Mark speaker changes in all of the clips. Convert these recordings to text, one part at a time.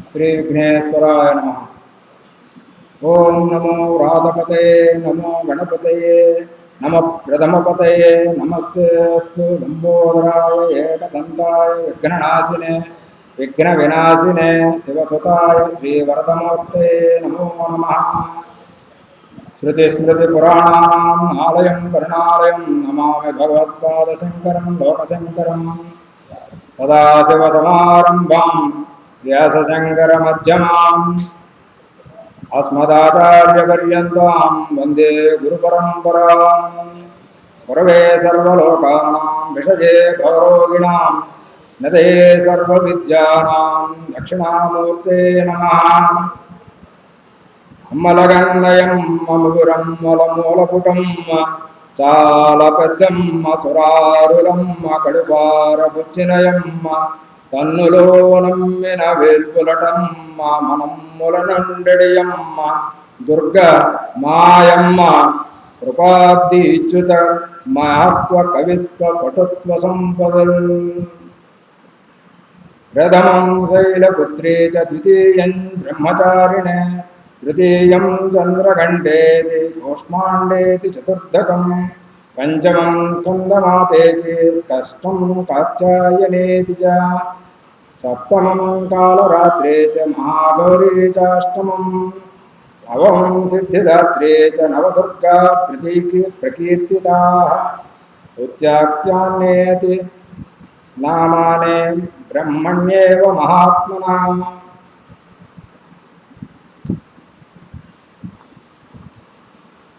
Speaker 1: श्री विघ्नेश्वराय नमः। ओं नमो राधपतये नमो गणपतये नमः प्रथमपतये नमस्ते अस्तु लंबोदराय एकदंताय विघ्ननाशिने विघ्नविनाशिने शिवसुताय श्रीवरदमूर्ते नमो नमः। श्रुतिस्मृतिपुराणानाम् आलयं करुणालयं नमामि भगवत्पादशङ्करं लोकशङ्करं। सदाशिवसमारम्भां व्यासशङ्करमध्यमाम् अस्मदाचार्यपर्यन्तां वन्दे गुरुपरम्पराम्। गुरवे सर्वलोकानां विषये भवरोगिणां नदये सर्वविद्यानां दक्षिणामूर्ते नमः। అమ్మలగన్నయమ్మ ముగురమ్మలమూలపుటమ్మ చాల పెద్దమ్మ సురారులమ్మ కడుపార బుచ్చినయమ్మ కన్నులో నమ్మిన వేల్పులటమ్మ మనమ్ముల నుండెడియమ్మ దుర్గ మాయమ్మ కృపాబ్ది ఇచ్యుత మహత్వ కవిత్వ పటుత్వ సంపదల్ ప్రథమం శైలపుత్రే చ ద్వితీయం బ్రహ్మచారిణే तृतीयं चंद्रघंटेति कूष्मांडेति चतुर्थकं पंचमं चंदमातेति षष्ठं कात्यायनेति च सप्तमं कालरात्रे च महागौरी चाष्टमं नवमं सिद्धिदात्रे च नवदुर्गा प्रकीर्तिताः उच्चाक्यान्येति नामानि ब्रह्मण्येव महात्मना।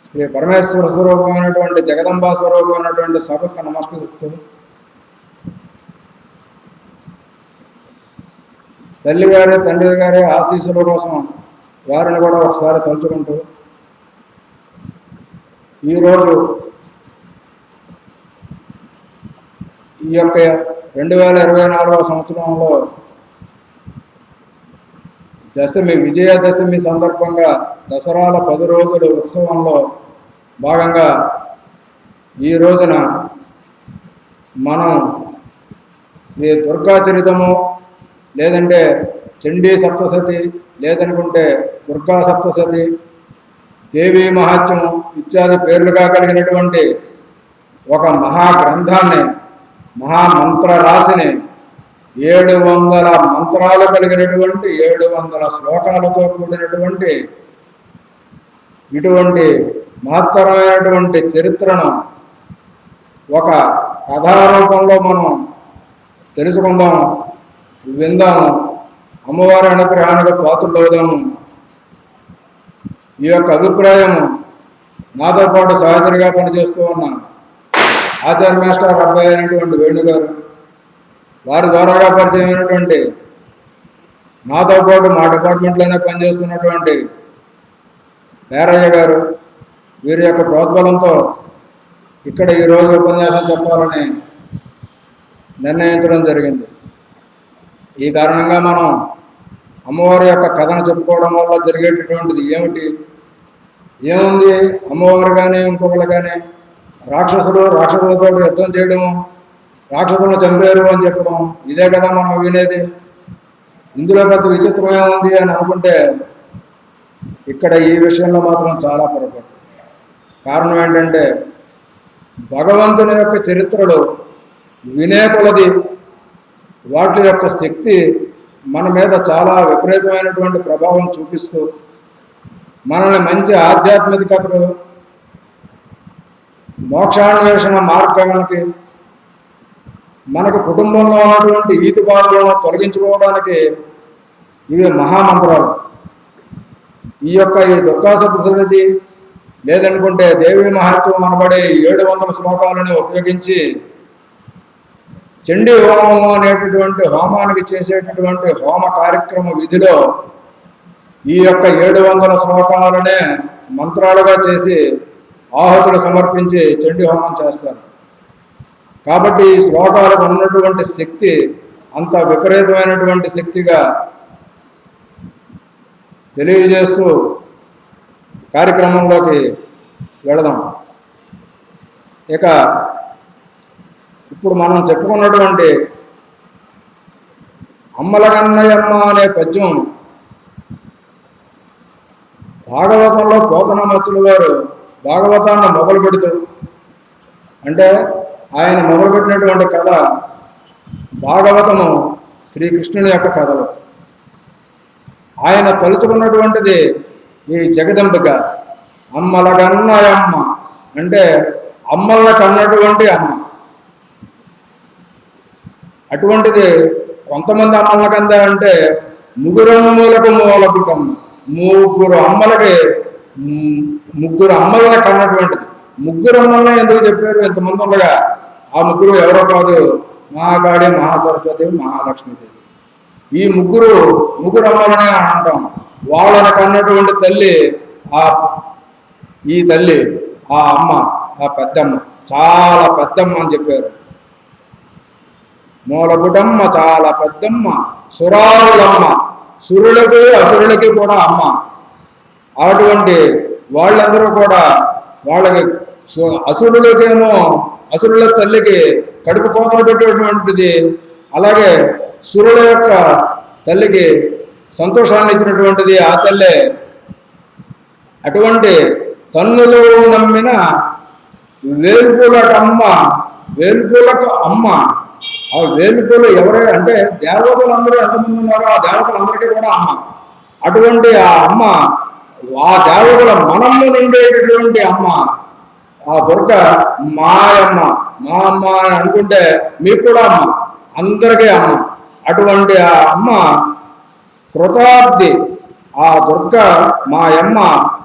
Speaker 1: శ్రీ పరమేశ్వర స్వరూపమైనటువంటి జగదంబా స్వరూపమైనటువంటి సభకు నమస్కరిస్తూ తల్లి గారి తండ్రి గారి ఆశీస్సుల కోసం వారిని కూడా ఒకసారి తలుచుకుంటూ ఈరోజు ఈ యొక్క 2024వ సంవత్సరంలో దశమి విజయదశమి సందర్భంగా దసరాల 10 రోజుల ఉత్సవంలో భాగంగా ఈ రోజున మనం శ్రీ దుర్గా చరితము లేదంటే చండీ సప్తశతి లేదనుకుంటే దుర్గా సప్తశతి దేవీ మహాత్మ్యము ఇత్యాది పేర్లుగా కలిగినటువంటి ఒక మహాగ్రంథాన్ని మహామంత్ర రాశిని 700 మంత్రాలు కలిగినటువంటి 700 శ్లోకాలతో కూడినటువంటి ఇటువంటి మహత్తరమైనటువంటి చరిత్రను ఒక కథారూపంలో మనం తెలుసుకుందాం, విందాము, అమ్మవారి అనుగ్రహానికి పాత్రులవుదాము. ఈ యొక్క అభిప్రాయము నాతో పాటు సహచరిగా పనిచేస్తూ ఉన్న ఆచార్య మాస్టర్ అబ్బాయి అయినటువంటి వేణుగారు, వారి ద్వారాగా పరిచయమైనటువంటి నాతో పాటు మా డిపార్ట్మెంట్లోనే పనిచేస్తున్నటువంటి పేరయ్య గారు, వీరి యొక్క ప్రోద్బలంతో ఇక్కడ ఈరోజు ఉపన్యాసం చెప్పాలని నిర్ణయించడం జరిగింది. ఈ కారణంగా మనం అమ్మవారి యొక్క కథను చెప్పుకోవడం వల్ల జరిగేటటువంటిది ఏముంది, అమ్మవారు కానీ ఇంకొకళ్ళు కానీ రాక్షసులతో యుద్ధం చేయడము, రాక్షసులను చంపారు అని చెప్పడం, ఇదే కదా మనం వినేది. ఇందులో పెద్ద విచిత్రమే ఉంది అని అనుకుంటే ఇక్కడ ఈ విషయంలో మాత్రం చాలా పొరపాటు. కారణం ఏంటంటే భగవంతుని యొక్క చరిత్రలో వినే కొలది వాటి యొక్క శక్తి మన మీద చాలా విపరీతమైనటువంటి ప్రభావం చూపిస్తూ మనల్ని మంచి ఆధ్యాత్మికతకు మోక్షాన్వేషణ మార్గానికి మనకు కుటుంబంలో ఉన్నటువంటి ఈతి బాధలను తొలగించుకోవడానికి ఇవి మహామంత్రాలు. ఈ దుర్గా సప్తశతి లేదనుకుంటే దేవీ మహాత్మ్యం అనబడే 700 శ్లోకాలను ఉపయోగించి చండీ హోమము అనేటటువంటి హోమానికి చేసేటటువంటి హోమ కార్యక్రమ విధిలో ఈ 700 శ్లోకాలనే మంత్రాలుగా చేసి ఆహుతులు సమర్పించి చండీ హోమం చేస్తారు. కాబట్టి ఈ శ్లోకాలకు ఉన్నటువంటి శక్తి అంత విపరీతమైనటువంటి శక్తిగా తెలియజేస్తూ కార్యక్రమంలోకి వెళదాం. ఇక ఇప్పుడు మనం చెప్పుకున్నటువంటి అమ్మలగన్నయమ్మ అనే పద్యం భాగవతంలో పోతనామాత్యుల వారు భాగవతాన్ని మొదలు పెడుతూ, అంటే ఆయన మొదలుపెట్టినటువంటి కథ భాగవతము శ్రీకృష్ణుని యొక్క కథలు. ఆయన తలుచుకున్నటువంటిది ఈ జగదంబిక అమ్మల కన్నయమ్మ, అంటే అమ్మల కన్నటువంటి అమ్మ. అటువంటిది కొంతమంది అమ్మల కంద అంటే ముగ్గురమ్మలకు మూలపుటమ్మ, ముగ్గురు అమ్మలను కన్నటువంటిది. ముగ్గురు అమ్మల్ని ఎందుకు చెప్పారు ఇంతమంది ఉండగా? ఆ ముగ్గురు ఎవరో కాదు, మహాకాళి, మహాసరస్వతి, మహాలక్ష్మీదేవి. ఈ ముగ్గురు అమ్మలనే అంటాం. వాళ్ళని కన్నటువంటి తల్లి ఈ తల్లి, ఆ అమ్మ, ఆ పెద్దమ్మ, చాలా పెద్దమ్మ అని చెప్పారు. మూలపుటమ్మ, చాలా పెద్దమ్మ, సురారులమ్మ, సురులకి అసురులకి కూడా అమ్మ. అటువంటి వాళ్ళందరూ కూడా వాళ్ళకి అసురులకేమో అసురుల తల్లికి కడుపు కోతలు పెట్టేటువంటిది, అలాగే సురుల యొక్క తల్లికి సంతోషాన్ని ఇచ్చినటువంటిది ఆ తల్లే. అటువంటి తన్నులు నమ్మిన వేల్పులకు అమ్మ. ఆ వేల్పులు ఎవరే అంటే దేవతలందరూ ఎంతమంది ఉన్నారో ఆ దేవతలందరికీ కూడా అమ్మ. అటువంటి ఆ అమ్మ, ఆ దేవతల మనమ్ము నిండేటటువంటి అమ్మ ఆ దుర్గ మాయమ్మ. మా అమ్మ అని అనుకుంటే మీకు కూడా అమ్మ, అందరికీ అమ్మ. అటువంటి ఆ అమ్మ కృతాబ్ది, ఆ దుర్గ మాయమ్మ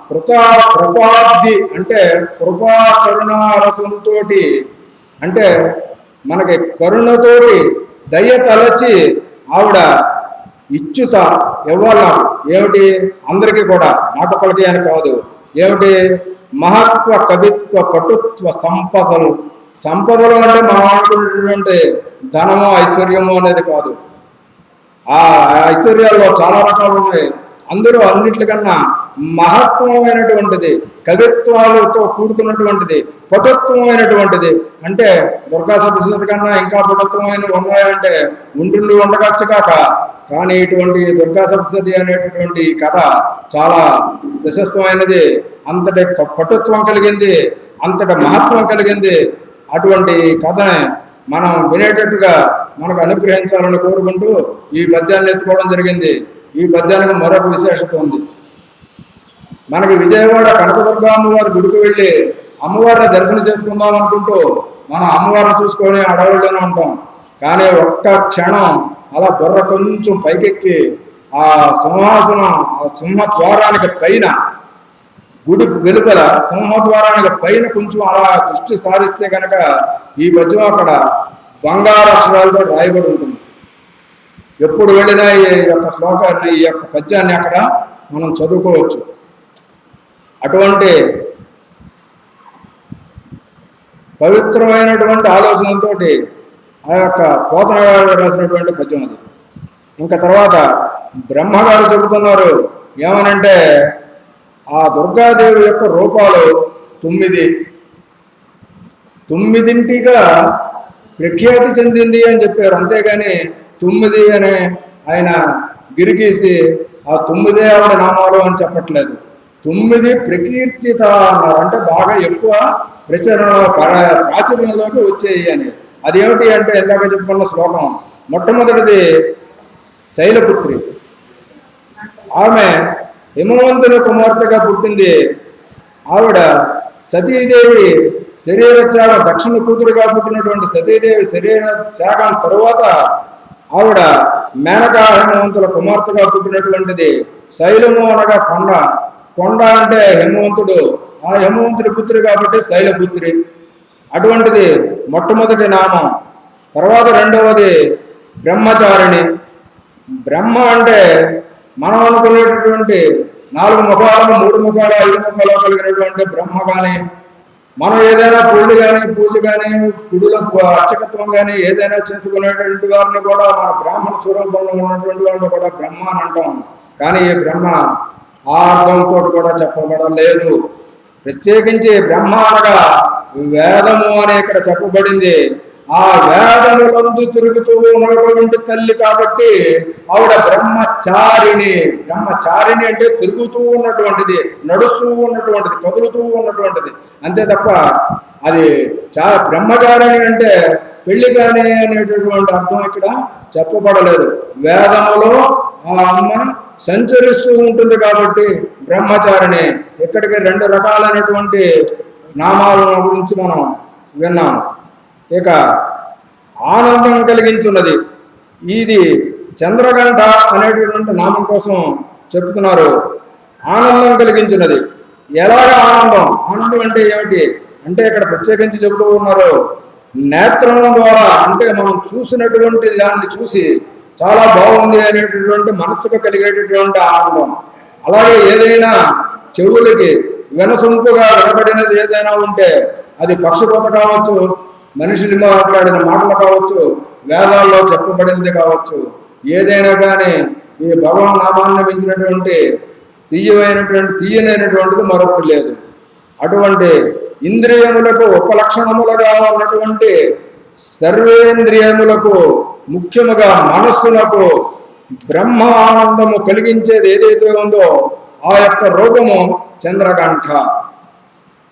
Speaker 1: కృపాబ్ది, అంటే కృపా కరుణారసంతో, అంటే మనకి కరుణతోటి దయ తలచి ఆవిడ ఇచ్చుత ఇవ్వాలి. ఏమిటి? అందరికీ కూడా, నాటకులకి అని కాదు. ఏమిటి? మహత్వ, కవిత్వ, పటుత్వ, సంపదలు అంటే మనం అనుకున్నటువంటి ధనము, ఐశ్వర్యము అనేది కాదు. ఆ ఐశ్వర్యాల్లో చాలా రకాలు ఉన్నాయి. అందులో అన్నిటికన్నా మహత్వమైనటువంటిది, కవిత్వాలతో కూడుకున్నటువంటిది, పటుత్వమైనటువంటిది. అంటే దుర్గా సప్తశతి కన్నా ఇంకా పటుత్వమైనవి ఉన్నాయంటే ఉండి ఉండగచ్చు కాక, కానీ ఇటువంటి దుర్గా సప్తశతి అనేటటువంటి కథ చాలా ప్రశస్తమైనది. అంతటి పటుత్వం కలిగింది, అంతటి మహత్వం కలిగింది. అటువంటి కథని మనం వినేటట్టుగా మనకు అనుగ్రహించాలని కోరుకుంటూ ఈ పద్యాన్ని ఎత్తుకోవడం జరిగింది. ఈ పద్యానికి మరొక విశేషత ఉంది. మనకి విజయవాడ కనకదుర్గ అమ్మవారి గుడికి వెళ్ళి అమ్మవారిని దర్శనం చేసుకుందాం అనుకుంటూ మనం అమ్మవారిని చూసుకొని అడవుల్లోనే ఉంటాం. కానీ ఒక్క క్షణం అలా బుర్ర కొంచెం పైకెక్కి ఆ సింహాసనం, ఆ సింహద్వారానికి పైన, గుడి వెలుపల సింహద్వారానికి పైన కొంచెం అలా దృష్టి సారిస్తే కనుక ఈ పద్యం అక్కడ బంగారు అక్షరాలతో రాయబడి ఉంటుంది. ఎప్పుడు వెళ్ళినా ఈ యొక్క శ్లోకాన్ని, ఈ యొక్క పద్యాన్ని అక్కడ మనం చదువుకోవచ్చు. అటువంటి పవిత్రమైనటువంటి ఆలోచనతో ఆ యొక్క పోతన రాసినటువంటి పద్యం అది. ఇంకా తర్వాత బ్రహ్మగారు చెబుతున్నారు ఏమనంటే, ఆ దుర్గాదేవి యొక్క రూపాలు 9, 9ంటిగా ప్రఖ్యాతి చెందింది అని చెప్పారు. అంతేగాని 9 అనే ఆయన గిరిగీసి ఆ 9 ఆవిడ నామాలు అని చెప్పట్లేదు. 9 ప్రకీర్తిత అన్నారు. అంటే బాగా ఎక్కువ ప్రాచుర్యంలోకి వచ్చేయి అని. అదేమిటి అంటే ఇందాక చెప్పుకున్న శ్లోకం. మొట్టమొదటిది శైలపుత్రి. ఆమె హిమవంతుని కుమార్తెగా పుట్టింది. ఆవిడ సతీదేవి శరీర త్యాగం, దక్షిణ కూతురుగా పుట్టినటువంటి సతీదేవి శరీర త్యాగం తరువాత ఆవిడ మేనకా హిమవంతుల కుమార్తెగా పుట్టినటువంటిది. శైలము అనగా కొండ, కొండ అంటే హిమవంతుడు, ఆ హిమవంతుడి పుత్రి కాబట్టి శైలపుత్రి. అటువంటిది మొట్టమొదటి నామం. తర్వాత రెండవది బ్రహ్మచారిణి. బ్రహ్మ అంటే మనం అనుకునేటటువంటి 4 ముఖాలు, 3 ముఖాలు, 5 ముఖాలు కలిగినటువంటి బ్రహ్మ కానీ, మనం ఏదైనా పూజ కానీ గుడులకు అర్చకత్వం కానీ ఏదైనా చేసుకునేటువంటి వారిని కూడా మన బ్రాహ్మణ స్వరూపంలో ఉన్నటువంటి వారిని కూడా బ్రహ్మ అని అంటాం. కానీ ఈ బ్రహ్మ ఆ అర్థంతో కూడా చెప్పబడలేదు. ప్రత్యేకించి బ్రహ్మ అనగా వేదము అని ఇక్కడ చెప్పబడింది. ఆ ఆ వేదములందు తిరుగుతూ ఉన్నటువంటి తల్లి కాబట్టి ఆవిడ బ్రహ్మచారిణి. బ్రహ్మచారిణి అంటే తిరుగుతూ ఉన్నటువంటిది, నడుస్తూ ఉన్నటువంటిది, కదులుతూ ఉన్నటువంటిది, అంతే తప్ప అది బ్రహ్మచారిణి అంటే పెళ్లి కాని అనేటటువంటి అర్థం ఇక్కడ చెప్పబడలేదు. వేదములో ఆ అమ్మ సంచరిస్తూ ఉంటుంది కాబట్టి బ్రహ్మచారిణి. ఇక్కడికి 2 రకాలైనటువంటి నామాల గురించి మనం విన్నాం. ఇక ఆనందం కలిగించున్నది, ఇది చంద్రగంట అనేటటువంటి నామం కోసం చెప్తున్నారు. ఆనందం కలిగించున్నది. ఎలాగ ఆనందం? ఆనందం అంటే ఏమిటి అంటే ఇక్కడ ప్రత్యేకించి చెబుతూ ఉన్నారు, నేత్రం ద్వారా, అంటే మనం చూసినటువంటి దాన్ని చూసి చాలా బాగుంది అనేటటువంటి మనసుకు కలిగేటటువంటి ఆనందం. అలాగే ఏదైనా చెవులకి వినసొంపుగా వినబడినది ఏదైనా ఉంటే అది పక్షిపోత కావచ్చు, మనుషులు మాట్లాడిన మాటలు కావచ్చు, వేదాల్లో చెప్పబడినది కావచ్చు, ఏదైనా కానీ ఈ భగవాన్ నామాన్ని మించినటువంటి తీయనైనటువంటిది మరొకటి లేదు. అటువంటి ఇంద్రియములకు ఉపలక్షణములుగా ఉన్నటువంటి సర్వేంద్రియములకు, ముఖ్యముగా మనస్సులకు బ్రహ్మ ఆనందము కలిగించేది ఏదైతే ఉందో ఆ యొక్క రూపము చంద్రకంఠ.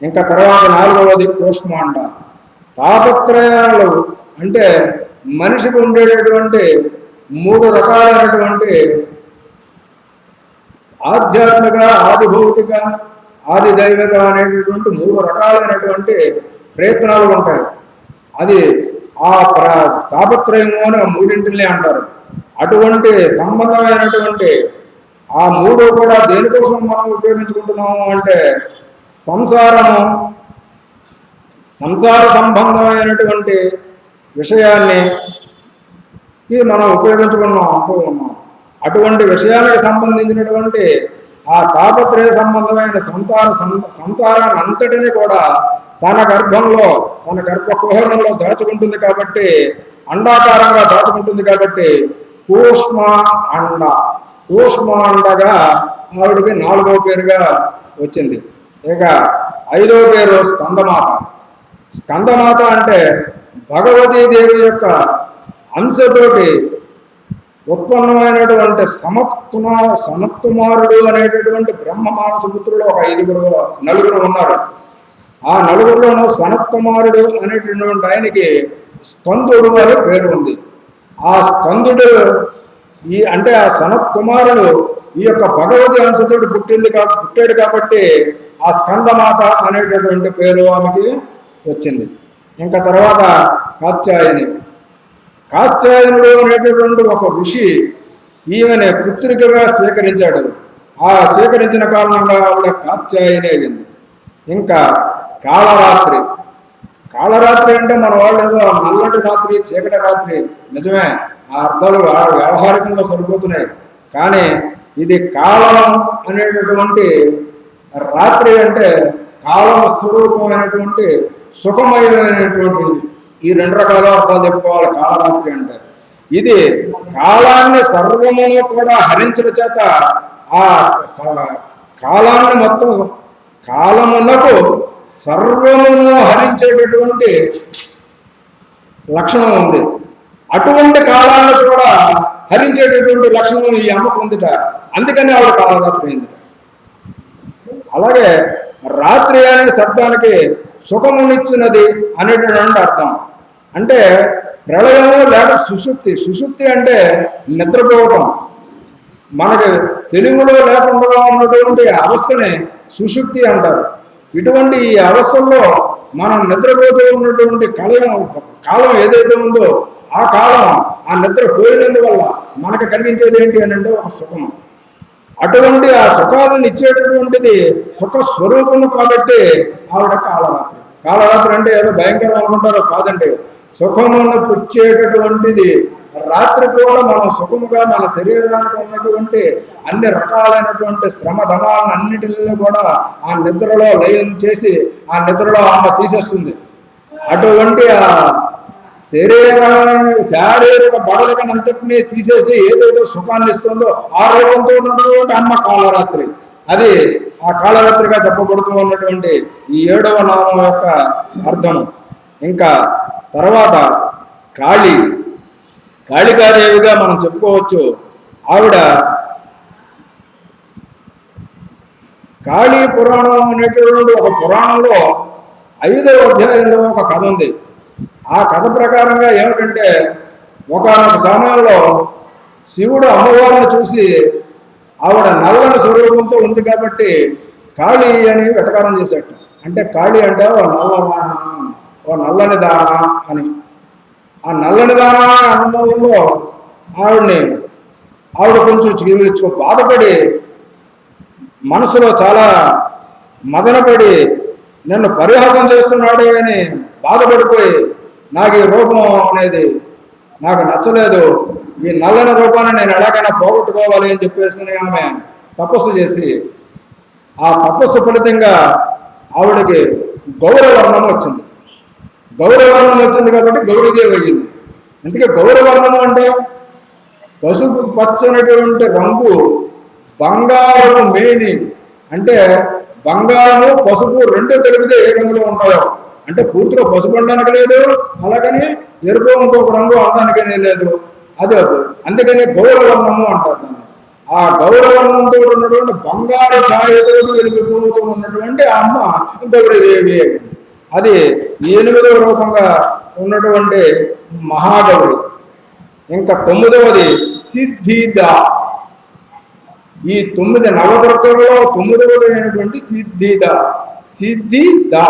Speaker 1: ఇంకా తర్వాత 4వది కూష్మాండ. తాపత్రయాలు అంటే మనిషికి ఉండేటటువంటి 3 రకాలైనటువంటి ఆధ్యాత్మిక, ఆదిభౌతిక, ఆది దైవిక అనేటటువంటి 3 రకాలైనటువంటి ప్రయత్నాలు ఉంటాయి. అది ఆ తాపత్రయము అని 3 అంటారు. అటువంటి సంబంధమైనటువంటి ఆ 3 కూడా దేనికోసం మనం ఉపయోగించుకుంటున్నాము అంటే సంసార సంబంధమైనటువంటి విషయాన్ని మనం ఉపయోగించుకున్నాం అంటూ ఉన్నాం. అటువంటి విషయాలకు సంబంధించినటువంటి ఆ తాపత్రయ సంబంధమైన సంతానాన్ని అంతటిని కూడా తన గర్భంలో, తన గర్భకుహరంలో దాచుకుంటుంది కాబట్టి, అండాకారంగా దాచుకుంటుంది కాబట్టి కూష్మ అండ. కూష్మ అండగా ఆవిడికి 4వ పేరుగా వచ్చింది. ఇక 5వ పేరు స్కందమాత. స్కందమాత అంటే భగవతీదేవి యొక్క అంశతోటి ఉత్పన్నమైనటువంటి సనత్కుమారుడు అనేటటువంటి బ్రహ్మ మానస పుత్రులు ఒక 4 ఉన్నారు. ఆ 4లోనూ సనత్కుమారుడు అనేటటువంటి ఆయనకి స్కందుడు అనే పేరు ఉంది. ఆ స్కందుడు అంటే ఆ సనత్కుమారుడు ఈ యొక్క భగవతి అంశతోటి పుట్టాడు కాబట్టి ఆ స్కందమాత అనేటటువంటి పేరు ఆమెకి వచ్చింది. ఇంకా తర్వాత కాత్యాయని. కాత్యాయనుడు అనేటటువంటి ఒక ఋషి ఈమెను పుత్రికగా స్వీకరించాడు. ఆ స్వీకరించిన కారణంగా ఆవిడ కాత్యాయని అయింది. ఇంకా కాళరాత్రి. కాళరాత్రి అంటే మన వాళ్ళు ఏదో నల్లటి రాత్రి, చీకటి రాత్రి, నిజమే, ఆ అర్థాలు వ్యవహారికంగా సరిపోతున్నాయి. కానీ ఇది కాలం అనేటటువంటి రాత్రి అంటే కాలం స్వరూపమైనటువంటి సుఖమయమైనటువంటిది. ఈ 2 రకాల అర్థాలు చెప్పుకోవాలి కాళరాత్రి అంటే. ఇది కాలాన్ని సర్వమును కూడా హరించడం చేత ఆ కాలాన్ని మొత్తం కాలమునకు సర్వమును హరించేటటువంటి లక్షణం ఉంది. అటువంటి కాలాన్ని కూడా హరించేటటువంటి లక్షణం ఈ అమ్మకు ఉందిట. అందుకని ఆవిడ కాళరాత్రి అయింది. అలాగే రాత్రి అనే శబ్దానికి సుఖమునిచ్చినది అనేటటువంటి అర్థం. అంటే ప్రళయము లేక సుషుప్తి. సుషుప్తి అంటే నిద్రపోవటం. మనకి తెలుగులో లేకుండా ఉన్నటువంటి అవస్థని సుషుప్తి అంటారు. ఇటువంటి ఈ అవస్థల్లో మనం నిద్రపోతూ ఉన్నటువంటి కాలం ఏదైతే ఉందో ఆ కాలం, ఆ నిద్ర పోయినందువల్ల మనకు కలిగించేది ఏంటి అని అంటే ఒక సుఖం. అటువంటి ఆ సుఖాలను ఇచ్చేటటువంటిది సుఖ స్వరూపము కాబట్టి ఆవిడ కాళరాత్రి. కాళరాత్రి అంటే ఏదో భయంకరం అనుకుంటారో కాదండి, సుఖమును పుచ్చేటటువంటిది. రాత్రి కూడా మనం సుఖముగా మన శరీరానికి ఉన్నటువంటి అన్ని రకాలైనటువంటి శ్రమధమాలను అన్నిటిని కూడా ఆ నిద్రలో లయం చేసి ఆ నిద్రలో అమ్మ తీసేస్తుంది. అటువంటి ఆ శారీరక బడలకనంతటినీ తీసేసి ఏదైతే సుఖాన్ని ఇస్తుందో ఆ రూపంతో ఉన్నటువంటి అమ్మ కాళరాత్రి. అది ఆ కాళరాత్రిగా చెప్పబడుతూ ఉన్నటువంటి ఈ 7వ నామం యొక్క అర్థము. ఇంకా తర్వాత కాళికాదేవిగా మనం చెప్పుకోవచ్చు. ఆవిడ కాళీ పురాణం అనేటువంటి ఒక పురాణంలో 5వ అధ్యాయంలో ఒక కథ ఉంది. ఆ కథ ప్రకారంగా ఏమిటంటే, ఒకానొక సమయంలో శివుడు అమ్మవారిని చూసి ఆవిడ నల్లని స్వరూపంతో ఉంది కాబట్టి కాళీ అని వెటకారం చేశాడు. అంటే కాళీ అంటే ఓ నల్లవాన, ఓ నల్లని దాన అని. ఆ నల్లని దాన అన్నంలో ఆవిడ కొంచెం బాధపడి, మనసులో చాలా మదనపడి, నన్ను పరిహాసం చేస్తున్నాడే అని బాధపడిపోయి, నాకు ఈ రూపం అనేది నాకు నచ్చలేదు, ఈ నల్లని రూపాన్ని నేను ఎలాగైనా పోగొట్టుకోవాలి అని చెప్పేసి ఆమె తపస్సు చేసి, ఆ తపస్సు ఫలితంగా ఆవిడకి గౌరవర్ణం వచ్చింది. గౌరవర్ణం వచ్చింది కాబట్టి గౌరీదేవి అయ్యింది. అందుకే గౌరవర్ణము అంటే పసుపు పచ్చనటువంటి రంగు, బంగారము మేని, అంటే బంగారము పసుపు రెండు తెలిపితే ఏ రంగులో ఉంటాయో, అంటే పూర్తిగా పసుపు అనడానికి లేదు, అలాగని ఎరుపు ఇంకొక రంగు అనడానికనే లేదు. అదే అందుకని గౌరవర్ణము అంటారు దాన్ని. ఆ గౌరవర్ణంతో ఉన్నటువంటి బంగారు ఛాయతో వెలిగిపోతూ ఉన్నటువంటి అమ్మ గౌరీదేవి. అది 8వ రూపంగా ఉన్నటువంటి మహాగౌరి. ఇంకా 9వది సిద్ధిద. ఈ 9 నవదుర్గలలో 9వది అయినటువంటి సిద్ధిద. సిద్ధి దా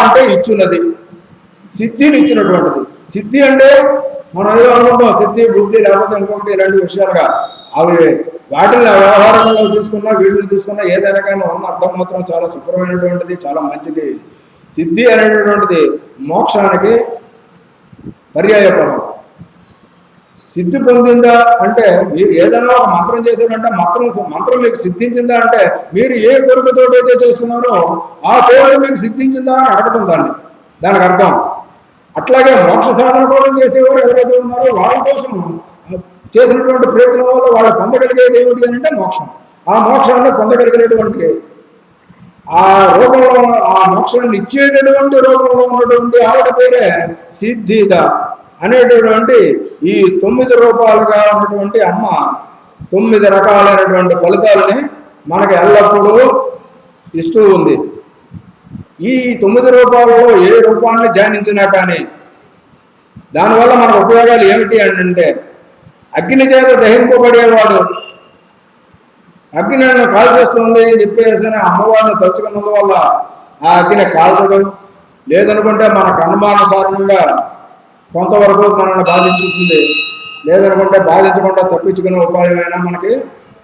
Speaker 1: అంటే ఇచ్చున్నది, సిద్ధిని ఇచ్చినటువంటిది. సిద్ధి అంటే మనం ఏదో అనుకుంటాం, సిద్ధి బుద్ధి లేకపోతే ఇంకొకటి ఇలాంటి విషయాలుగా. అవి వాటిని వ్యవహారంలో తీసుకున్నా, వీటిని తీసుకున్నా, ఏదైనా కానీ ఉన్న అర్థం మాత్రం చాలా శుభ్రమైనటువంటిది, చాలా మంచిది. సిద్ధి అనేటటువంటిది మోక్షానికి పర్యాయపదం. సిద్ధి పొందిందా అంటే, మీరు ఏదైనా ఒక మంత్రం చేశారంటే మంత్రం మీకు సిద్ధించిందా అంటే, మీరు ఏ కోరికతోటి అయితే చేస్తున్నారో ఆ కోరిక మీకు సిద్ధించిందా అని అడగటం దానికి అర్థం. అట్లాగే మోక్ష సాధన కోసం చేసేవారు ఎవరైతే ఉన్నారో వాళ్ళ కోసం చేసినటువంటి ప్రయత్నం వల్ల వాళ్ళు పొందగలిగేది ఏమిటి అని అంటే మోక్షం. ఆ మోక్షాన్ని పొందగలిగినటువంటి ఆ రూపంలో, ఆ మోక్షాన్ని ఇచ్చేటటువంటి రూపంలో ఉన్నటువంటి ఆవిడ పేరే సిద్ధిద అనేటటువంటి ఈ 9 రూపాలుగా ఉన్నటువంటి అమ్మ 9 రకాలైనటువంటి ఫలితాలని మనకు ఎల్లప్పుడూ ఇస్తూ ఉంది. ఈ 9 రూపాలలో ఏ రూపాన్ని ధ్యానించినా కానీ దానివల్ల మనకు ఉపయోగాలు ఏమిటి అంటే, అగ్ని చేత దహింపబడేవాడు, అగ్ని నన్ను కాల్చేస్తుంది అని చెప్పేసి అమ్మవారిని తలుచుకున్నందువల్ల ఆ అగ్ని కాల్చదు. లేదనుకుంటే మన కర్మానుసారంగా కొంతవరకు మనల్ని బాధించుతుంది, లేదనుకుంటే బాధించకుండా తప్పించుకునే ఉపాయమైనా మనకి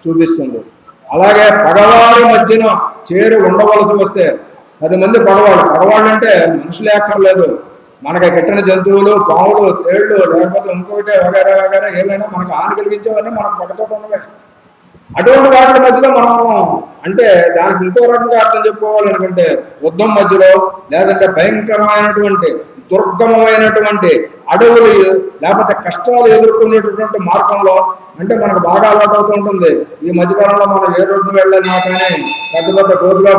Speaker 1: చూపిస్తుంది. అలాగే పగవారి మధ్యన చేరి ఉండవలసి వస్తే 10 మంది పగవాళ్ళు అంటే మనుషులే అక్కర్లేదు, మనకి గిట్టని జంతువులు, పాములు, తేళ్లు, లేకపోతే ఇంకొకటి వగేరా వగేరా ఏమైనా మనకు హాని కలిగించేవన్నీ మనకు పక్కతో ఉన్నవే. అటువంటి వాటి మధ్యలో మనం అంటే దానికి ఇంకో రకంగా అర్థం చెప్పుకోవాలనుకుంటే, యుద్ధం మధ్యలో లేదంటే భయంకరమైనటువంటి దుర్గమమైనటువంటి అడవులు లేకపోతే కష్టాలు ఎదుర్కొనేటటువంటి మార్గంలో అంటే మనకు బాగా అలవాటు అవుతూ ఉంటుంది. ఈ మధ్యకాలంలో మనం ఏ రోడ్డును వెళ్ళాలినా కానీ పెద్ద పెద్ద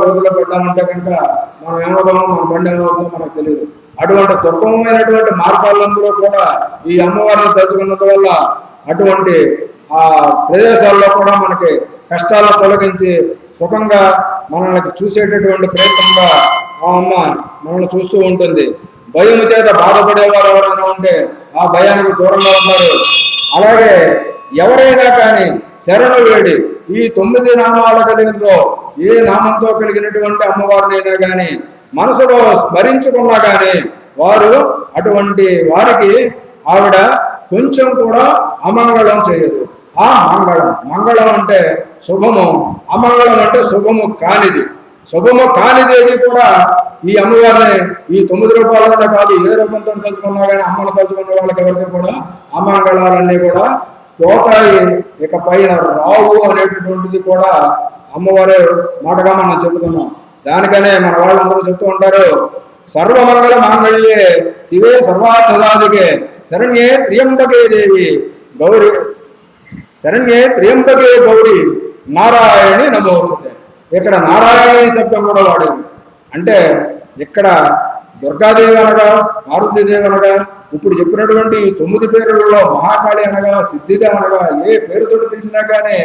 Speaker 1: గోతులో పెట్టామంటే కనుక మనం ఏమవుతామో, మన బండి ఏమవుతుందో మనకు తెలియదు. అటువంటి దుర్గమమైనటువంటి మార్గాలందులో కూడా ఈ అమ్మవారిని తలుచుకున్నందువల్ల అటువంటి ఆ ప్రదేశాల్లో కూడా మనకి కష్టాలను తొలగించి సుఖంగా మనల్ని చూసేటటువంటి ప్రయత్నంగా ఆ అమ్మ మనల్ని చూస్తూ ఉంటుంది. భయము చేత బాధపడేవారు ఎవరైనా ఉంటే ఆ భయానికి దూరంగా ఉంటారు. అలాగే ఎవరైనా కానీ శరణు వేడి ఈ 9 నామాల కలిగిలో ఏ నామంతో కలిగినటువంటి అమ్మవారినైనా కానీ మనసులో స్మరించుకున్నా కానీ వారు అటువంటి వారికి ఆవిడ కొంచెం కూడా అమంగళం చేయదు. ఆ మంగళం అంటే శుభము, అమంగళం అంటే శుభము కానిది. శుభము కానిదేది కూడా ఈ అమ్మవారిని ఈ 9 రూపాయలనే కాదు, ఏ రూపంతో తలుచుకున్నా కానీ అమ్మను తలుచుకున్న వాళ్ళకి ఎవరికి కూడా అమంగళాలన్నీ కూడా పోతాయి, ఇక పైన రావు అనేటటువంటిది కూడా అమ్మవారి మాటగా మనం చెబుతున్నాం. దానికనే మన వాళ్ళందరూ చెప్తూ ఉంటారు, సర్వమంగళ మాంగళ్యే శివే సర్వార్థసాధికే శరణ్యే త్ర్యంబకే దేవి గౌరీ, శరణ్యే త్ర్యంబకే గౌరీ నారాయణి నమోస్తుతే. ఇక్కడ నారాయణి శబ్దం కూడా వాడేది. అంటే ఇక్కడ దుర్గాదేవి అనగా, పార్వతీదేవి అనగా, ఇప్పుడు చెప్పినటువంటి ఈ 9 పేర్లలో మహాకాళి అనగా, సిద్ధిద అనగా ఏ పేరుతో పిలిచినా కానీ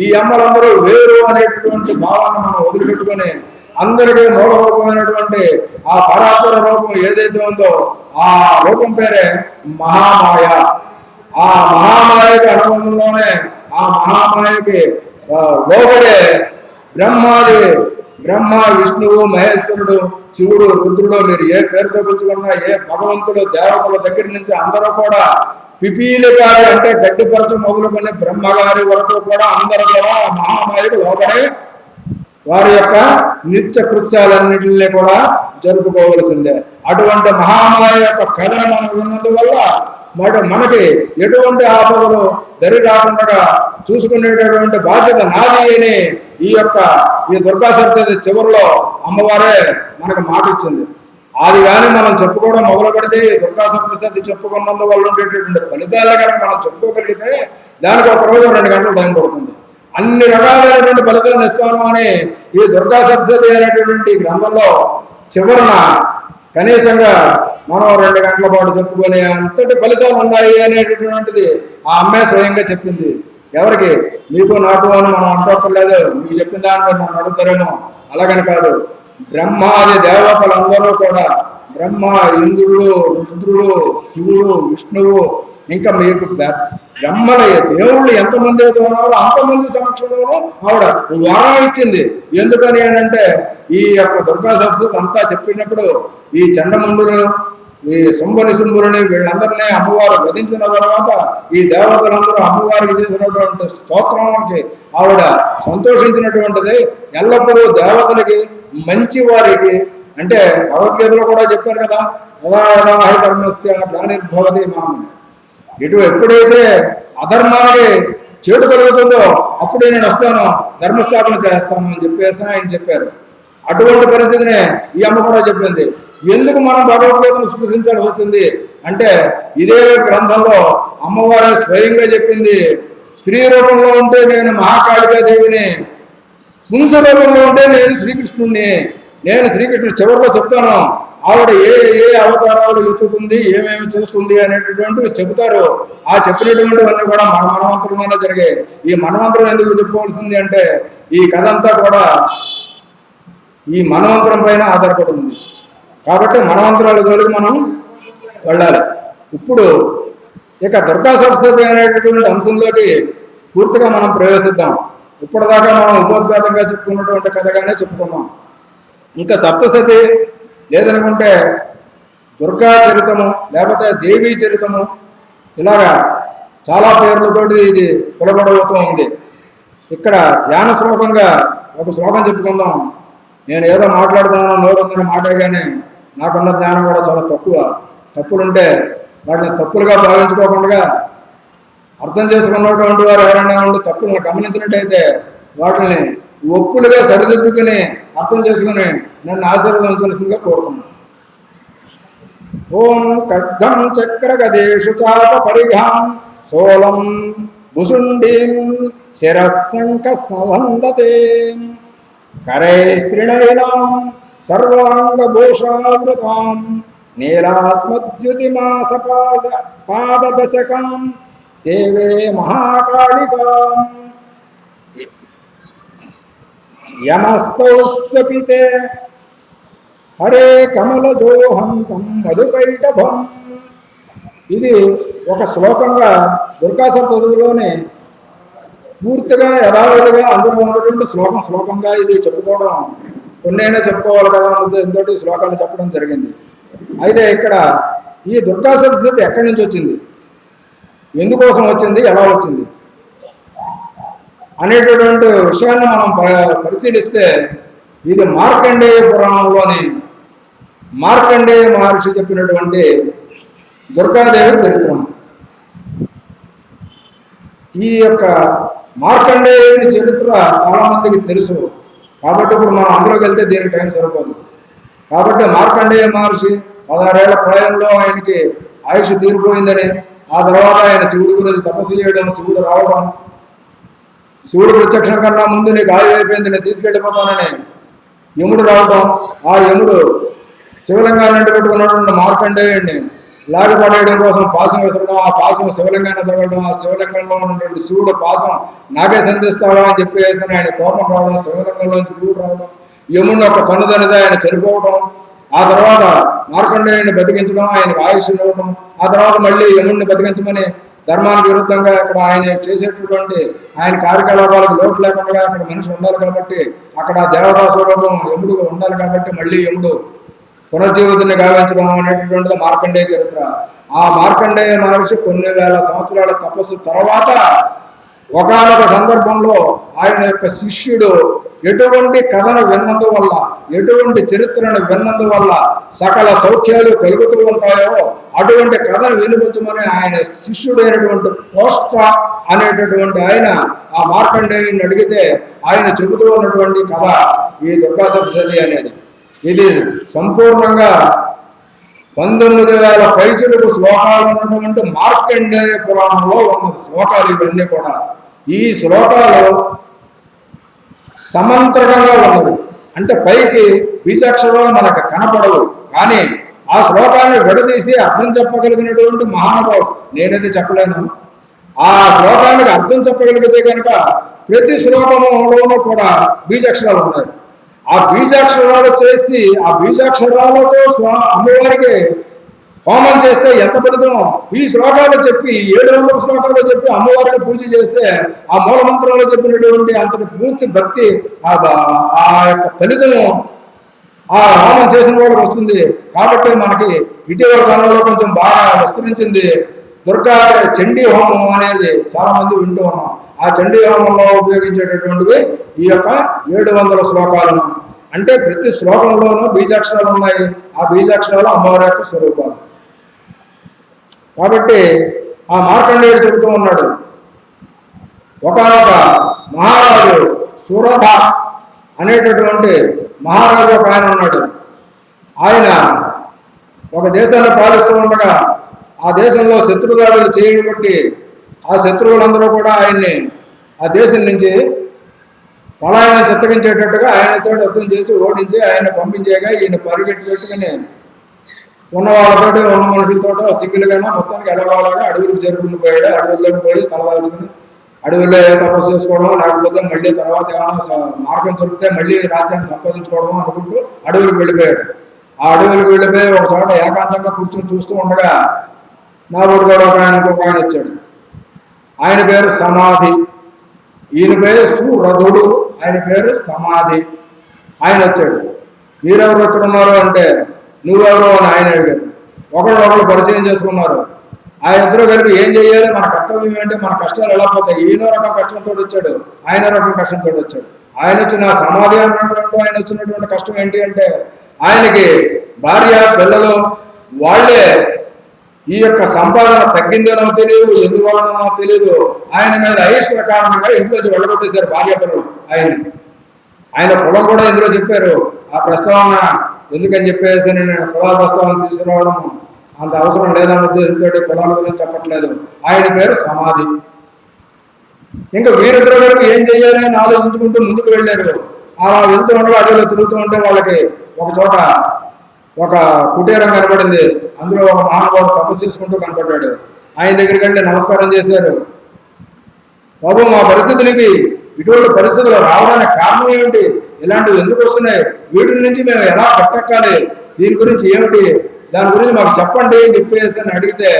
Speaker 1: ఈ అమ్మలందరూ వేరు అనేటటువంటి భావాన్ని మనం వదిలిపెట్టుకొని అందరికీ మూల రూపమైనటువంటి ఆ పరాత్పర రూపం ఏదైతే ఉందో ఆ రూపం పేరే మహామాయ. ఆ మహామాయకి అనుబంధంలోనే ఆ మహామాయకి లోబడే బ్రహ్మ, విష్ణువు, మహేశ్వరుడు, శివుడు, రుద్రుడు, మీరు ఏ పేరుతో పిలుచుకున్నా, ఏ భగవంతుడు, దేవతల దగ్గర నుంచి అందరూ కూడా పిపీలికారి అంటే గడ్డిపరచ మొదలుకొని బ్రహ్మగారి వరకు కూడా అందరూ కూడా మహామాయకు లోబడే వారి యొక్క నిత్య కృత్యాలన్నింటినీ కూడా జరుపుకోవలసిందే. అటువంటి మహామాయ యొక్క కథను మనం విన్నందువల్ల మనకి ఎటువంటి ఆపదలు దరి రాకుండా చూసుకునేటటువంటి బాధ్యత నాది అని ఈ దుర్గా సప్తశతి చివరిలో అమ్మవారే మనకు మాట ఇచ్చింది. అది కానీ మనం చెప్పుకోవడం మొదలు పెడితే దుర్గా సప్తశతి చెప్పుకున్నందువల్ల ఉండేటటువంటి ఫలితాలు కనుక మనం చెప్పుకోగలిగితే దానికి 1 రోజు 2 గంటలు టైం పడుతుంది. అన్ని రకాలైనటువంటి ఫలితాలను ఇస్తాను అని ఈ దుర్గా సప్తశతి అనేటటువంటి గ్రంథంలో చివరన కనీసంగా మనం 2 గంటల పాటు చెప్పుకునే అంతటి ఫలితాలు ఉన్నాయి అనేటటువంటిది ఆ అమ్మే స్వయంగా చెప్పింది. ఎవరికి? మీకు నాకు అని మనం అనుకోక్కర్లేదు. మీకు చెప్పిన దాన్ని నన్ను అడుగుతారేమో, అలాగని కాదు. బ్రహ్మాది దేవతలందరూ కూడా బ్రహ్మ, ఇంద్రుడు, రుద్రుడు, శివుడు, విష్ణువు, ఇంకా మీకు బ్రహ్మల దేవుళ్ళు ఎంతమంది అయితే ఉన్నారో అంతమంది సమక్షంలోనూ ఆవిడ వరం ఇచ్చింది. ఎందుకని అంటే ఈ యొక్క దుర్గా సప్తశతి అంతా చెప్పినప్పుడు ఈ చండముండులు, ఈ శుంభులని వీళ్ళందరినీ అమ్మవారు వధించిన తర్వాత ఈ దేవతలందరూ అమ్మవారికి చేసినటువంటి స్తోత్రానికి ఆవిడ సంతోషించినటువంటిది. ఎల్లప్పుడూ దేవతలకి, మంచి వారికి, అంటే భగవద్గీతలో కూడా చెప్పారు కదా, యదా యదా హి ధర్మస్య గ్లానిర్భవతి మామని, ఇటు ఎప్పుడైతే అధర్మానికి చేటు కలుగుతుందో అప్పుడే నేను వస్తాను, ధర్మస్థాపన చేస్తాను అని చెప్పేసి ఆయన చెప్పారు. అటువంటి పరిస్థితిని ఈ అమ్మ కూడా చెప్పింది. ఎందుకు మనం భగవద్గీతను స్పృశించాల్సి వచ్చింది అంటే ఇదే గ్రంథంలో అమ్మవారే స్వయంగా చెప్పింది. స్త్రీ రూపంలో ఉంటే నేను మహాకాళికా దేవిని, పుంస రూపంలో ఉంటే నేను శ్రీకృష్ణుడిని. నేను శ్రీకృష్ణుడు చివరిలో చెప్తాను ఆవిడ ఏ అవతారాలు ఎత్తుతుంది, ఏమేమి చేస్తుంది అనేటటువంటివి చెబుతారు. ఆ చెప్పినటువంటివన్నీ కూడా మన మనవంతరంలోనే జరిగాయి. ఈ మనవంతరం ఎందుకు చెప్పుకోవాల్సింది అంటే ఈ కథ అంతా కూడా ఈ మనవంతరం పైన ఆధారపడి ఉంది. కాబట్టి మనవంతరాల జోలికి మనం వెళ్ళాలి. ఇప్పుడు ఇక దుర్గా సప్తశతి అనేటటువంటి అంశంలోకి పూర్తిగా మనం ప్రవేశిద్దాం. ఇప్పటిదాకా మనం ఉపోద్ఘాతంగా చెప్పుకున్నటువంటి కథగానే చెప్పుకున్నాం. ఇంకా సప్తశతి లేదనుకుంటే దుర్గా చరితము, లేకపోతే దేవీ చరితము, ఇలాగా చాలా పేర్లతోటి ఇది పిలబడబోతూ ఉంది. ఇక్కడ ధ్యాన శ్లోకంగా ఒక శ్లోకం చెప్పుకుందాం. నేను ఏదో మాట్లాడుతున్నాను నోరందరూ మాటే, కానీ నాకున్న జ్ఞానం కూడా చాలా తక్కువ. తప్పులుంటే వాటిని తప్పులుగా భావించుకోకుండా అర్థం చేసుకున్నటువంటి వారు ఎవరైనా ఉండి తప్పులను గమనించినట్టయితే వాటిని ఒప్పులుగా సరిదిద్దుకుని అర్థం చేసుకుని నన్ను ఆశీర్వదించాల్సిందిగా కోరుతున్నాను. ఓం ఖడ్గం చక్ర గదేషు చాప పరిఘాం సోలం భుసుండీం శిరస్సంక సవందతే కరైస్త్రిణైనాం సర్వాంగభూషావృతాం నీలాస్మద్యుతిమాస పాదదశకాం సేవే మహాకాళికాం యమస్తౌస్త్వపితే హరే కమలజోహం తం మధుకైటభం. ఇది ఒక శ్లోకంగా దుర్గా సప్తశతిలోనే పూర్తిగా యథావిధిగా అందులో ఉన్నటువంటి శ్లోకంగా ఇది చెప్పుకోవడం కొన్నైనా చెప్పుకోవాలి కదా ఉద్దేశంతో శ్లోకాన్ని చెప్పడం జరిగింది. అయితే ఇక్కడ ఈ దుర్గా సప్తశతి ఎక్కడి నుంచి వచ్చింది, ఎందుకోసం వచ్చింది, ఎలా వచ్చింది అనేటటువంటి విషయాన్ని మనం పరిశీలిస్తే ఇది మార్కండేయ పురాణంలోని మార్కండేయ మహర్షి చెప్పినటువంటి దుర్గాదేవి చరిత్రం. ఈ యొక్క మార్కండేయుని చరిత్ర చాలా మందికి తెలుసు, కాబట్టి ఇప్పుడు మనం అందులోకి వెళ్తే దీనికి టైం సరిపోదు. కాబట్టి మార్కండేయ మహర్షి 16 ఏళ్ల ప్రాయంలో ఆయనకి ఆయుష్ తీరిపోయిందని, ఆ తర్వాత ఆయన శివుడి గురించి తపస్సు చేయడం, శివుడు రావడం, శివుడు ప్రత్యక్షం కన్నా ముందు నీకు ఆయువు అయిపోయింది, నేను తీసుకెళ్ళిపోతానని యముడు రావడం, ఆ యముడు శివలింగాన్ని పెట్టుకున్నటువంటి మార్కండేయుడిని లాగపడేయడం కోసం పాసం వేసడం, ఆ పాసం శివలింగాన్ని తగలడం, ఆ శివలింగంలో ఉన్నటువంటి శివుడు పాసం నాకే సంధిస్తావా అని చెప్పేసి ఆయన కోపం రావడం, శివలింగంలోంచి శివుడు రావడం, యముడిని ఒక కన్నుదనిదే ఆయన చనిపోవడం, ఆ తర్వాత మార్కండేయుని బతికించడం, ఆయనకు ఆయుష్ ఇవ్వడం, ఆ తర్వాత మళ్ళీ యముడిని బతికించమని ధర్మానికి విరుద్ధంగా అక్కడ ఆయన చేసేటటువంటి ఆయన కార్యకలాపాలకు లోటు లేకుండా అక్కడ మనిషి ఉండాలి కాబట్టి, అక్కడ దేవతా స్వరూపం యముడు ఉండాలి కాబట్టి మళ్ళీ యముడు పునర్జీవితాన్ని గావించడం అనేటటువంటిది మార్కండేయ చరిత్ర. ఆ మార్కండేయ మహర్షి కొన్ని వేల సంవత్సరాల తపస్సు తర్వాత ఒకానొక సందర్భంలో ఆయన యొక్క శిష్యుడు ఎటువంటి కథను విన్నందువల్ల, ఎటువంటి చరిత్రను విన్నందువల్ల సకల సౌఖ్యాలు కలుగుతూ ఉంటాయో అటువంటి కథను వినిపించమని ఆయన శిష్యుడైనటువంటి కోష్ట అనేటటువంటి ఆయన ఆ మార్కండేయుని అడిగితే ఆయన చెబుతూ ఉన్నటువంటి కథ ఈ దుర్గా సప్తశతి అనేది. ఇది సంపూర్ణంగా 19,000 పైచులకు శ్లోకాలు ఉన్నటువంటి మార్కండేయ పురాణంలో ఉన్న శ్లోకాలు ఇవన్నీ కూడా. ఈ శ్లోకాలు సమంత్రకంగా ఉన్నవి, అంటే పైకి బీజాక్షరాలు మనకు కనపడవు, కానీ ఆ శ్లోకాన్ని విడదీసి అర్థం చెప్పగలిగినటువంటి మహానుభావుడు. నేనైతే చెప్పలేను. ఆ శ్లోకానికి అర్థం చెప్పగలిగితే కనుక ప్రతి శ్లోకంలోనూ కూడా బీజాక్షరాలు ఉన్నాయి. ఆ బీజాక్షరాలు చేసి ఆ బీజాక్షరాలతో అమ్మవారికి హోమం చేస్తే ఎంత ఫలితమో, ఈ శ్లోకాలు చెప్పి 700 శ్లోకాలు చెప్పి అమ్మవారికి పూజ చేస్తే ఆ మూల మంత్రాలు చెప్పినటువంటి అంతటి పూర్తి భక్తి ఆ యొక్క ఫలితము ఆ హోమం చేసిన వాళ్ళకి వస్తుంది. కాబట్టి మనకి ఇటీవల కాలంలో కొంచెం బాగా విస్తరించింది దుర్గా చండీ హోమం అనేది చాలా మంది వింటూ ఉన్నాం. ఆ చండీ హోమంలో ఉపయోగించేటటువంటివి ఈ యొక్క 700 శ్లోకాలను, అంటే ప్రతి శ్లోకంలోనూ బీజాక్షరాలు ఉన్నాయి. ఆ బీజాక్షరాలు అమ్మవారి యొక్క స్వరూపాలు. కాబట్టి ఆ మార్కండేయుడు చెబుతూ ఉన్నాడు, ఒకనొక మహారాజు సురథ అనేటటువంటి మహారాజు ఒక ఆయన ఉన్నాడు. ఆయన ఒక దేశాన్ని పాలిస్తూ ఉండగా ఆ దేశంలో శత్రుదాడులు చేయబట్టి ఆ శత్రువులందరూ కూడా ఆయన్ని ఆ దేశం నుంచి పలాయనం చిత్తగించేటట్టుగా ఆయనతో యుద్ధం చేసి ఓడించి ఆయన పంపించేగా ఈయన పరిగెట్టి పెట్టుకుని ఉన్న వాళ్ళతోటి ఉన్న మనుషులతో చిక్కులుగానో మొత్తానికి ఎలవాలాగా అడవులకు జరుగుకుని పోయాడు. అడవుల్లోకి పోయి తలవాల్చుకుని అడవుల్లో తపస్సు చేసుకోవడమో లేకపోతే మళ్ళీ తర్వాత ఏమైనా మార్గం దొరికితే మళ్ళీ రాజ్యాన్ని సంపాదించుకోవడమో అనుకుంటూ అడవులకు వెళ్ళిపోయాడు. ఆ అడవులకు వెళ్ళిపోయి ఒక చోట ఏకాంతంగా కూర్చొని చూస్తూ ఉండగా నా ఊరుగాడు ఒక ఆయన ఇంకొక ఆయన వచ్చాడు. ఆయన పేరు సమాధి, ఈయన పేరు సురథుడు, ఆయన పేరు సమాధి. ఆయన వచ్చాడు. మీరెవరు ఎక్కడ ఉన్నారు అంటే నువ్వెవరు అని ఆయన అడిగాడు. ఒకరు పరిచయం చేసుకున్నారు. ఆ ఇద్దరు కలిపి ఏం చేయాలి, మన కర్తవ్యం ఏంటి, మన కష్టాలు ఎలా పోతాయి. ఈయన రకం కష్టంతో వచ్చాడు, ఆయన రకం కష్టంతో వచ్చాడు. ఆయన వచ్చిన సమాధి అన్నటువంటి ఆయన వచ్చినటువంటి కష్టం ఏంటి అంటే ఆయనకి భార్య పిల్లలు వాళ్ళే ఈ యొక్క సంపాదన తగ్గిందనో తెలియదు, ఎందువలనో తెలియదు, ఆయన మీద అయిష్ట కారణంగా ఇంట్లోంచి వెళ్ళగొట్టేశారు భార్య పిల్లలు ఆయన్ని. ఆయన కులం కూడా ఇందులో చెప్పారు. ఆ ప్రస్తావన ఎందుకని చెప్పేసి నేను కులాల ప్రస్తావన తీసుకురావడం అంత అవసరం లేదన్న ఉద్దేశంతో కులాల గురించి చెప్పట్లేదు. ఆయన పేరు సమాధి. ఇంకా వీరిద్దరు వరకు ఏం చెయ్యాలి అని ఆలోచించుకుంటూ ముందుకు వెళ్ళారు. అలా వెళ్తూ ఉండగా అడవిలో తిరుగుతూ ఉంటే వాళ్ళకి ఒక చోట ఒక కుటీరం కనపడింది. అందులో ఒక మహానుభావుడు తపస్సు చేసుకుంటూ కనపడ్డాడు. ఆయన దగ్గరికి వెళ్ళి నమస్కారం చేశారు. బాబు, మా పరిస్థితులకి ఇటువంటి పరిస్థితులు రావడానికి కారణం ఏమిటి, ఇలాంటివి ఎందుకు వస్తున్నాయి, వీటి నుంచి మేము ఎలా కట్టెక్కాలి, దీని గురించి ఏమిటి, దాని గురించి మాకు చెప్పండి అని చెప్పేసి అని అడిగితే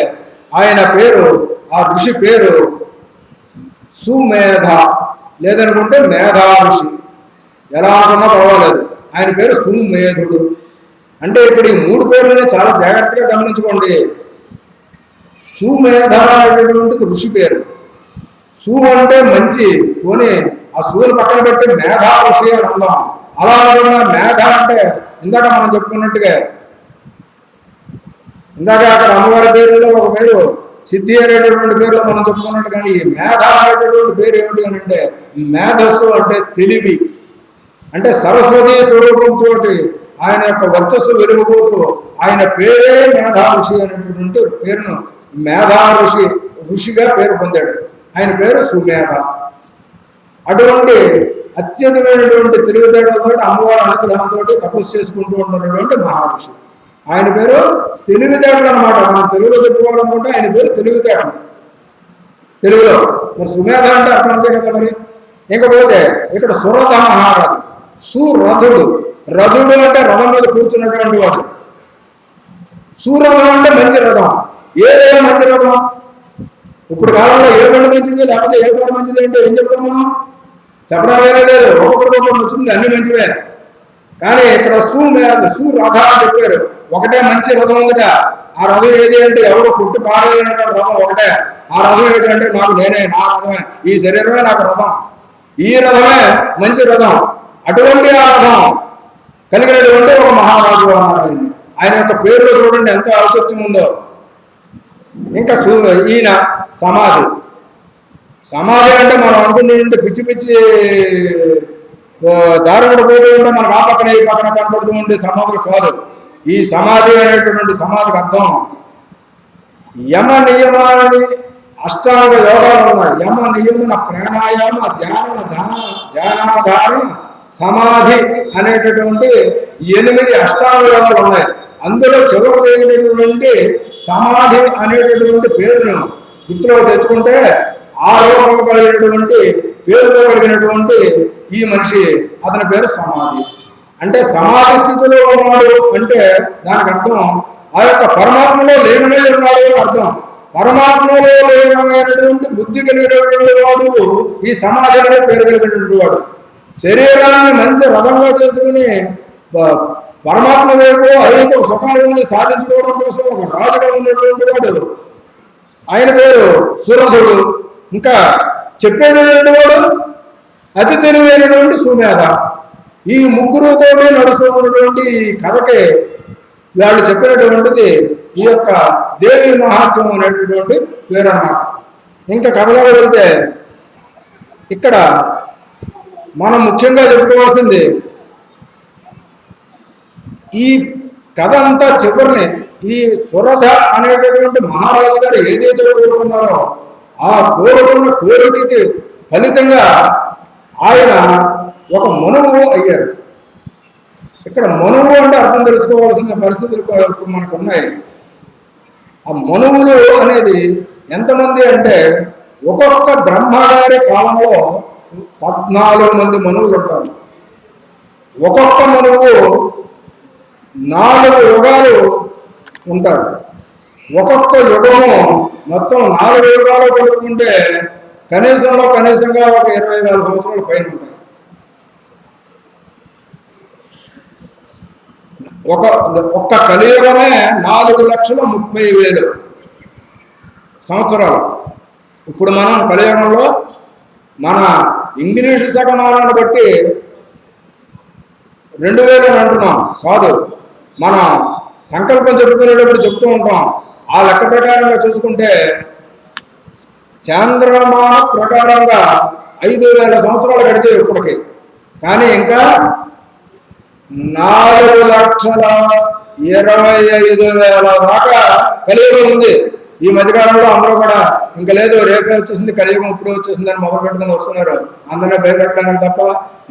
Speaker 1: ఆయన పేరు, ఆ ఋషి పేరు సుమేధ, లేదనుకుంటే మేధా ఋషి, ఎలా అనుకున్నా పర్వాలేదు. ఆయన పేరు సుమేధుడు. అంటే ఇక్కడ ఈ 3 పేర్లని చాలా జాగ్రత్తగా గమనించుకోండి. సుమేధ అనేటటువంటిది ఋషి పేరు. సు అంటే మంచి, పోనీ ఆ సూని పక్కన పెట్టి మేధా ఋషి అని అందాం. అలా అనుకున్న మేధ అంటే ఇందాక మనం చెప్పుకున్నట్టుగా ఇందాక అక్కడ అమ్మవారి పేరులో ఒక పేరు సిద్ధి అనేటటువంటి పేరులో మనం చెప్పుకున్నట్టు, కానీ ఈ మేధ అనేటటువంటి పేరు ఏమిటి అని అంటే మేధస్సు అంటే తెలివి, అంటే సరస్వతి స్వరూపంతో ఆయన యొక్క వర్చస్సు వెలుగుపోతూ ఆయన పేరే మేధా ఋషి అనేటటువంటి పేరును మేధా ఋషిగా పేరు పొందాడు. ఆయన పేరు సుమేధ. అటువంటి అత్యధికమైనటువంటి తెలివితేటలతో అమ్మవారి అనుగ్రహంతో తపస్సు చేసుకుంటూ ఉన్నటువంటి మహర్షి. ఆయన పేరు తెలివితేటలు అనమాట. మనం తెలుగులో చెప్పుకోవాలనుకుంటే ఆయన పేరు తెలివితేటలు తెలుగులో. మరి సుమేధ అంటే అర్థం అంతే కదా మరి. ఇంకపోతే ఇక్కడ సురథ మహారాజు, సురథుడు. రథుడు అంటే రథం మీద కూర్చున్నటువంటి వాడు. సురథం అంటే మంచి రథం. ఏదే మంచి రథం? ఇప్పుడు కాలంలో ఏ బండి మంచిది లేకపోతే ఏ పేరు మంచిది అంటే ఏం చెప్తాం మనం? చెప్పడానికి ఏమీ లేదు, ఒక్కొక్కటి వచ్చింది, అన్ని మంచివే. కానీ ఇక్కడ సురథ అని చెప్పారు. ఒకటే మంచి రథం ఉందట. ఆ రథం ఏది అంటే ఎవరు పుట్టి పారేటువంటి రథం ఒకటే. ఆ రథం ఏంటంటే నాకు నేనే, నా రథమే, ఈ శరీరమే నాకు రథం, ఈ రథమే మంచి రథం. అటువంటి ఆ రథం కలిగినటువంటి ఒక మహారాజు అన్నారు. ఆయన యొక్క పేరులో చూడండి ఎంత ఔచిత్యం ఉందో. ఇంకా ఈయన సమాధి. సమాధి అంటే మనం అనుకుంటే పిచ్చి పిచ్చి దారుణ పోతూ ఉంటే మనకు ఆ పక్కన ఈ పక్కన కనపడుతూ ఉండే సమాధులు కాదు. ఈ సమాధి అనేటటువంటి సమాధికి అర్థం యమ నియమాన్ని అష్టాంగ యోగాలు ఉన్నాయి. యమ నియమన ప్రాణాయామ ధ్యానాధారణ సమాధి అనేటటువంటి 8 అష్టాంగ యోగాలు ఉన్నాయి. అందులో చివరిదైనటువంటి సమాధి అనేటటువంటి పేరును గుర్తులో తెచ్చుకుంటే ఆ రూపం కలిగినటువంటి పేరుతో కలిగినటువంటి ఈ మనిషి, అతని పేరు సమాధి. అంటే సమాధి స్థితిలో ఉన్నాడు అంటే దానికి అర్థం ఆ యొక్క పరమాత్మలో లీనమై ఉన్నాడు అని అర్థం. పరమాత్మలో లీనమైనటువంటి బుద్ధి కలిగినటువంటి వాడు ఈ సమాధి అనే పేరు కలిగినటువంటి వాడు. శరీరాన్ని మంచి రథంగా చేసుకుని పరమాత్మ వైపు అనేక సుఖాలను సాధించుకోవడం కోసం ఒక రాజుగా ఉన్నటువంటి వాడు, ఆయన పేరు సురథుడు. ఇంకా చెప్పేటటువంటి వాడు అతి తెలివైనటువంటి సుమేధ. ఈ ముగ్గురుతోనే నడుస్తున్నటువంటి కథకి వాళ్ళు చెప్పినటువంటిది ఈ యొక్క దేవి మహాత్మ్యం అనేటటువంటి పేరు అన్నమాట. ఇంకా కథలో వెళ్తే ఇక్కడ మనం ముఖ్యంగా చెప్పుకోవాల్సింది ఈ కథ అంతా చివరిని ఈ సురథ అనేటటువంటి మహారాజు గారు ఏదైతే కోరుకున్నారో ఆ కోరుకున్న కోరికకి ఫలితంగా ఆయన ఒక మనువు అయ్యారు. ఇక్కడ మనువు అంటే అర్థం తెలుసుకోవాల్సిన పరిస్థితులు మనకు ఉన్నాయి. ఆ మనువులు అనేది ఎంతమంది అంటే ఒక్కొక్క బ్రహ్మగారి కాలంలో 14 మంది మనువులు ఉంటారు. ఒక్కొక్క మనువు 4 యుగాలు ఉంటారు. ఒక్కొక్క యుగము మొత్తం 4 యుగాలు కలుపుకుంటే కనీసంగా ఒక 20,000 సంవత్సరాల పైన ఉంటాయి. ఒక్క కలియుగమే 4,30,000 సంవత్సరాలు. ఇప్పుడు మనం కలియుగంలో మన ఇంగ్లీషు శకమానాన్ని బట్టి 2000 అని అంటున్నాం కాదు, మన సంకల్పం చెప్పుకునేటప్పుడు చెప్తూ ఉంటాం. ఆ లెక్క ప్రకారంగా చూసుకుంటే చాంద్రమాన ప్రకారంగా 5,000 సంవత్సరాలు గడిచాయి ఇప్పటికి. కానీ ఇంకా 4,25,000 దాకా కలియుగం ఉంది. ఈ మధ్యకాలంలో అందరూ కూడా ఇంకా లేదు, రేపే వచ్చేసింది కలియుగం, ఇప్పుడు వచ్చేసింది అని మొదలు పెట్టుకుని వస్తున్నారు. అందరినీ భయపెట్టడానికి తప్ప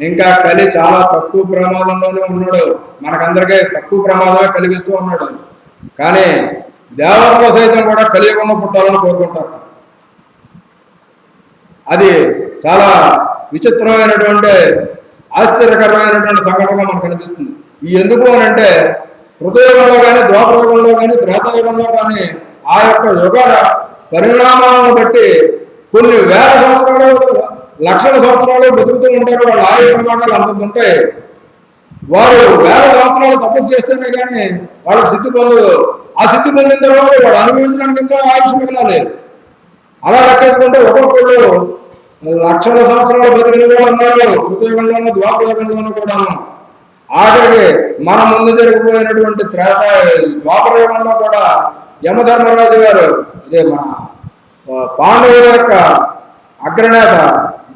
Speaker 1: ఇంకా కలి చాలా తక్కువ ప్రమాదంలోనే ఉన్నాడు. మనకందరికీ తక్కువ ప్రమాదమే కలిగిస్తూ ఉన్నాడు. కానీ దేవతలు సైతం కూడా కలియుగంలో పుట్టాలని కోరుకుంటారు. అది చాలా విచిత్రమైనటువంటి ఆశ్చర్యకరమైనటువంటి సంఘటనగా మనకు కనిపిస్తుంది. ఈ ఎందుకు అని అంటే కృతయుగంలో కానీ ద్వాపరయుగంలో కానీ త్రేతాయుగంలో కానీ ఆ యొక్క యుగాల పరిణామాలను బట్టి కొన్ని వేల సంవత్సరాలు, లక్షల సంవత్సరాలు బతుకుతూ ఉంటారు. వాళ్ళ ఆయు ప్రమాణాలు అంత ఉంటాయి. వారు వేల సంవత్సరాలు తపస్సు చేస్తేనే కానీ వాళ్ళకి సిద్ధి పొందదు. ఆ సిద్ధి పొందిన తర్వాత వాడు అనుభవించడానికి ఇంకా ఆయుష్ మిగలాలి. అలా లెక్కేసుకుంటే ఒక్కొక్కళ్ళు లక్షల సంవత్సరాలు బతికిన వాళ్ళు ఉన్నారు, కృతయుగంలోనూ ద్వాపరయుగంలోనూ కూడాను. ఆఖరికి మన ముందు జరిగిపోయినటువంటి ద్వాపరయుగంలో కూడా యమధర్మరాజు గారు, అదే మన పాండవుల యొక్క అగ్రనేత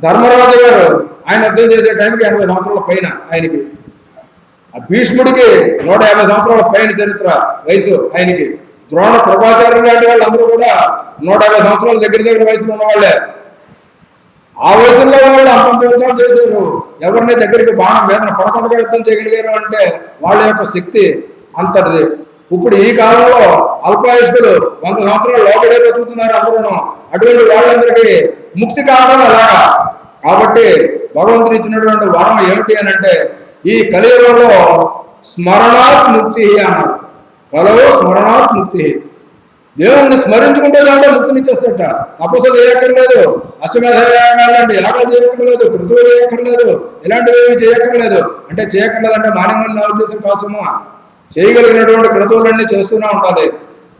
Speaker 1: ధర్మరాజు గారు, ఆయన యుద్ధం చేసే టైంకి 80 సంవత్సరాల పైన ఆయనకి. ఆ భీష్ముడికి 150 సంవత్సరాల పైన చరిత్ర వయసు ఆయనకి. ద్రోణ కృపాచార్యులు లాంటి వాళ్ళందరూ కూడా 150 సంవత్సరాల దగ్గర వయసులో ఉన్నవాళ్లే. ఆ వయసులో వాళ్ళు అంతంత యుద్ధాలు చేశారు. ఎవరిని దగ్గరికి బాణం వేదన పడకుండా యుద్ధం చేయగలిగారు అంటే వాళ్ళ యొక్క శక్తి అంతటిది. ఇప్పుడు ఈ కాలంలో అల్పాయుష్కులు 100 సంవత్సరాలు లోపడే బతుకుతున్నారు అందరూ. అటువంటి వాళ్ళందరికీ ముక్తి కావడం ఎలాగా? కాబట్టి భగవంతుడు ఇచ్చినటువంటి వరం ఏమిటి అని అంటే, ఈ కలియుగంలో స్మరణాత్ ముక్తి అన్నారు. కలవు స్మరణాత్ ముక్తి. దేవుణ్ణి స్మరించుకుంటే చాలంటే ముక్తిని ఇచ్చేస్తట. తపస్సులు చేయక్కర్లేదు, అశ్వమేధ యాగాలండి యాగాలు చేయక్కర్లేదు, కృతువులు చేయక్కర్లేదు, ఇలాంటివి ఏమి చేయక్కర్లేదు. అంటే చేయక్కర్లేదు అంటే మానవుని నా ఉద్దేశం కోసమా, చేయగలిగినటువంటి క్రతువులన్నీ చేస్తూనే ఉంటుంది.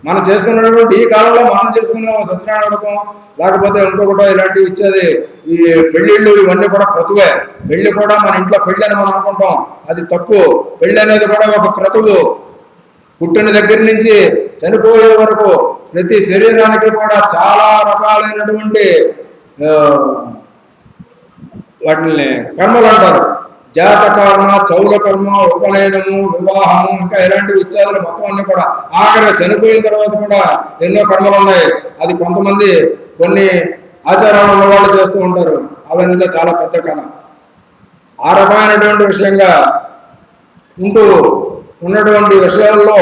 Speaker 1: మనం చేసుకున్నటువంటి ఈ కాలంలో మనం చేసుకునే సత్యనారాయణ వ్రతం లేకపోతే ఇంకొకటో ఇలాంటివి ఇచ్చేది ఈ పెళ్లిళ్ళు ఇవన్నీ కూడా క్రతువే. పెళ్లి కూడా మన ఇంట్లో పెళ్లి అని మనం అనుకుంటాం, అది తప్పు. పెళ్లి అనేది కూడా ఒక క్రతువు. పుట్టిన దగ్గర నుంచి చనిపోయే వరకు ప్రతి శరీరానికి కూడా చాలా రకాలైనటువంటి వాటిని కర్మలు అంటారు. జాత కర్మ, చౌల కర్మ, ఉపనయనము, వివాహము, ఇంకా ఇలాంటివి ఇత్యాదులు మొత్తం అన్ని కూడా ఆఖరిగా చనిపోయిన తర్వాత కూడా ఎన్నో కర్మలు ఉన్నాయి. అది కొంతమంది కొన్ని ఆచారాలు ఉన్న వాళ్ళు చేస్తూ ఉంటారు. అవన్నీ చాలా పెద్ద కథ. ఆ రకమైనటువంటి విషయంగా ఉంటూ ఉన్నటువంటి విషయాల్లో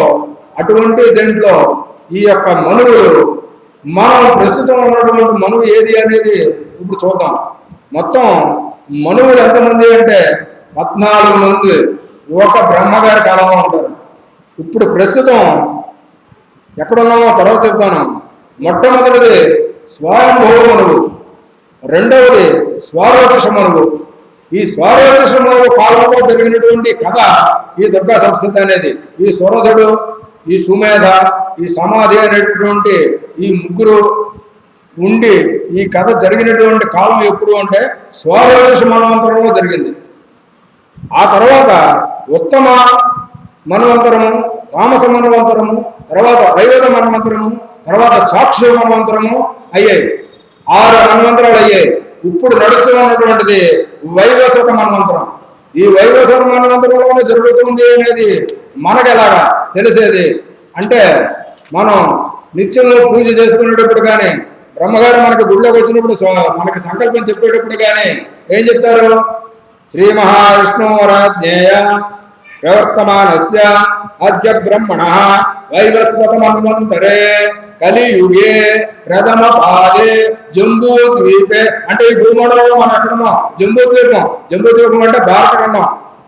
Speaker 1: అటువంటి దేంట్లో ఈ యొక్క మనువులు, మనం ప్రస్తుతం ఉన్నటువంటి మనువు ఏది అనేది ఇప్పుడు చూద్దాం. మొత్తం మనువులు ఎంతమంది అంటే 14 మంది ఒక బ్రహ్మగారి కాలంలో ఉంటారు. ఇప్పుడు ప్రస్తుతం ఎక్కడున్నామో తర్వాత చెప్తాను. మొట్టమొదటిది స్వయంభవ మనువు, రెండవది స్వారోచష మనువు. ఈ స్వారోచష మనువు కాలంలో జరిగినటువంటి కథ ఈ దుర్గా సప్తశతి అనేది. ఈ సురధుడు, ఈ సుమేధ, ఈ సమాధి అనేటటువంటి ఈ ముగ్గురు ఉండి ఈ కథ జరిగినటువంటి కాలం ఎప్పుడు అంటే స్వారోచష మన్వంతరంలో జరిగింది. ఆ తర్వాత ఉత్తమ మన్వంతరము, తామస మన్వంతరము, తర్వాత వైవద మన్వంతరము, తర్వాత చాక్షుర మన్వంతరము అయ్యాయి. 6 మన్వంతరాలు అయ్యాయి. ఇప్పుడు నడుస్తూ ఉన్నటువంటిది వైవస్వత మన్వంతరం. ఈ వైవస్వత మన్వంతరంలోనే జరుగుతుంది అనేది మనకు ఎలాగా తెలిసేది అంటే, మనం నిత్యం పూజ చేసుకునేటప్పుడు కానీ, బ్రహ్మగారు మనకి గుడిలోకి వచ్చినప్పుడు మనకి సంకల్పం చెప్పేటప్పుడు కానీ ఏం చెప్తారు? శ్రీ మహావిష్ణురాజ్ఞేయ ప్రవర్తమానస్య అద్య బ్రహ్మణ వైవస్వత మన్వంతరే కలియుగే ప్రథమ పాదే జంబూద్వీపే. అంటే ఈ భూమండలంలో మనం ఎక్కడున్నాం? జంబూద్వీపం. జంబూద్వీపం అంటే భారతఖండం.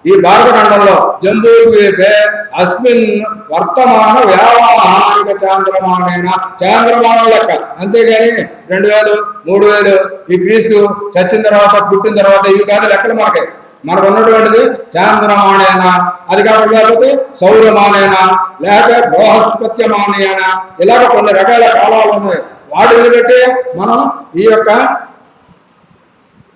Speaker 1: ఈ భారతఖండంలో జంబూద్వీపే అస్మిన్ వర్తమాన వ్యావహారిక చాంద్రమానైన, చాంద్రమానం లెక్క, అంతేగాని 2000 3000 ఈ క్రీస్తు చచ్చిన తర్వాత పుట్టిన తర్వాత ఇవి కాదు లెక్కలు. మనకు ఉన్నటువంటిది చాంద్రమానేన, అది కాకుండా లేకపోతే సౌరమానేన, లేకపోతే బృహస్పత్యమానేన, ఇలాగ కొన్ని రకాల కాలాలు ఉన్నాయి. వాటిని బట్టి మనం ఈ యొక్క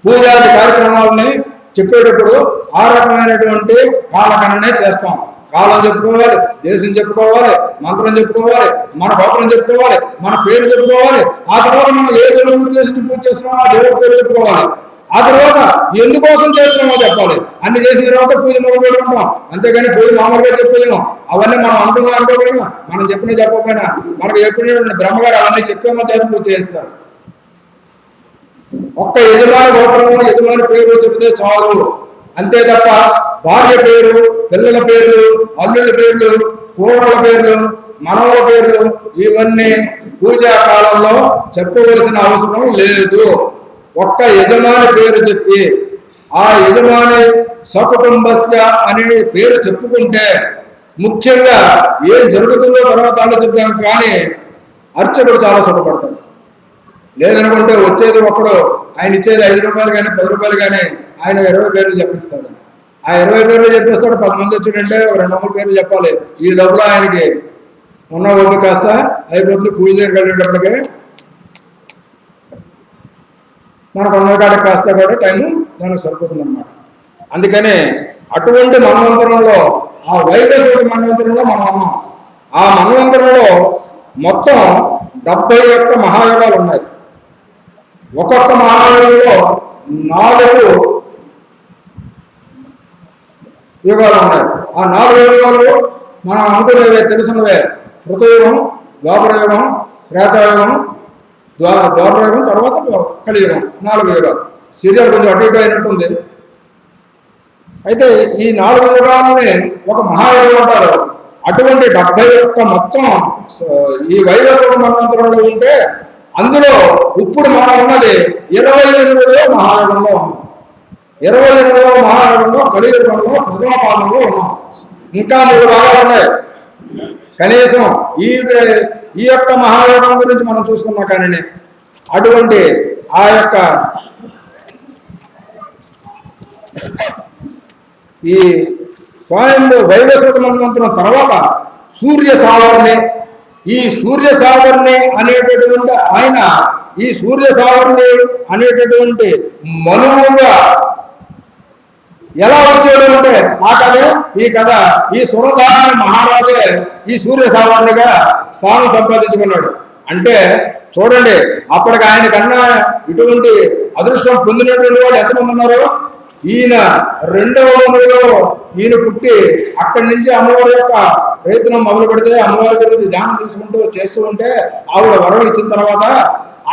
Speaker 1: పూజాది కార్యక్రమాలని చెప్పేటప్పుడు ఆ రకమైనటువంటి కాలగణనే చేస్తాం. కాలం చెప్పుకోవాలి, దేశం చెప్పుకోవాలి, మంత్రం చెప్పుకోవాలి, మన గోత్రం చెప్పుకోవాలి, మన పేరు చెప్పుకోవాలి. ఆ తర్వాత మనం ఏ దేవుడిని ఉద్దేశించి పూజ చేస్తున్నామో ఆ దేవుడి పేరు చెప్పుకోవాలి. ఆ తర్వాత ఎందుకోసం చేస్తున్నామో చెప్పాలి. అన్ని చేసిన తర్వాత పూజ మొదలు పెట్టుకుంటాం. అంతేగాని పూజ మామూలుగా చెప్పలేము. అవన్నీ మనం అనుకోకపోయినా, మనం చెప్పకపోయినా మనకు చెప్పిన బ్రహ్మగారు అవన్నీ చెప్పేమో చేసి పూజ చేస్తారు. ఒక్క యజమాని గోత్రంలో యజమాని పేరు చెబితే చాలు, అంతే తప్ప భార్య పేరు, పిల్లల పేర్లు, అల్లుళ్ళ పేర్లు, కూరల పేర్లు, మనవల పేర్లు ఇవన్నీ పూజా కాలంలో చెప్పవలసిన అవసరం లేదు. ఒక్క యజమాని పేరు చెప్పి ఆ యజమాని సకుటుంబస్య అనే పేరు చెప్పుకుంటే ముఖ్యంగా ఏం జరుగుతుందో తర్వాత ఆలోచిద్దాం. కానీ అర్చకుడు చాలా సుఖపడతాడు. లేదనుకుంటే వచ్చేది ఒక్కడు, ఆయన ఇచ్చేది 5 రూపాయలు కానీ 10 రూపాయలు కానీ ఆయన 20 పేర్లు చెప్పిస్తాడు. ఆ 20 పేర్లు చెప్పేస్తాడు. 10 మంది వచ్చిందంటే 200 పేర్లు చెప్పాలి. ఈ లోపల ఆయనకి ఉన్న ఓపిక కాస్త అయిపోతుంది. పూజ దగ్గరికి వెళ్ళేటప్పటికి మనకు ఉన్న కాడికి కాస్త కూడా టైము దానికి సరిపోతుంది అన్నమాట. అందుకని అటువంటి మన్వంతరంలో, ఆ వైవస్వత మన్వంతరంలో మనం ఉన్నాం. ఆ మన్వంతరంలో మొత్తం 71 మహాయోగాలు ఉన్నాయి. ఒక్కొక్క మహాయోగంలో 4 యుగాలు ఉన్నాయి. ఆ 4 యుగాలు మనం అనుకునేవే, తెలుసున్నవే. కృతయుగం, ద్వాపరయుగం, త్రేతాయుగం, ద్వాపరయుగం, తర్వాత కలియుగం. 4 యుగాలు. సీరియల్ కొంచెం అటు ఇటు అయినట్టుంది. అయితే ఈ 4 యుగాలని ఒక మహాయుగం అంటారు. అటువంటి 71 మొత్తం ఈ వైవస్వత మన్వంతరంలో ఉంటే అందులో ఇప్పుడు మనం ఉన్నది 28వ మహాయుగంలో ఉన్నాం. 28వ మహాయుగంలో కలియుగంలో ప్రథమ పాదంలో ఉన్నాం. ఇంకా 3 భాగాలు ఉన్నాయి. కనీసం ఈ యొక్క మహాయుగం గురించి మనం చూసుకున్నాం. కానీ అటువంటి ఆ యొక్క ఈ స్వయంలో వైవస్వత మన్వంతరం తర్వాత సూర్య సావర్ణి, ఈ సూర్య సావర్ణి అనేటటువంటి ఆయన ఈ సూర్య సావర్ణి అనేటటువంటి మనువుగా ఎలా వచ్చాడు అంటే ఆ కథే ఈ కథ. ఈ సురధారణ మహారాజే ఈ సూర్య సావర్ణిగా స్థానం సంపాదించుకున్నాడు. అంటే చూడండి, అప్పటికి ఆయన కన్నా ఇటువంటి అదృష్టం పొందినటువంటి వాళ్ళు ఎంతమంది ఉన్నారు. ఈయన 2వ మనువులో ఈయన పుట్టి అక్కడి నుంచి అమ్మవారి యొక్క ప్రయత్నం మొదలు పెడితే అమ్మవారి గురించి ధ్యానం తీసుకుంటూ చేస్తూ ఉంటే ఆవిడ వరం ఇచ్చిన తర్వాత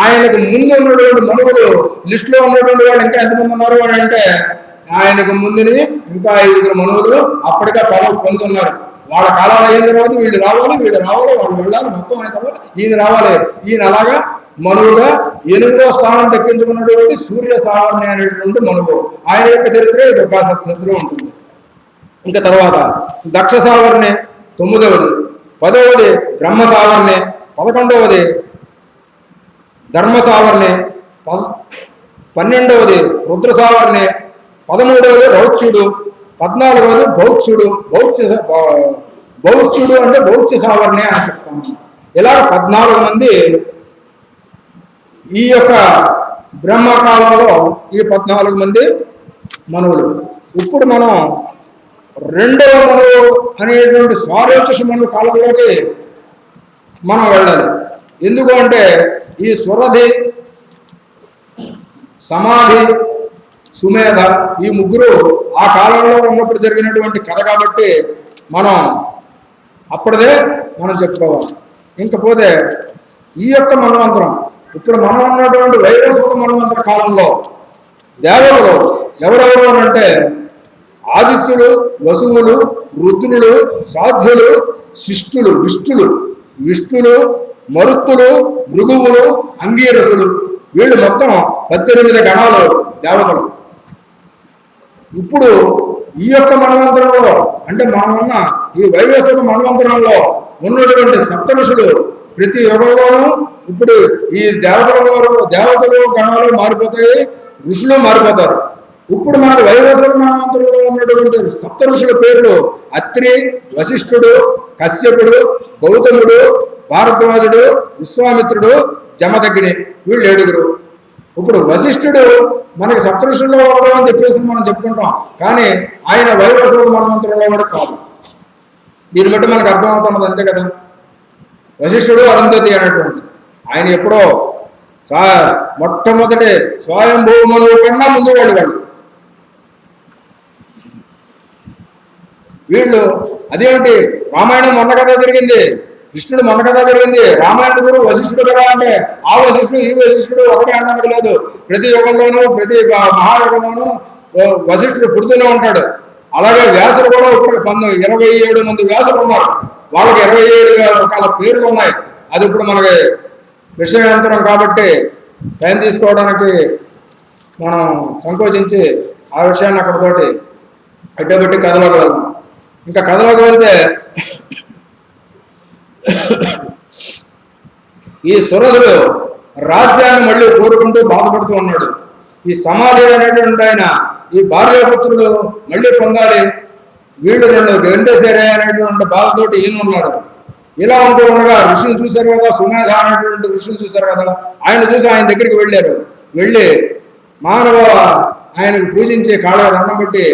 Speaker 1: ఆయనకు ముందు ఉన్నటువంటి మనువులు లిస్టులో ఉన్నటువంటి వాళ్ళు ఇంకా ఎంతమంది ఉన్నారు అని అంటే ఆయనకు ముందుని ఇంకా 5 మనువులు అప్పటికే పదవి పొందుతున్నారు. వాళ్ళ కాలాలు అయిన తర్వాత వీళ్ళు రావాలి వాళ్ళు వెళ్ళాలి, మొత్తం అయిన తర్వాత ఈయన రావాలి. ఈయన అలాగా మనువుగా 8వ స్థానం దక్కించుకున్నటువంటి సూర్య సావర్ణి అనేటువంటి మనువు. ఆయన యొక్క చరిత్ర చరిత్ర ఉంటుంది. ఇంకా తర్వాత దక్ష సావర్ణి 9వది, 10వది బ్రహ్మ సావర్ణి, 11వది ధర్మ సావర్ణి, 12వది రుద్ర సావర్ణి, 13వది రౌచ్యుడు, 14వది బౌచ్యుడు. బౌచ్యుడు అంటే బౌచ్య సావర్ణి అని చెప్తాము. ఇలా 14 మంది ఈ యొక్క బ్రహ్మకాలంలో ఈ 14 మంది మనువులు. ఇప్పుడు మనం 2వ మనువు అనేటువంటి స్వారోచష మనువు కాలంలోకి మనం వెళ్ళాలి. ఎందుకు అంటే ఈ సురధి, సమాధి, సుమేధ ఈ ముగ్గురు ఆ కాలంలో ఉన్నప్పుడు జరిగినటువంటి కథ కాబట్టి మనం అప్పటిదే మనం చెప్పుకోవాలి. ఇంకపోతే ఈ యొక్క మన్వంతరం ఇప్పుడు మనం ఉన్నటువంటి వైవస్వత మన్వంతర కాలంలో దేవతలు ఎవరెవరు అంటే ఆదిత్యులు, వసువులు, రుద్రులు, సాధ్యులు, శిష్టులు, విష్ణులు, మరుత్తులు, భృగువులు, అంగీరసులు, వీళ్ళు మొత్తం 18 గణాలు దేవతలు. ఇప్పుడు ఈ యొక్క మన్వంతరంలో అంటే మనం ఉన్న ఈ వైవస్వత మన్వంతరంలో ఉన్నటువంటి సప్త ఋషులు ప్రతి యుగంలోనూ ఇప్పుడు ఈ దేవతలు గణాలు మారిపోతాయి, ఋషులు మారిపోతారు. ఇప్పుడు మనకు వైవస్వత మన్వంతరంలో ఉన్నటువంటి సప్త ఋషుల పేర్లు అత్రి, వశిష్ఠుడు, కశ్యపుడు, గౌతముడు, భారద్వాజుడు, విశ్వామిత్రుడు, జమదగ్ని, వీళ్ళు 7. ఇప్పుడు వశిష్ఠుడు మనకి సప్తఋషుల్లో ఒకడు అని చెప్పేసి మనం చెప్పుకుంటాం. కానీ ఆయన వైవస్వత మన్వంతరంలో కూడా కాదు. దీన్ని బట్టి మనకు అర్థమవుతున్నది అంతే కదా. వశిష్ఠుడు అరుంధతి అనేటువంటిది ఆయన ఎప్పుడో మొట్టమొదటి స్వయంభూ మనువు కన్నా ముందు వాళ్ళు. వీళ్ళు అదేమిటి రామాయణం మొన్న కథ జరిగింది, కృష్ణుడు మొన్న కథ జరిగింది, రామాయణ గురు వశిష్ఠుడు కదా అంటే ఆ వశిష్ఠుడు ఈ వశిష్ఠుడు ఒకటే అన్నది లేదు. ప్రతి యుగంలోనూ ప్రతి మహాయుగంలోనూ వశిష్ఠుడు పుడుతూనే ఉంటాడు. అలాగే వ్యాసులు కూడా ఇప్పుడు 27 మంది వ్యాసులు ఉన్నారు. వాళ్ళకి 27 రకాల పేర్లు ఉన్నాయి. అది ఇప్పుడు మనకి విషయాంతరం కాబట్టి టైం తీసుకోవడానికి మనం సంకోచించి ఆ విషయాన్ని అక్కడితోటి అడ్డబెట్టి కథలోకి వెళ్దాం. ఇంకా కథలోకి వెళ్తే ఈ సురధుడు రాజ్యాన్ని మళ్ళీ కోరుకుంటూ బాధపడుతూ ఉన్నాడు. ఈ సమాధి అనేటువంటి ఆయన ఈ భార్యాపుత్రులు మళ్ళీ పొందాలి, వీళ్ళు నన్ను గెంటేశారే అనేటువంటి బాధతోటి ఈయన ఉన్నాడు. ఇలా ఉంటూ ఉండగా ఋషిని చూశారు కదా, సుమేధ అనేటువంటి ఋషిని చూశారు కదా, ఆయన చూసి ఆయన దగ్గరికి వెళ్ళారు. వెళ్ళి మానవ ఆయనకు పూజించి కాళ్ళ దండం పెట్టి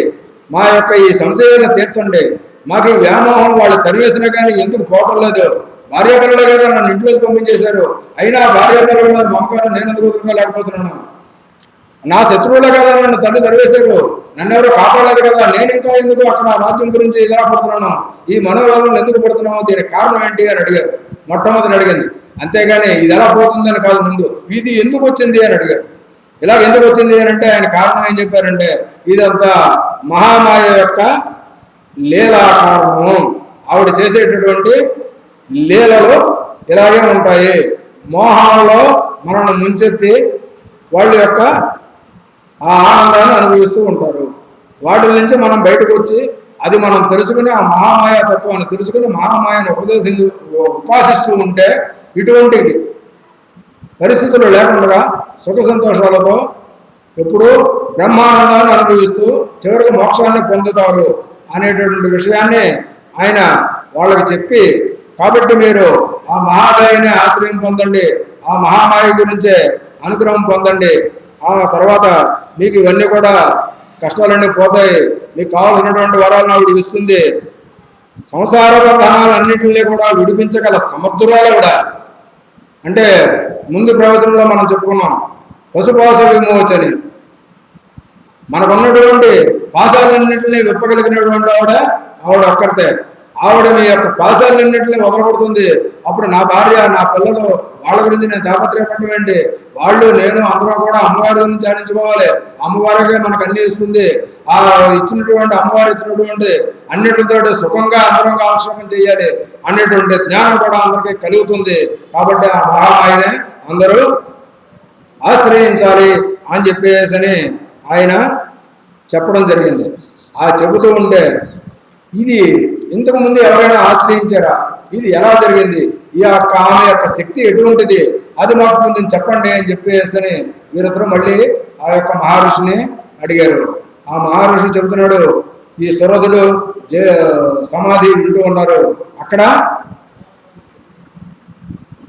Speaker 1: మా యొక్క ఈ సంశయాలను తీర్చండి, మాకు ఈ వ్యామోహం వాళ్ళు తరివేసినా కానీ ఎందుకు పోవటం లేదు, భార్యాపిల్లలు కదా నన్ను ఇంట్లోకి పంపించేశారు, అయినా భార్యాపిల్లల మీద మమకారం నేను ఎందుకు వదులుకోలేకపోతున్నాను, నా శత్రువులే కదా నన్ను తల్లి తరివేశారు, నన్ను ఎవరో కాపాడలేదు కదా, నేను ఇంకా ఎందుకు అక్కడ రాజ్యం గురించి ఇలా పడుతున్నాను, ఈ మనోవేదనలు ఎందుకు పడుతున్నాము, దీనికి కారణం ఏంటి అని అడిగారు. మొట్టమొదటి అడిగింది. అంతేగాని ఇది ఎలా పోతుందని కాదు, ముందు ఇది ఎందుకు వచ్చింది అని అడిగారు. ఇలా ఎందుకు వచ్చింది అని అంటే ఆయన కారణం ఏం చెప్పారంటే ఇదంతా మహామాయ యొక్క లీలా కారణము, ఆవిడ చేసేటటువంటి లీలలు ఇలాగే ఉంటాయి. మోహంలో మనల్ని ముంచెత్తి వాళ్ళ యొక్క ఆ ఆనందాన్ని అనుభవిస్తూ ఉంటారు. వాటి నుంచి మనం బయటకు వచ్చి అది మనం తెలుసుకుని ఆ మహామాయ తత్వాన్ని తెలుసుకుని మహామాయను ఉపాసిస్తూ ఉంటే ఇటువంటి పరిస్థితులు లేకుండా సుఖ సంతోషాలతో ఎప్పుడూ బ్రహ్మానందాన్ని అనుభవిస్తూ చివరికి మోక్షాన్ని పొందుతారు అనేటటువంటి విషయాన్ని ఆయన వాళ్ళకి చెప్పి, కాబట్టి మీరు ఆ మహామాయనే ఆశ్రయం పొందండి, ఆ మహామాయ గురించే అనుగ్రహం పొందండి, ఆ తర్వాత మీకు ఇవన్నీ కూడా కష్టాలన్నీ పోతాయి, మీకు కావాల్సినటువంటి వరాలను ఆవిడ ఇస్తుంది, సంసార బంధనాలన్నింటినీ కూడా విడిపించగల సమర్థురాలు కూడా. అంటే ముందు ప్రవచనంలో మనం చెప్పుకున్నాం పశుపాస విమోచని, మనకున్నటువంటి పాశాలన్నింటినీ విప్పగలిగినటువంటి ఆవిడ ఒక్కరితే. ఆవిడ మీ యొక్క పాశాలన్నింటినీ వదలగొడుతుంది. అప్పుడు నా భార్య నా పిల్లలు వాళ్ళ గురించి నేను తాపత్రయపడమండి, వాళ్ళు నేను అందరం కూడా అమ్మవారి గురించి ధ్యానించుకోవాలి, అమ్మవారికే మనకు అన్ని ఇస్తుంది, ఆ ఇచ్చినటువంటి అమ్మవారు ఇచ్చినటువంటి అన్నిటితో సుఖంగా అందరం కాలక్షేపం చేయాలి అనేటువంటి జ్ఞానం కూడా అందరికీ కలుగుతుంది. కాబట్టి ఆ మహామాయనే అందరూ ఆశ్రయించాలి అని చెప్పేసి ఆయన చెప్పడం జరిగింది. ఆ చెబుతూ ఉంటే ఇది ఇంతకుముందు ఎవరైనా ఆశ్రయించారా, ఇది ఎలా జరిగింది, ఈ యొక్క ఆమె యొక్క శక్తి ఎటువంటిది, అది మాకు కొంచెం చెప్పండి అని చెప్పేసి వీరిద్దరూ మళ్ళీ ఆ యొక్క మహర్షిని అడిగారు. ఆ మహర్షి చెబుతున్నాడు, ఈ సురధుడు సమాధి వింటూ ఉన్నారు. అక్కడ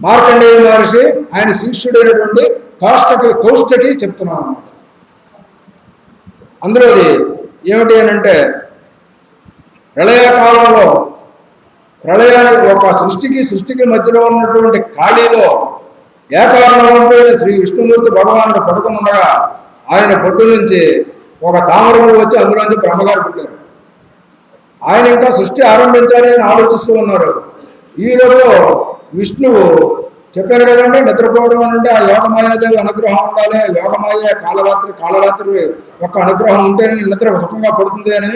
Speaker 1: మార్కండేయ మహర్షి ఆయన శిష్యుడైనటువంటి కౌష్టకి చెప్తున్నాం అన్నమాట. అందులోది ఏమిటి అని అంటే, ప్రళయకాలంలో ప్రళయానికి ఒక సృష్టికి మధ్యలో ఉన్నటువంటి ఖాళీలో ఏకారణమైన శ్రీ విష్ణుమూర్తి భగవానుడు పడుకుని ఉండగా ఆయన పొట్టు నుంచి ఒక తామరము వచ్చి అందులోంచి బ్రహ్మగారు పుట్టారు. ఆయన ఇంకా సృష్టి ఆరంభించాలి అని ఆలోచిస్తూ ఉన్నారు. ఈలోపు విష్ణువు చెప్పారు కదండి, నిద్రపోవడం అంటే ఆ యోగమాయాదేవి అనుగ్రహం ఉండాలి, యోగమాయ కాలరాత్రి యొక్క అనుగ్రహం ఉంటేనే నిద్ర సుఖంగా పడుతుంది అని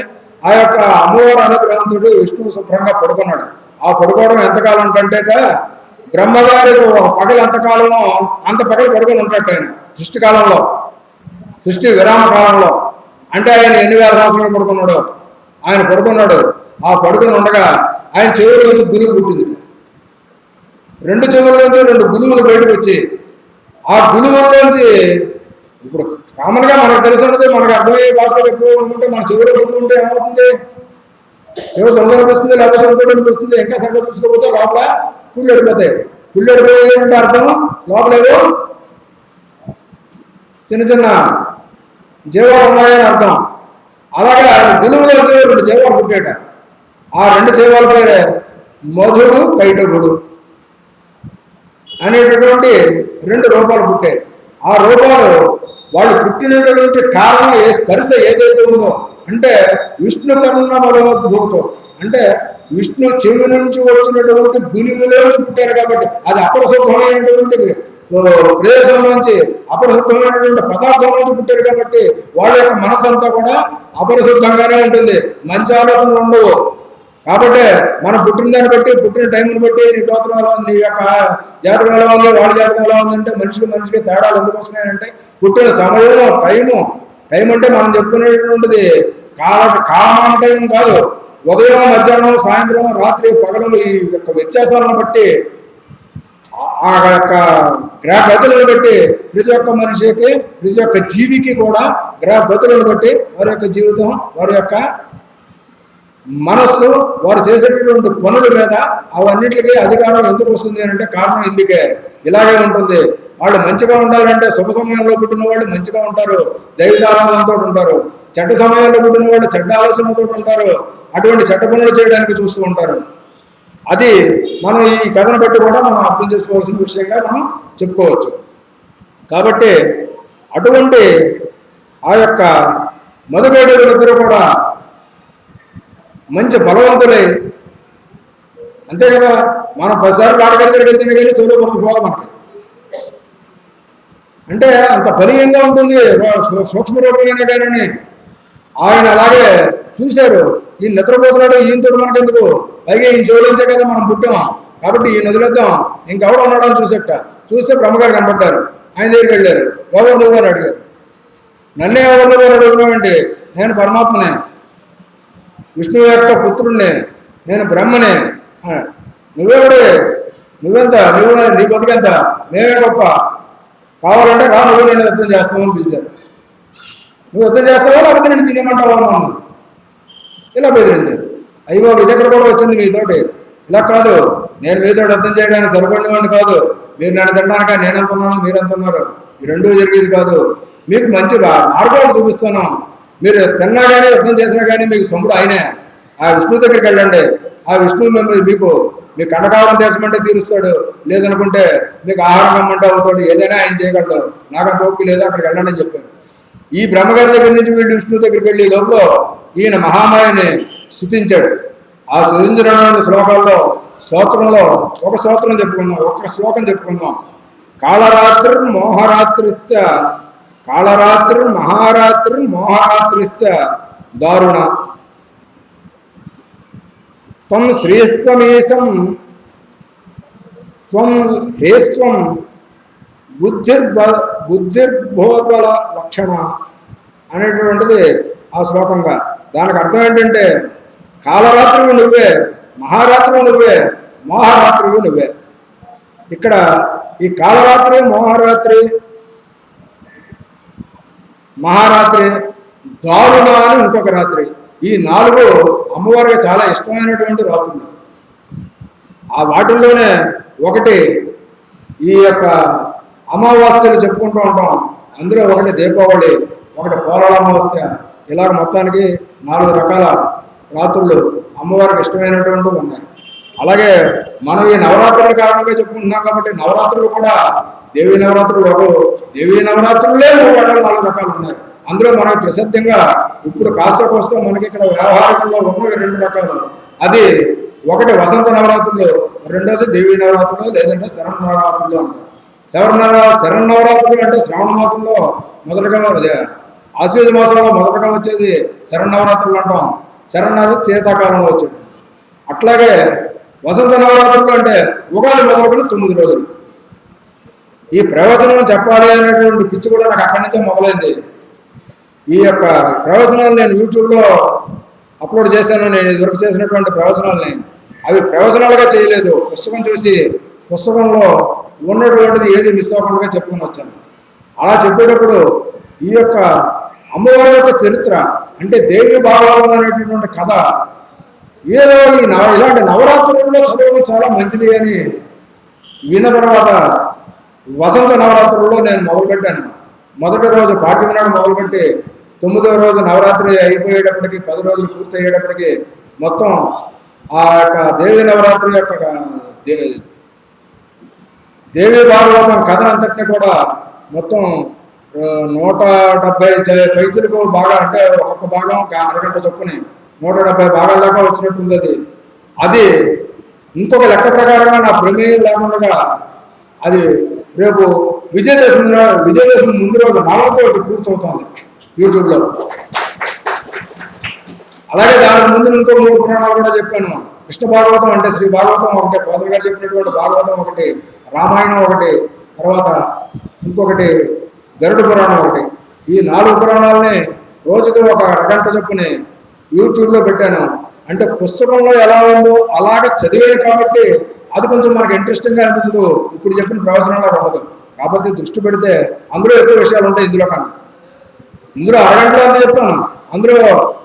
Speaker 1: ఆ యొక్క అమ్మవారి అనుగ్రహంతో విష్ణువు శుభ్రంగా పడుకున్నాడు. ఆ పడుకోవడం ఎంతకాలం అంటే బ్రహ్మగారికి పగలు ఎంతకాలమో అంత పగలు పడుకొని ఉంటాడు ఆయన సృష్టికాలంలో, సృష్టి విరామ కాలంలో. అంటే ఆయన ఎన్ని వేల సంవత్సరాలు పడుకున్నాడు, ఆయన పడుకున్నాడు. ఆ పడుకుని ఉండగా ఆయన చెవుల్లోంచి గురువు పుట్టింది. రెండు చెవుల్లోంచి రెండు గులువులు బయటకు వచ్చి ఆ గులువుల్లోంచి ఇప్పుడు కామన్గా మనకు తెలుసున్నది, మనకు అర్థమయ్యే భాషలో ఎక్కువ ఉంటే మన చెవులో గురువు ఉంటే ఏమవుతుంది, చెవులు తొందరనిపిస్తుంది, లేకపోతే ఇంకోటి అనిపిస్తుంది, ఇంకా సంగతి చూసుకోకపోతే లోపల పుళ్ళు ఎడిపోతాయి. పుళ్ళు ఎడిపోయేదంటే అర్థం లోపలేదో చిన్న చిన్న జీవాలు ఉన్నాయని అర్థం. అలాగే ఆయన గులువులో వచ్చే రెండు జీవాలు పుట్టాట. ఆ రెండు జీవాల పేరే మధుడు కైటకుడు అనేటటువంటి రెండు రూపాలు పుట్టాయి. ఆ రూపాలు వాళ్ళు పుట్టినటువంటి కారణం స్పర్శ ఏదైతే ఉందో అంటే విష్ణు కర్ణములో భూతం, అంటే విష్ణు చెవి నుంచి వచ్చినటువంటి గులిలోంచి పుట్టారు కాబట్టి అది అపరిశుద్ధమైనటువంటి ప్రదేశంలోంచి అపరిశుద్ధమైనటువంటి పదార్థంలోంచి పుట్టారు కాబట్టి వాళ్ళ యొక్క మనసు అంతా కూడా అపరిశుద్ధంగానే ఉంటుంది, మంచి ఆలోచనలు ఉండవు. కాబట్టి మనం పుట్టిన దాన్ని బట్టి, పుట్టిన టైంని బట్టి నీ గోత్రం ఎలా ఉంది, నీ యొక్క జాతకం ఎలా ఉంది, వాళ్ళ జాతకం ఎలా ఉందంటే మనిషికి తేడాలు ఎందుకు వస్తున్నాయంటే పుట్టిన సమయము టైం అంటే మనం చెప్పుకునేటువంటిది కాలమాన టైం కాదు. ఉదయం, మధ్యాహ్నం, సాయంత్రం, రాత్రి, పగలు ఈ యొక్క వ్యత్యాసాలను బట్టి ఆ యొక్క గ్రహ గతులను బట్టి ప్రతి ఒక్క మనిషికి, ప్రతి ఒక్క జీవికి కూడా గ్రహ గతులను బట్టి వారి యొక్క జీవితం, వారి యొక్క మనస్సు, వారు చేసేటటువంటి పనుల మీద అవన్నిటికీ అధికారం ఎందుకు వస్తుంది అంటే కారణం ఇందుకే. ఇలాగే ఉంటుంది. వాళ్ళు మంచిగా ఉండాలంటే శుభ సమయంలో పుట్టిన వాళ్ళు మంచిగా ఉంటారు, దైవారాధనతో ఉంటారు. చెడ్డ సమయాల్లో పుట్టిన వాళ్ళు చెడ్డ ఆలోచనలతో ఉంటారు, అటువంటి చెడ్డ పనులు చేయడానికి చూస్తూ ఉంటారు. అది మనం ఈ కథను బట్టి కూడా మనం అర్థం చేసుకోవాల్సిన విషయంగా మనం చెప్పుకోవచ్చు. కాబట్టి అటువంటి ఆ యొక్క మధుగైడవులిద్దరూ కూడా మంచి బలవంతులై, అంతే కదా, మనం 10 సార్లు ఆడగారి దగ్గరికి వెళ్తేనే కానీ చెవులో మనకు పోవాలి మనకి. అంటే అంత బలీయంగా ఉంటుంది సూక్ష్మ రూపమైన కానీ. ఆయన అలాగే చూశారు, ఈయన నిద్రపోతున్నాడు, ఈయనతో మనకెందుకు, పైగా ఈయన చెవులించే కదా మనం పుట్టాం, కాబట్టి ఈయన వదిలేద్దాం, ఇంకెవడు ఉన్నాడని చూస్తే బ్రహ్మగారు కనపడ్డారు. ఆయన దగ్గరికి వెళ్ళారు. ఎవరు నువ్వు అని అడిగారు. నన్నే ఎవరు నువ్వు అని అడుగుతున్నావండి, నేను పరమాత్మనే, విష్ణువు యొక్క పుత్రుడిని, నేను బ్రహ్మనే. నువ్వెవడే, నువ్వెంత, నీ బతుకెంత, మేమే గొప్ప, కావాలంటే రా, నువ్వు నేను యుద్ధం చేస్తామని పిలిచారు. నువ్వు యుద్ధం చేస్తావా లేకపోతే నేను తినేమంటావా మమ్మల్ని, ఇలా బెదిరించారు. అయ్యో ఇది ఎక్కడ కూడా వచ్చింది మీతోటి, ఇలా కాదు, నేను మీతో యుద్ధం చేయడానికి సరిపడినవాడిని కాదు, మీరు నన్ను తినడానిక నేనెంత ఉన్నాను మీరెంత ఉన్నారు, ఈ రెండూ జరిగేది కాదు, మీకు మంచి మార్గాలు చూపిస్తాను, మీరు తిన్నా కానీ యుద్ధం చేసినా కానీ మీకు సొమ్ముడు ఆయనే, ఆ విష్ణువు దగ్గరికి వెళ్ళండి, ఆ విష్ణువు మీకు కండకాలం తీర్చమంటే తీరుస్తాడు, లేదనుకుంటే మీకు ఆహారం కమ్మంటే అవుతాడు, ఏదైనా ఆయన చేయగలడు, నాకు అంత ఓపిక లేదు, అక్కడికి వెళ్ళండి అని చెప్పారు. ఈ బ్రహ్మగారి దగ్గర నుంచి వీళ్ళు విష్ణువు దగ్గరికి వెళ్ళి లోపల ఈయన మహామాయని స్తుతించాడు. ఆ స్తుతించినటువంటి శ్లోకాల్లో స్తోత్రంలో ఒక స్తోత్రం చెప్పుకున్నాం, ఒక శ్లోకం చెప్పుకున్నాం. కాళరాత్రిర్మోహరాత్రిశ్చ మహారాత్రిర్మోహరాత్రిశ్చ దారుణ త్వం శ్రీస్త్వమేశం త్వం హేస్వం బుద్ధిర్బోధల లక్షణ అనేటువంటిది ఆ శ్లోకంగా. దానికి అర్థం ఏంటంటే కాలరాత్రివి నువ్వే, మహారాత్రివి నువ్వే, మోహరాత్రివి నువ్వే. ఇక్కడ ఈ కాలరాత్రి, మహారాత్రి, దారుణ అని ఇంకొక రాత్రి, ఈ 4 అమ్మవారికి చాలా ఇష్టమైనటువంటి రాత్రులు. ఆ వాటిల్లోనే ఒకటి ఈ యొక్క అమావాస్యలు చెప్పుకుంటూ ఉంటాం, అందులో ఒకటి దీపావళి, ఒకటి పోలాల అమావాస్య, ఇలాగ మొత్తానికి 4 రకాల రాత్రులు అమ్మవారికి ఇష్టమైనటువంటివి ఉన్నాయి. అలాగే మనం ఈ నవరాత్రుల కారణంగా చెప్పుకుంటున్నాం కాబట్టి నవరాత్రులు కూడా దేవీ నవరాత్రులు, దేవీ నవరాత్రులే 4 రకాలు ఉన్నాయి. అందులో మనకు ప్రసిద్ధంగా ఇప్పుడు కాస్త కోస్తో మనకి ఇక్కడ వ్యవహారికంలో ఉన్నవి 2 రకాలు. అది ఒకటి వసంత నవరాత్రులు, రెండోది దేవీ నవరాత్రులు, లేదంటే శరణ నవరాత్రులు అంటారు. శరణ నవరాత్రులు అంటే శ్రావణ మాసంలో మొదటగా, ఆశ్వేజ మాసంలో మొదటగా వచ్చేది శరణ నవరాత్రులు అంటాం. శరణ నవరాత్రి శీతాకాలంలో వచ్చేది. అట్లాగే వసంత నవరాత్రులు అంటే ఉగాది మొదలుకొని 9 రోజులు. ఈ ప్రవచనం చెప్పాలి అనేటువంటి పిచ్చి కూడా నాకు అక్కడి నుంచే మొదలైంది. ఈ యొక్క ప్రవచనాలు నేను యూట్యూబ్లో అప్లోడ్ చేశాను. నేను ఇదివరకు చేసినటువంటి ప్రవచనాలని అవి ప్రవచనాలుగా చేయలేదు, పుస్తకం చూసి పుస్తకంలో ఉన్నటువంటిది ఏది మిస్ అవ్వకుండా చెప్పుకొని వచ్చాను. అలా చెప్పేటప్పుడు ఈ యొక్క అమ్మవారి యొక్క చరిత్ర అంటే దేవి భాగవతం అనేటటువంటి కథ ఏదో ఇలాంటి నవరాత్రులలో చదవడం చాలా మంచిది అని విన్న తర్వాత వసంత నవరాత్రుల్లో నేను మొదలుపెట్టాను. మొదటి రోజు పాఠ్యం నాడు మొదలుపెట్టి 9వ రోజు నవరాత్రి అయిపోయేటప్పటికి 10 రోజులు పూర్తి అయ్యేటప్పటికి మొత్తం ఆ యొక్క దేవి నవరాత్రి యొక్క దేవి భాగవతం కథనంతటిని కూడా మొత్తం 170 పేజీలకు బాగా, అంటే ఒక్కొక్క భాగం అరగంట చొప్పుని 170 భాగాల దాకా వచ్చినట్టుంది. అది ఇంకొక లెక్క ప్రకారంగా నా ప్రమేయం లేకుండా అది రేపు విజయదశమి ముందు రోజు 4తో పూర్తవుతుంది యూట్యూబ్లో. అలాగే దానికి ముందు ఇంకో 3 పురాణాలు కూడా చెప్పాను. కృష్ణ భాగవతం అంటే శ్రీ భాగవతం ఒకటి, పోదర్ గారు చెప్పినటువంటి భాగవతం ఒకటి, రామాయణం ఒకటి, తర్వాత ఇంకొకటి గరుడ పురాణం ఒకటి. ఈ 4 పురాణాలని రోజుకి ఒక అరగంట చొప్పుని యూట్యూబ్లో పెట్టాను. అంటే పుస్తకంలో ఎలా ఉందో అలాగే చదివేది కాబట్టి అది కొంచెం మనకు ఇంట్రెస్టింగ్గా అనిపించదు, ఇప్పుడు చెప్పిన ప్రవచనంలో ఉండదు. కాబట్టి దృష్టి పెడితే అందులో ఎక్కువ విషయాలు ఉంటాయి ఇందులో కన్నా. ఇందులో అరగంటలో అంత చెప్తాను, అందులో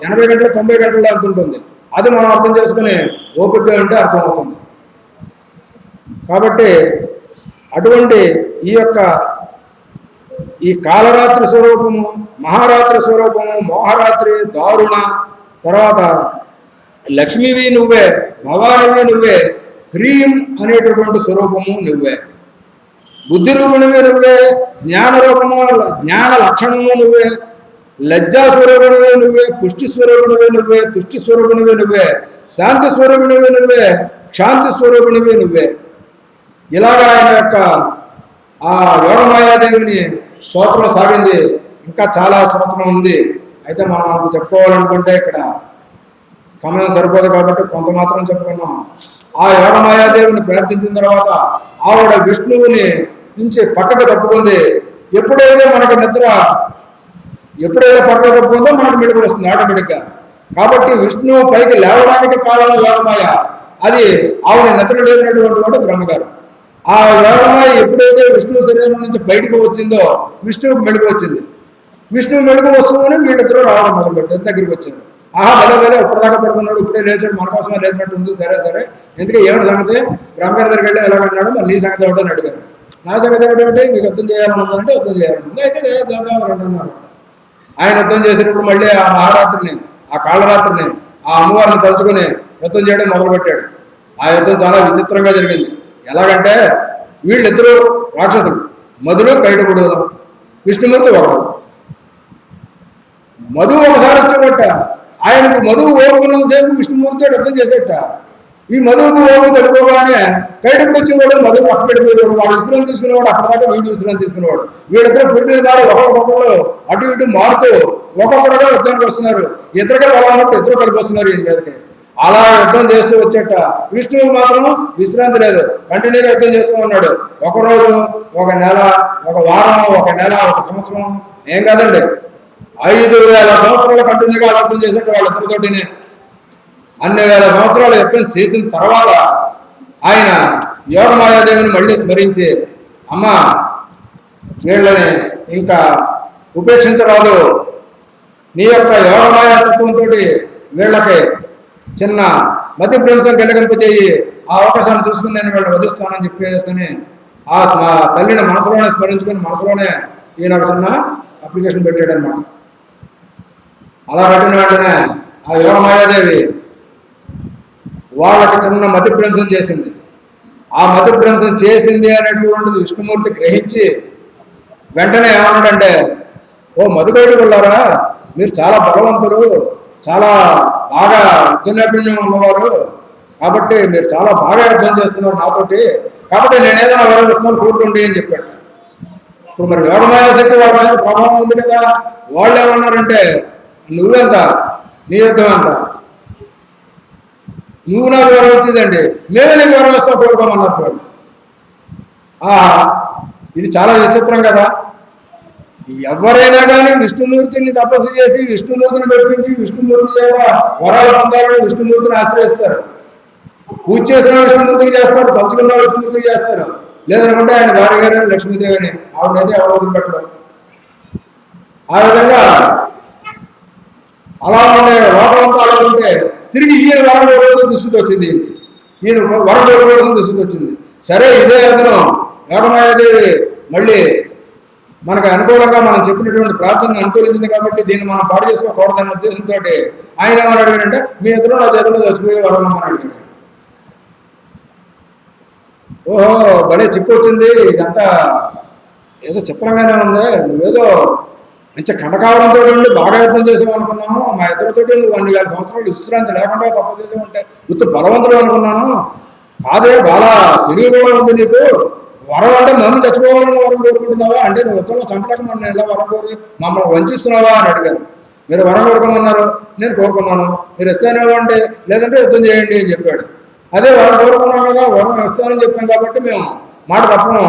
Speaker 1: 80 గంటలు 90 గంటల్లో అంత ఉంటుంది. అది మనం అర్థం చేసుకుని ఓపికగా ఉంటే అర్థమవుతుంది. కాబట్టి అటువంటి ఈ కాలరాత్రి స్వరూపము, మహారాత్రి స్వరూపము, మోహరాత్రి, దారుణ, తర్వాత లక్ష్మీవి నువ్వే, భవానివి నువ్వే, హ్రీం అనేటటువంటి స్వరూపము నువ్వే, బుద్ధి రూపిణివి నువ్వే, జ్ఞాన రూపము జ్ఞాన లక్షణము నువ్వే, లజ్జా స్వరూపిణివి నువ్వే, పుష్టి స్వరూపిణివి నువ్వే, తుష్టి స్వరూపిణివి నువ్వే, శాంతి స్వరూపిణివి నువ్వే, క్షాంతి స్వరూపిణివి నువ్వే. ఇలాగా ఆయన యొక్క ఆ యోగమాయాదేవిని స్తోత్రం సాగింది. ఇంకా చాలా స్తోత్రం ఉంది. అయితే మనం అంత చెప్పుకోవాలనుకుంటే ఇక్కడ సమయం సరిపోదు కాబట్టి కొంత మాత్రం చెప్పుకున్నాం. ఆ యోగమాయాదేవిని ప్రార్థించిన తర్వాత ఆవిడ విష్ణువుని నుంచి పక్కకు తప్పుకుంది. ఎప్పుడైతే పక్కకు తప్పుకుందో మనకు మెడుగు వస్తుంది ఆటోమేటిక్గా. కాబట్టి విష్ణువు పైకి లేవడానికి కారణం యోగమాయ. అది ఆవిడ నిద్ర లేనటువంటి వాడు బ్రహ్మగారు. ఆ యోగమాయ ఎప్పుడైతే విష్ణువు శరీరం నుంచి బయటకు వచ్చిందో విష్ణువుకి మెడుగు వచ్చింది. విష్ణువు మెడుగు వస్తువుని వీళ్ళిద్దరూ రావడం మొదలుపెట్టారు, దగ్గరికి వచ్చారు. ఆహా బలే ఇప్పటిదాకా పడుకున్నాడు, ఇప్పుడే లేచాడు, మన కోసమే లేచినట్టు ఉంది, సరే ఎందుకంటే ఏమిటి సంగతి, బ్రహ్మగారి దగ్గరికి వెళ్ళి ఎలాగన్నాడు, మరి నీ సంగతి ఏమిటని అడిగారు. నా సంగతి ఏమిటంటే మీకు యుద్ధం చేయాలని ఉందంటే యుద్ధం చేయాలని ఉంది, అయితే చేద్దాం రండి అన్నారు. ఆయన యుద్ధం చేసినప్పుడు మళ్ళీ ఆ మహారాత్రిని, ఆ కాళరాత్రిని, ఆ అమ్మవారిని తలుచుకుని యుద్ధం చేయడం మొదలుపెట్టాడు. ఆ యుద్ధం చాలా విచిత్రంగా జరిగింది. ఎలాగంటే వీళ్ళిద్దరూ రాక్షసులు, మధులు కైటపుడు, విష్ణుమూర్తి ఒకడు. మధువు ఒకసారి వచ్చేట, ఆయనకు మధువు ఓపుకున్నంతసేపు విష్ణుమూర్తి యుద్ధం చేసేట. ఈ మధువుకు ఓపు తగ్గిపోగానే కైటపుడు వచ్చేవాడు, మధువు పక్క వెళ్ళిపోయేవాడు. వాడు విశ్రాంతి తీసుకునేవాడు, అప్పటిదాకా వీడు విశ్రాంతి తీసుకునేవాడు. వీళ్ళిద్దరు పుట్టిన వారు ఒక్కొక్కరు అటు ఇటు మారుతూ ఒక్కొక్కరుగా యుద్ధానికి వస్తున్నారు. ఇద్దరికే బలమైనప్పుడు ఇద్దరు కలిపి వస్తున్నారు ఈయన మీదకి. అలా యుద్ధం చేస్తూ వచ్చేట. విష్ణువుకి మాత్రం విశ్రాంతి లేదు, కంటిన్యూగా యుద్ధం చేస్తూ ఉన్నాడు. ఒకరోజు, ఒక నెల, ఒక వారం, ఒక నెల, ఒక సంవత్సరం, ఏం కాదండి 5,000 సంవత్సరాలు కంటిన్యూగా యుద్ధం చేసేట వాళ్ళిద్దరితోటిని. అన్ని వేల సంవత్సరాలు యుద్ధం చేసిన తర్వాత ఆయన యోగమాయాదేవిని మళ్ళీ స్మరించి, అమ్మ వీళ్ళని ఇంకా ఉపేక్షించరాదు, నీ యొక్క యోగమాయా తత్వంతో వీళ్ళకి చిన్న మతి భ్రంశం కలిగింపచేయి, ఆ అవకాశాన్ని చూసుకుని నేను వీళ్ళని వధిస్తానని చెప్పేసి ఆ తల్లిని మనసులోనే స్మరించుకుని మనసులోనే ఈయన ఒక చిన్న అప్లికేషన్ పెట్టాడు అనమాట. అలా పెట్టిన వెంటనే ఆ యోగమాయాదేవి వాళ్ళకి చిన్న మతి భ్రంశం చేసింది. ఆ మతి భ్రంశం చేసింది అనేటువంటిది విష్ణుమూర్తి గ్రహించి వెంటనే ఏమన్నాడంటే, ఓ మధుకైడు వెళ్ళారా, మీరు చాలా బలవంతులు, చాలా బాగా యుద్ధ నైపుణ్యం ఉన్నవారు, కాబట్టి మీరు చాలా బాగా యుద్ధం చేస్తున్నారు నాతోటి, కాబట్టి నేను ఏదైనా వివరిస్తాను కూర్చోండి అని చెప్పాడు. ఇప్పుడు మరి యోగమాయా శక్తి వాళ్ళ మీద ప్రభావం ఉంది కదా. వాళ్ళు ఏమన్నారంటే, నువ్వెంత, నీ యుద్ధం ఎంత, నువ్వు నాకు వివరం ఇచ్చేదండి, మేమే నీకు వివరం ఇస్తాం కోరుకోమన్నారు వాళ్ళు. ఇది చాలా విచిత్రం కదా. ఎవరైనా కానీ విష్ణుమూర్తిని తపస్సు చేసి విష్ణుమూర్తిని మెప్పించి విష్ణుమూర్తి చేత వరాలు పొందాలని విష్ణుమూర్తిని ఆశ్రయిస్తారు. పూజ చేసిన విష్ణుమూర్తికి చేస్తారు, పంచుకున్న విష్ణుమూర్తికి చేస్తారు. లేదనుకుంటే ఆయన భార్య గారు లక్ష్మీదేవిని, ఆవిడైతే ఎవరు వదిలిపెట్టరు. ఆ విధంగా అలా ఉండే లోపలంతా అలా ఉంటే తిరిగి ఈయన వరం కోరుకోవాల్సిన దుస్థితి వచ్చింది. ఈయన వరం కోరుకోవాల్సిన దుస్థితి వచ్చింది. సరే, ఇదే అతను యోగమాయాదేవి మళ్ళీ మనకు అనుకూలంగా మనం చెప్పినటువంటి ప్రార్థనను అనుకూలించింది కాబట్టి దీన్ని మనం పాడు చేసుకోకూడదనే ఉద్దేశంతో ఆయన ఏమని అడిగాడంటే, మీ ఇద్దరు నా చేతిలో చచ్చిపోయే వరమని అడిగాడు. ఓహో భలే చిక్కు వచ్చింది, ఇదంతా ఏదో చిత్రంగానే ఉంది, నువ్వేదో మంచి కండకావడంతో ఉండి బాగా యుద్ధం చేసావు అనుకున్నాను, మా ఇద్దరితో నువ్వు 2,000 సంవత్సరాలు విశ్రాంతి లేకుండా తపస్సు చేసి ఉంటే ఇంత బలవంతులు అనుకున్నాను, కాదే బాగా తెలివి కూడా ఉంది నీకు, వరం అంటే మమ్మల్ని చచ్చిపోవాలని వరం కోరుకుంటున్నావా, అంటే నువ్వు యుద్ధంలో చంపలేక మనం ఎలా వరం కోరి మమ్మల్ని వంచిస్తున్నావా అని అడిగారు. మీరు వరం కోరుకోమన్నారు, నేను కోరుకున్నాను, మీరు ఇస్తేనేవ్వండి లేదంటే యుద్ధం చేయండి అని చెప్పాడు. అదే వరం కోరుకున్నాం కదా, వరం ఇస్తానని చెప్పాం కాబట్టి మేము మాట తప్పము,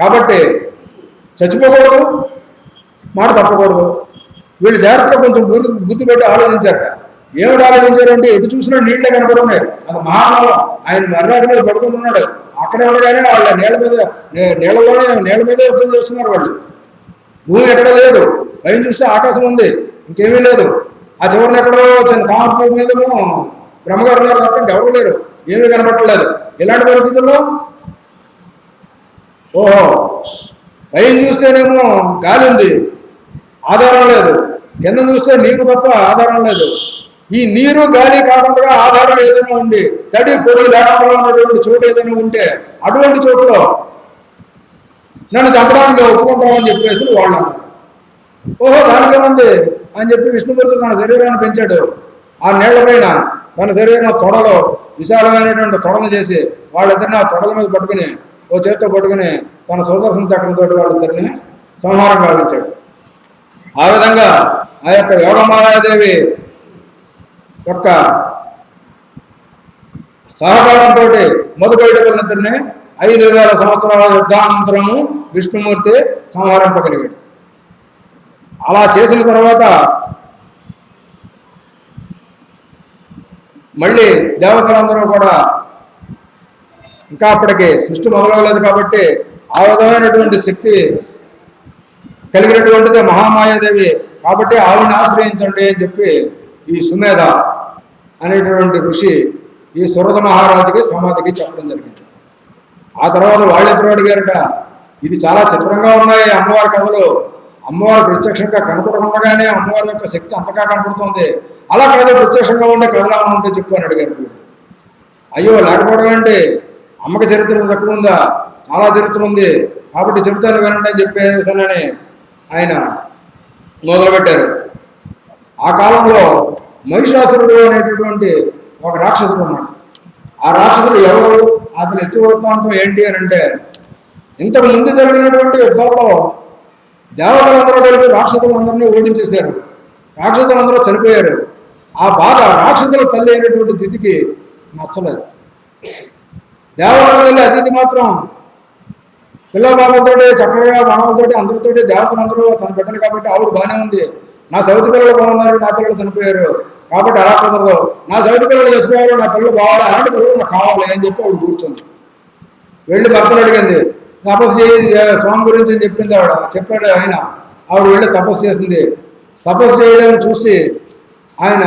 Speaker 1: కాబట్టి చచ్చిపోకూడదు, మాట తప్పకూడదు. వీళ్ళు జాగ్రత్తగా కొంచెం బుద్ధి పెట్టి ఆలోచించారట. ఏమిటి ఆలోచించారంటే ఎటు చూసినా నీళ్లే కనపడున్నాయి. అది మహానాళం, ఆయన మర్రాక మీద పడుకుంటున్నాడు. అక్కడే ఉండగానే వాళ్ళ నీళ్ళ మీద యుద్ధం చేస్తున్నారు వాళ్ళు. భూమి ఎక్కడ లేదు, పైన చూస్తే ఆకాశం ఉంది, ఇంకేమీ లేదు. ఆ చివరిని ఎక్కడో చిన్న తామర మీదేమో బ్రహ్మగారు ఉన్నారు తప్ప ఇంకెవరు లేరు, ఏమీ కనపడలేదు. ఇలాంటి పరిస్థితుల్లో ఓహో పైన చూస్తేనేమో గాలి ఉంది, ఆధారం లేదు, కింద చూస్తే నీరు తప్ప ఆధారం లేదు. ఈ నీరు గాలి కాకుండా ఆధారం ఏదైనా ఉండి తడి పొడి లేకుండా ఉన్నటువంటి చోటు ఏదైనా ఉంటే అటువంటి చోటులో నన్ను చంపడానికి మేము ఒప్పుకుంటామని చెప్పేసి వాళ్ళు అన్నారు. ఓహో దానికే ఉంది అని చెప్పి విష్ణుమూర్తి తన శరీరాన్ని పెంచాడు. ఆ నీళ్ల పైన తన శరీరం తొడలో విశాలమైనటువంటి తొడను చేసి వాళ్ళిద్దరిని ఆ తొడల మీద పట్టుకుని ఓ చేతితో పట్టుకుని తన సుదర్శన చక్రంతో వాళ్ళిద్దరిని సంహారం గావించాడు. ఆ విధంగా ఆ యొక్క యోగమాయాదేవి యొక్క సహకారంతో మధుకైటకులందరినీ 5000 సంవత్సరాల యుద్ధానంతరము విష్ణుమూర్తి సంహరింపగలిగాడు. అలా చేసిన తర్వాత మళ్ళీ దేవతలందరూ కూడా ఇంకా అప్పటికి సృష్టి మొదలవలేదు కాబట్టి ఆ విధమైనటువంటి శక్తి కలిగినటువంటిది మహామాయాదేవి కాబట్టి ఆవిడని ఆశ్రయించండి అని చెప్పి ఈ సుమేధ అనేటువంటి ఋషి ఈ సురథ మహారాజుకి సమాధికి చెప్పడం జరిగింది. ఆ తర్వాత వాళ్ళిద్దరూ అడిగారట, ఇది చాలా చిత్రంగా ఉన్నాయి అమ్మవారి కథలు, అమ్మవారు ప్రత్యక్షంగా కనపడకుండగానే అమ్మవారి యొక్క శక్తి అంతగా కనపడుతుంది, అలా కాదు ప్రత్యక్షంగా ఉండే కథలు ఉంటే చెప్పు అని అడిగారు. అయ్యో లేకపోవడం ఏంటి, అమ్మకి చరిత్ర తక్కువ ఉందా, చాలా చరిత్ర ఉంది కాబట్టి చెబుతాను వినండి అని చెప్పేసానని ఆయన మొదలుపెట్టారు. ఆ కాలంలో మహిషాసురుడు అనేటటువంటి ఒక రాక్షసుడు ఉన్నాడు. ఆ రాక్షసుడు ఎవరు, అతని ఎత్తు వృత్తాంతం ఏంటి అని అంటే, ఇంతకు ముందు జరిగినటువంటి యుద్ధాల్లో దేవతలందరూ కలిపి రాక్షసులందరినీ ఓడించేశారు, రాక్షసులందరూ చనిపోయారు. ఆ బాధ రాక్షసుల తల్లి అయినటువంటి దితికి నచ్చలేదు. దేవతల తల్లి అతిథి మాత్రం పిల్ల బాబులతోటి చక్కగా మనవలతోటి అందరితోటి దేవతలందరూ తన బిడ్డలు కాబట్టి ఆవిడ బాగానే ఉంది, నా సౌతి పిల్లలు బాగున్నారు, నా పిల్లలు చనిపోయారు కాబట్టి అలా కుదరదు, నా సౌతి పిల్లలు చచ్చిపోయారు, నా పిల్లలు బాగాలి, అలాంటి పిల్లలు నాకు కావాలి అని చెప్పి ఆవిడ కూర్చుంది. వెళ్ళి భర్తలు అడిగింది, తపస్సు చేయి స్వామి గురించి అని చెప్పింది ఆవిడ. చెప్పాడు ఆయన, ఆవిడ వెళ్ళి తపస్సు చేసింది. తపస్సు చేయడం చూసి ఆయన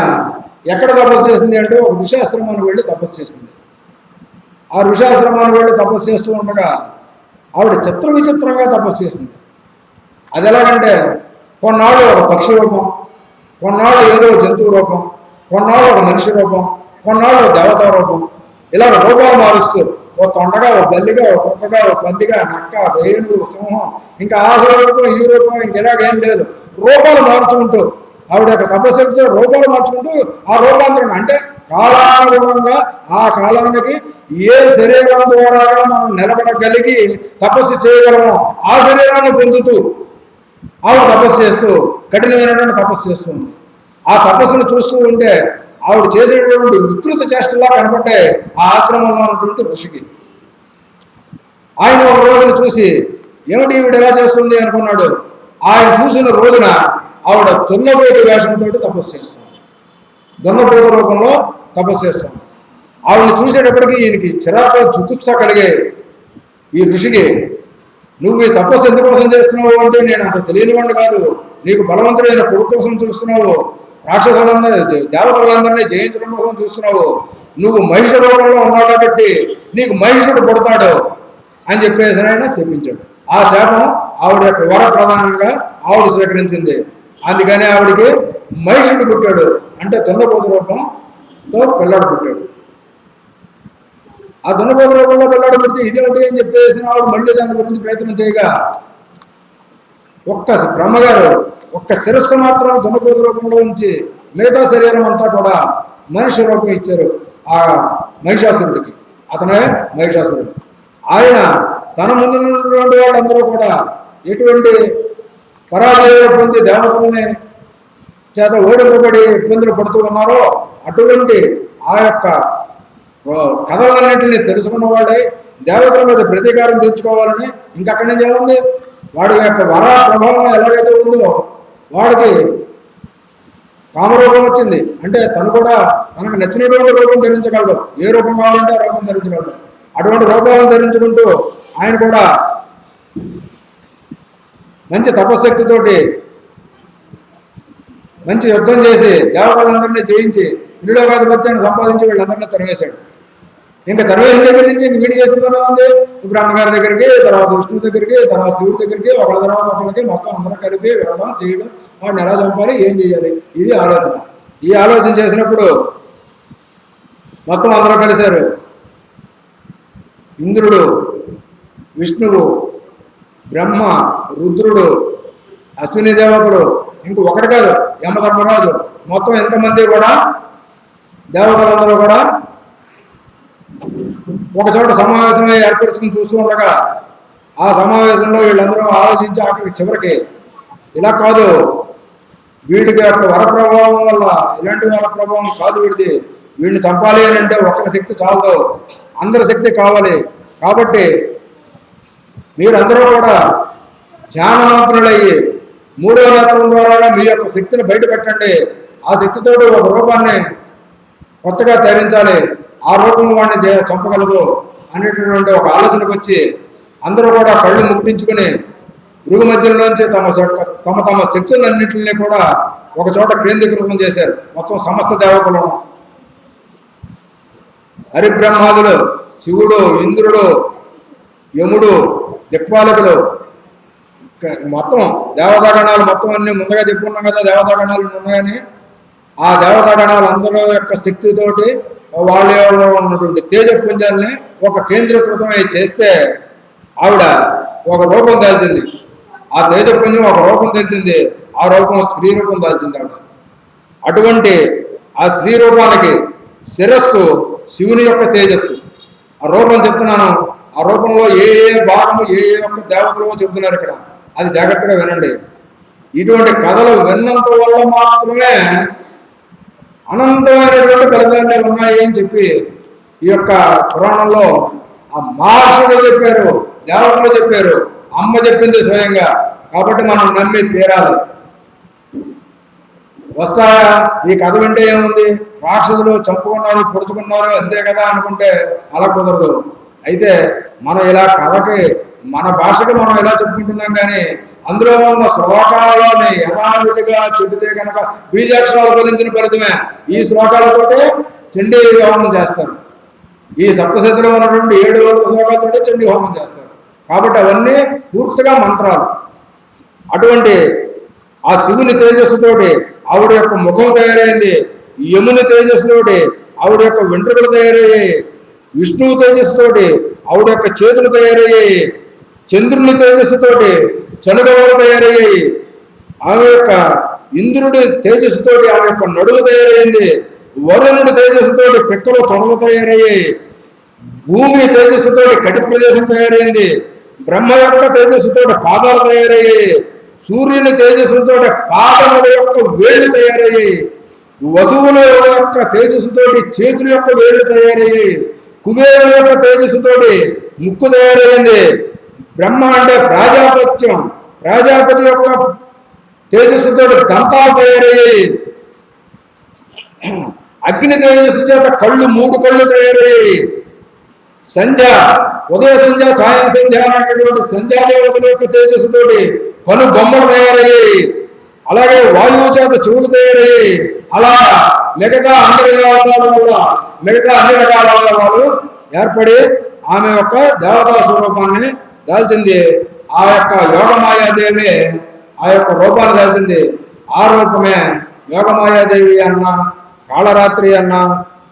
Speaker 1: ఎక్కడ తపస్సు చేసింది అంటే ఒక ఋషాశ్రమానికి వెళ్ళి తపస్సు చేసింది. ఆ ఋషాశ్రమానికి వెళ్ళి తపస్సు చేస్తూ ఉండగా ఆవిడ చిత్ర విచిత్రంగా తపస్సు చేసింది. అది ఎలాగంటే కొన్నాళ్ళు ఒక పక్షి రూపం, కొన్నాళ్ళు ఏదో జంతువు రూపం, కొన్నాళ్ళు ఒక మనిషి రూపం, కొన్నాళ్ళు దేవతా రూపం, ఇలా రూపాలు మారుస్తూ ఓ తొండగా, ఓ బల్లిగా, ఓ కుక్కగా, ఓ పందిగా, నక్క, వేణువు, సింహం, ఇంకా ఆ రూపం ఈ రూపం ఇంకెలాగేం లేదు, రూపాలు మార్చుకుంటూ ఆవిడ యొక్క తపస్సులతో రూపాలు మార్చుకుంటూ ఆ రూపాంతరం అంటే కాలానుగుణంగా ఆ కాలానికి ఏ శరీరం ద్వారా మనం నిలబడగలిగి తపస్సు చేయగలమో ఆ శరీరాన్ని పొందుతూ ఆవిడ తపస్సు చేస్తూ కఠినమైనటువంటి తపస్సు చేస్తూ ఉంది. ఆ తపస్సును చూస్తూ ఉంటే ఆవిడ చేసేటటువంటి వికృత చేష్టలా కనపడ్డాయి ఆ ఆశ్రమంలో ఉన్నటువంటి ఋషికి. ఆయన ఒక రోజును చూసి ఏమిటి ఈవిడ ఎలా చేస్తుంది అనుకున్నాడు. ఆయన చూసిన రోజున ఆవిడ దున్నపోతు వేషంతో తపస్సు చేస్తుంది, దున్నపోతు రూపంలో తపస్సు చేస్తుంది. ఆవిడని చూసేటప్పటికీ ఈయనకి చిరాకు జుగుప్స కలిగే. ఈ ఋషికి, నువ్వు ఈ తపస్సు ఎందుకోసం చేస్తున్నావు అంటే, నేను అంత తెలియనివాడిని కాదు, నీకు బలవంతుడైన కొడుకు కోసం చూస్తున్నావు, రాక్షసులందరినీ దేవతలందరినీ జయించడం కోసం చూస్తున్నావు, నువ్వు మహిష రూపంలో ఉన్నావు కాబట్టి నీకు మహిషుడు పుడతాడు అని చెప్పేసి ఆయన శపించాడు. ఆ శాపం ఆవిడ యొక్క వర ప్రధానంగా ఆవిడ స్వీకరించింది. అందుకని ఆవిడికి మహిషుడు పుట్టాడు, అంటే దున్నపోతు రూపంతో పిల్లాడు పుట్టాడు. ఆ దున్నపోతు రూపంలో పిల్లాడు పుడితే ఇదేమిటి అని చెప్పేసి ఆవిడ మళ్ళీ దాని గురించి ప్రయత్నం చేయగా ఒక్క బ్రహ్మగారు ఒక్క శిరస్సు మాత్రం దున్నపోతు రూపంలో ఉంచి మిగతా శరీరం అంతా కూడా మనిషి రూపం ఇచ్చారు ఆ మహిషాసురుడికి. అతనే మహిషాసురుడు. ఆయన తన ముందు ఉన్నటువంటి వాళ్ళందరూ కూడా ఎటువంటి పరాజయం పొంది దేవతల్ని చేత ఓడింపబడి ఇబ్బందులు పడుతూ ఉన్నారో అటువంటి ఆ యొక్క కథలన్నింటినీ తెలుసుకున్న వాళ్ళే దేవతల మీద ప్రతీకారం తెచ్చుకోవాలని ఇంకక్కడి నుంచి ఏముంది, వాడి యొక్క వర ప్రభావం ఎలాగైతే ఉందో వాడికి కామరూపం వచ్చింది. అంటే తను కూడా తనకు నచ్చినటువంటి రూపం ధరించగలడు, ఏ రూపం కావాలంటే ఆ రూపం ధరించగలడు. అటువంటి రూపం ధరించుకుంటూ ఆయన కూడా మంచి తపశక్తితోటి మంచి యుద్ధం చేసి దేవతలందరినీ జయించి త్రిలోకాధిపత్యాన్ని సంపాదించి వీళ్ళందరినీ తరివేశాడు. ఇంకా తరివేసిన దగ్గర నుంచి ఇంక వీడి చేసిన పని ఉంది, బ్రహ్మగారి దగ్గరికి, తర్వాత విష్ణువు దగ్గరికి, తర్వాత శివుడి దగ్గరికి, ఒకళ్ళ తర్వాత ఒకళ్ళకి మొత్తం అందరం కలిపి వెళ్ళడం చేయడం, వాడిని ఎలా చంపాలి, ఏం చేయాలి, ఇది ఆలోచన. ఈ ఆలోచన చేసినప్పుడు మొత్తం అందరూ కలిశారు. ఇంద్రుడు, విష్ణువు, బ్రహ్మ, రుద్రుడు, అశ్విని దేవతలు, ఇంక ఒకటి కాదు యమధర్మరాజు, మొత్తం ఎంతమంది కూడా దేవతలందరూ కూడా ఒక చోట సమావేశం ఏర్పరచుకుని చూస్తూ ఉండగా ఆ సమావేశంలో వీళ్ళందరూ ఆలోచించి అక్కడికి చివరికి ఇలా కాదు, వీడికి యొక్క వరప్రభావం వల్ల ఇలాంటి వరప్రభావం కాదు వీడిది, వీడిని చంపాలి అని అంటే ఒక్కరి శక్తి చాలదు, అందరి శక్తి కావాలి. కాబట్టి మీరందరూ కూడా ధ్యానమంతులయ్యి మూడో నేత్రం ద్వారా మీ యొక్క శక్తిని బయటపెట్టండి. ఆ శక్తితో ఒక రూపాన్ని కొత్తగా ధరించాలి, ఆ రూపం వాడిని చంపగలదు అనేటటువంటి ఒక ఆలోచనకు వచ్చి అందరూ కూడా కళ్ళు ముగ్గుటించుకుని భృగు మధ్యలోంచి తమ తమ శక్తులన్నింటినీ కూడా ఒక చోట కేంద్రీకృతం చేశారు. మొత్తం సమస్త దేవతలను, హరిబ్రహ్మాదులు, శివుడు, ఇంద్రుడు, యముడు, దిక్పాలకులు, మొత్తం దేవతాగణాలు మొత్తం అన్ని ముందుగా చెప్పుకున్నాం కదా, దేవతాగణాలు ఉన్నాయని. ఆ దేవతాగణాలు అందరూ యొక్క శక్తితోటి వాళ్ళలో ఉన్నటువంటి తేజపుంజాలని ఒక కేంద్రీకృతమై చేస్తే ఆవిడ ఒక రూపం దాల్చింది. ఆ తేజపుంజం ఒక రూపం తెలిసింది, ఆ రూపం స్త్రీ రూపం దాల్చింది ఆవిడ. అటువంటి ఆ స్త్రీ రూపానికి శిరస్సు శివుని యొక్క తేజస్సు. ఆ రూపం చెప్తున్నాను, ఆ రూపంలో ఏ ఏ భాగము ఏ ఏ యొక్క దేవతలో చెప్తున్నారు ఇక్కడ, అది జాగ్రత్తగా వినండి. ఇటువంటి కథలు విన్నంత వల్ల మాత్రమే అనంతమైనటువంటి ఫలితాలు ఉన్నాయి అని చెప్పి ఈ యొక్క పురాణంలో ఆ మహర్షులు చెప్పారు, దేవతలు చెప్పారు, అమ్మ చెప్పింది స్వయంగా. కాబట్టి మనం నమ్మి తీరాలి. వస్తాయా? ఈ కథ వింటే ఏముంది, రాక్షసులు చంపుకున్నారు, పొడుచుకున్నారు అంతే కదా అనుకుంటే అలా కుదరదు. అయితే మనం ఇలా కథకి మన భాషకి మనం ఇలా చెప్పుకుంటున్నాం, కానీ అందులో ఉన్న శ్లోకాలని యథావిధిగా చెబితే కనుక బీజాక్షరాలు ఫలించిన ఫలితమే. ఈ శ్లోకాలతోటే చండీ హోమం చేస్తారు. ఈ సప్తశతిలో ఉన్నటువంటి 700 శ్లోకాలతోటే చండీ హోమం చేస్తారు. కాబట్టి అవన్నీ పూర్తిగా మంత్రాలు. అటువంటి ఆ శివుని తేజస్సుతోటి ఆవిడ యొక్క ముఖం తయారైంది, యముని తేజస్సుతోటి ఆవిడ యొక్క వెంట్రుకలు తయారయ్యాయి, విష్ణువు తేజస్సుతోటి ఆవిడ యొక్క చేతులు తయారయ్యాయి, చంద్రుని తేజస్సుతోటి చనుగవలు తయారయ్యాయి, ఆమె యొక్క ఇంద్రుడి తేజస్సుతోటి ఆమె యొక్క నడుము తయారైంది, వరుణుడి తేజస్సుతోటి పిక్కలు తొడలు తయారయ్యాయి, భూమి తేజస్సుతోటి కటి ప్రదేశం తయారైంది, బ్రహ్మ యొక్క తేజస్సుతోటి పాదాలు తయారయ్యాయి, సూర్యుని తేజస్సుతోటి పాదముల యొక్క వేళ్లు తయారయ్యాయి, వసువుల యొక్క తేజస్సుతోటి చేతుల యొక్క వేళ్లు తయారయ్యాయి, కుబేరుల యొక్క తేజస్సుతోటి ముక్కు తయారైంది, బ్రహ్మ అంటే ప్రాజాపత్యం, ప్రజాపతి యొక్క తేజస్సుతోటి దంతాలు తయారయ్యాయి, అగ్ని తేజస్సు చేత కళ్ళు 3 కళ్ళు తయారయ్యాయి, సంధ్య ఉదయ సంధ్య సాయం సంధ్య అనేటువంటి సంధ్యాదేవతల యొక్క తేజస్సుతోటి కను బొమ్మలు తయారయ్యాయి, అలాగే వాయువు చేత చెవులు తయారయ్యాయి. అలా మిగతా అందరి దేవతల వల్ల మిగతా అన్ని రకాల వాళ్ళు ఏర్పడి ఆమె యొక్క దేవతా స్వరూపాన్ని దాల్చింది. ఆ యొక్క యోగమాయాదేవి ఆ యొక్క రూపాన్ని దాల్చింది. ఆ రూపమే యోగమాయాదేవి అన్న, కాళరాత్రి అన్న,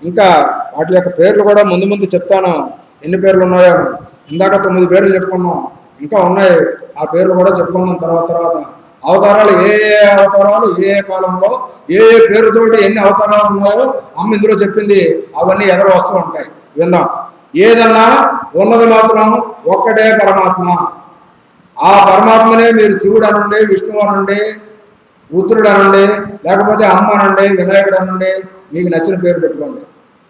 Speaker 1: ఇంకా వాటి యొక్క పేర్లు కూడా ముందు ముందు చెప్తాను, ఎన్ని పేర్లు ఉన్నాయో. ఇందాక 9 పేర్లు చెప్పుకున్నాం, ఇంకా ఉన్నాయి. ఆ పేర్లు కూడా చెప్పుకున్నాం తర్వాత. అవతారాలు ఏ ఏ అవతారాలు ఏ ఏ కాలంలో ఏ ఏ పేరుతోటి ఎన్ని అవతారాలు ఉన్నాయో అమ్మ ఇందులో చెప్పింది. అవన్నీ ఎదురు వస్తూ ఉంటాయి, విందాం. ఏదన్నా ఉన్నది మాత్రం ఒక్కటే పరమాత్మ. ఆ పరమాత్మనే మీరు శివుడు అనండి, విష్ణువు అనండి, రుద్రుడు అనండి, లేకపోతే అమ్మ అనండి, వినాయకుడు అనండి, మీకు నచ్చిన పేరు పెట్టుకోండి.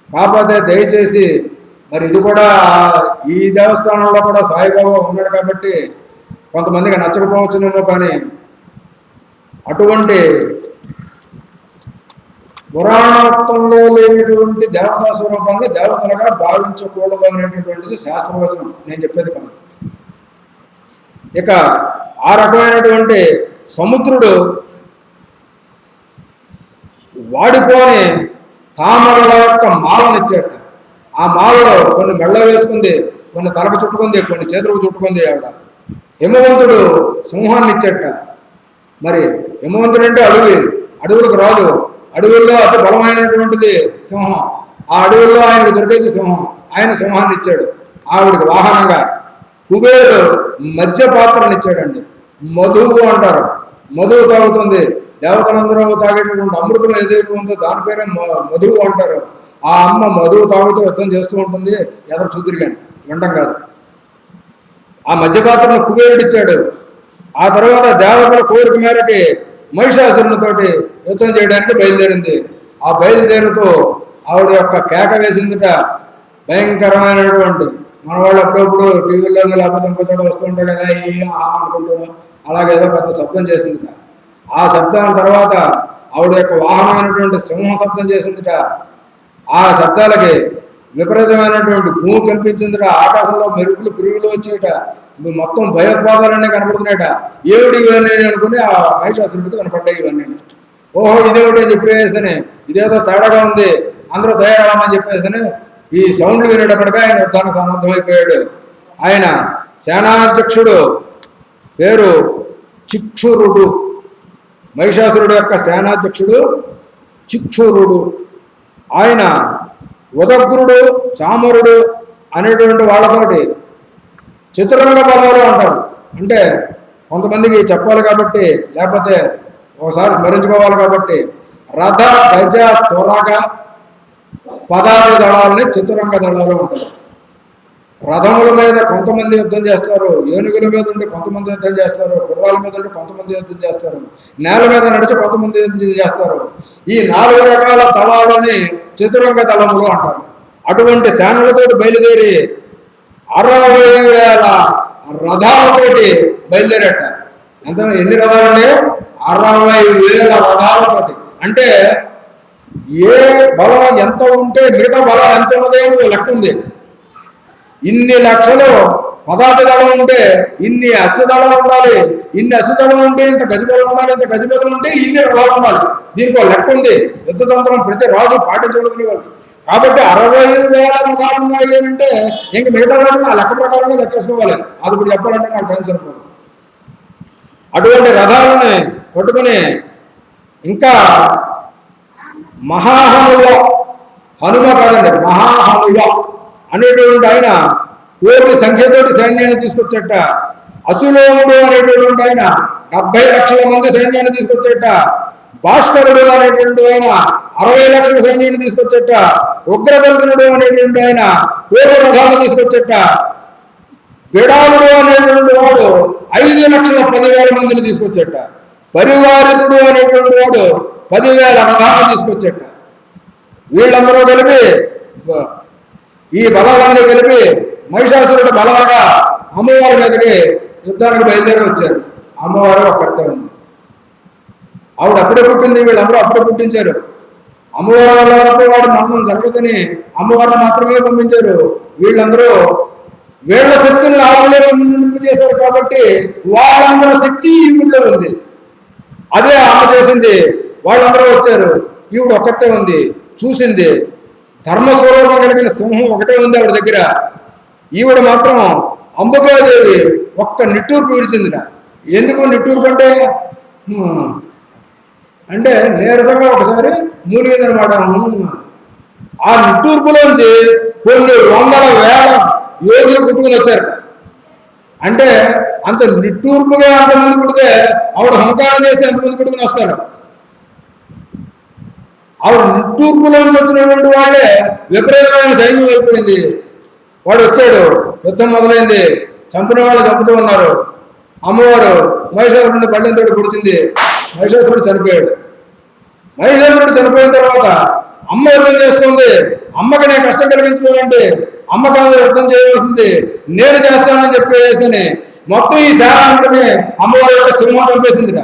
Speaker 1: కాకపోతే దయచేసి మరి ఇది కూడా ఈ దేవస్థానంలో కూడా సాయిబాబా ఉన్నాడు కాబట్టి కొంతమందికి నచ్చకపోవచ్చునేమో, కానీ అటువంటి పురాణోక్తంలో లేనిటువంటి దేవతా స్వరూపాన్ని దేవతలుగా భావించకూడదు అనేటటువంటిది శాస్త్రవచనం, నేను చెప్పేది కాదు. ఇక ఆ రకమైనటువంటి సముద్రుడు వాడిపోని తామరల యొక్క మాలనిచ్చేట. ఆ మాలలో కొన్ని మెళ్ళ వేసుకుంది, కొన్ని తలకు చుట్టుకుంది, కొన్ని చేతులకు చుట్టుకుంది ఆవిడ. హిమవంతుడు సింహాన్ని ఇచ్చేట. మరి హిమవంతుడు అంటే అడవులకు రాజు, అడవుల్లో అతి బలమైనటువంటిది సింహం. ఆ అడవుల్లో ఆయనకు దొరికేది సింహం. ఆయన సింహాన్ని ఇచ్చాడు ఆవిడికి వాహనంగా. కుబేరుడు మధ్య పాత్రను ఇచ్చాడండి. మధువు అంటారు, మధువు తాగుతుంది. దేవతలందరూ తాగేటటువంటి అమృతం ఏదైతే ఉందో దాని పేరే మధువు అంటారు. ఆ అమ్మ మధువు తాగుతూ యుద్ధం చేస్తూ ఉంటుంది, ఎదరు చూదురు కానీ వినడం కాదు. ఆ మధ్య పాత్రను కుబేరుడు ఇచ్చాడు. ఆ తర్వాత దేవతల కోరిక మేరకి మహిషాసురునితోటి యుద్ధం చేయడానికి బయలుదేరింది. ఆ బయలుదేరుతూ ఆవిడ యొక్క కేక వేసిందిట భయంకరమైనటువంటి. మన వాళ్ళు అప్పుడప్పుడు టీవీలోనే లేకపోతే ఇంకో చోట వస్తుంటారు కదా ఈ అనుకుంటున్నాం, అలాగేదో పెద్ద శబ్దం చేసిందిట. ఆ శబ్దం తర్వాత ఆవిడ యొక్క వాహనమైనటువంటి సింహ శబ్దం చేసిందిట. ఆ శబ్దాలకి విపరీతమైనటువంటి భూమి కనిపించిందిట. ఆకాశంలో మెరుపులు పురుగులు వచ్చేట, మొత్తం భయోత్పాదాలన్నీ కనపడుతున్నాయట. ఏమిటి ఇవన్నీ అనుకుని ఆ మహిషాసురుడికి కనపడ్డాయి ఇవన్నీ. ఓహో ఇదేమిటి అని చెప్పేసి ఇదేదో తేడాగా ఉంది, అందరూ తయారవ్వమని చెప్పేసి ఈ సౌండ్లు వినేటప్పటికీ ఆయన యుద్ధానికి సన్నద్ధమైపోయాడు. ఆయన సేనాధ్యక్షుడు పేరు చిక్షురుడు. మహిషాసురుడు యొక్క సేనాధ్యక్షుడు చిక్షురుడు. ఆయన ఉదగ్రుడు చామరుడు అనేటువంటి వాళ్ళతోటి చతురంగ బలాలు అంటారు. అంటే కొంతమందికి చెప్పాలి కాబట్టి, లేకపోతే ఒకసారి స్మరించుకోవాలి కాబట్టి, రథ గజ తురగ పదాతి దళాలని చతురంగ దళాలు అంటారు. రథముల మీద కొంతమంది యుద్ధం చేస్తారు, ఏనుగుల మీద ఉండి కొంతమంది యుద్ధం చేస్తారు, గుర్రాల మీద ఉండి కొంతమంది యుద్ధం చేస్తారు, నేల మీద నడిచి కొంతమంది యుద్ధం చేస్తారు. ఈ 4 రకాల దళాలని చతురంగ దళములు అంటారు. అటువంటి సేనలతో బయలుదేరి 60,000 రథాలతోటి బయలుదేరట. ఎన్ని రథాలండి? 60,000 రథాలతోటి. అంటే ఏ బలం ఎంత ఉంటే మిగతా బలం ఎంత ఉన్నది అనేది లెక్క ఉంది. ఇన్ని లక్షలు పదార్థ దళం ఉంటే ఇన్ని అశ్వదళాలు ఉండాలి, ఇన్ని అశ్వదళం ఉంటే ఇంత గజబలం ఉండాలి, ఇంత గజబలం ఉంటే ఇన్ని రథాలు ఉండాలి. దీనికి ఒక లెక్క ఉంది. యుద్ధతంత్రం ప్రతి రాజు పాటించవలసిన వాళ్ళు. కాబట్టి 60,000 రథాలు ఉన్నాయి అంటే ఇంక మిగతా వాళ్ళు ఆ లెక్క ప్రకారంగా లెక్కేసుకోవాలి. అది ఇప్పుడు చెప్పాలంటే నాకు టైం సరిపోదు. అటువంటి రథాలని పట్టుకుని ఇంకా మహాహనువ, హనుమ కాదండి మహాహనువ అనేటువంటి ఆయన కోటి సంఖ్యతోటి సైన్యాన్ని తీసుకొచ్చట. అసులోముడు అనేటువంటి ఆయన 70 లక్షల మంది సైన్యాన్ని తీసుకొచ్చట. భాస్కరుడు అనేటువంటి ఆయన 60 లక్షల సైన్యాన్ని తీసుకొచ్చట. ఉగ్రదర్శనుడు అనేటువంటి ఆయన 1,000 రథాలు తీసుకొచ్చట. బిడాలుడు అనేటువంటి వాడు 5,10,000 మందిని తీసుకొచ్చట. పరివారితుడు అనేటువంటి వాడు 10,000 రథాలను తీసుకొచ్చట. వీళ్ళందరూ కలిపి ఈ బలాలన్నీ కలిపి మహిషాసురుడు బలాలుగా అమ్మవారి మీదకి యుద్ధానికి బయలుదేరి వచ్చారు. అమ్మవారు ఒక్కటే ఉంది. ఆవిడ అప్పుడే పుట్టింది, వీళ్ళందరూ అప్పుడే పుట్టించారు. అమ్మవారి వల్ల తప్ప వాడు మరణం జరగదని అమ్మవారిని మాత్రమే పంపించారు. వీళ్ళందరూ వీళ్ళ శక్తులను ఆవిడలే చేశారు కాబట్టి వాళ్ళందరి శక్తి ఈవిడలో ఉంది. అదే అమ్మ చేసింది. వాళ్ళందరూ వచ్చారు, ఈవిడ ఒక్కతే ఉంది. చూసింది. ధర్మస్వరూపం కలిగిన సింహం ఒకటే ఉంది ఆవిడ దగ్గర. ఈవిడ మాత్రం అంబికాదేవి ఒక్క నిట్టూర్పు విడిచిందిట. ఎందుకు నిట్టూర్పు అంటే నీరసంగా ఒకసారి మూలిగిందనమాట. ఆ నిట్టూర్పులోంచి కొన్ని 100,000 యోధులు పుట్టుకుని వచ్చారట. అంటే అంత నిట్టూర్పుగా అంతమంది పుడితే ఆవిడ హంకారం చేస్తే ఎంతమంది పుట్టుకుని వస్తారు? ఆవిడ నిట్టూర్పులోంచి వచ్చినటువంటి వాళ్ళే విపరీతమైన సైన్యం అయిపోయింది. వాడు వచ్చాడు, యుద్ధం మొదలైంది. చంపిన వాళ్ళు చంపుతూ ఉన్నారు. అమ్మవారు మహిషాసురుడిని బళ్ళెంతో పొడిచింది. మహిషాసురుడు చనిపోయాడు. మహిషాసురుడు చనిపోయిన తర్వాత అమ్మ యుద్ధం చేస్తుంది. అమ్మకి నేను కష్టం కలిగించలేదంటే అమ్మ కాదు యుద్ధం చేయవలసింది, నేను చేస్తానని చెప్పేసి మొత్తం ఈ సేన అంతనే అమ్మవారి యొక్క సింహం చంపేసిందిట.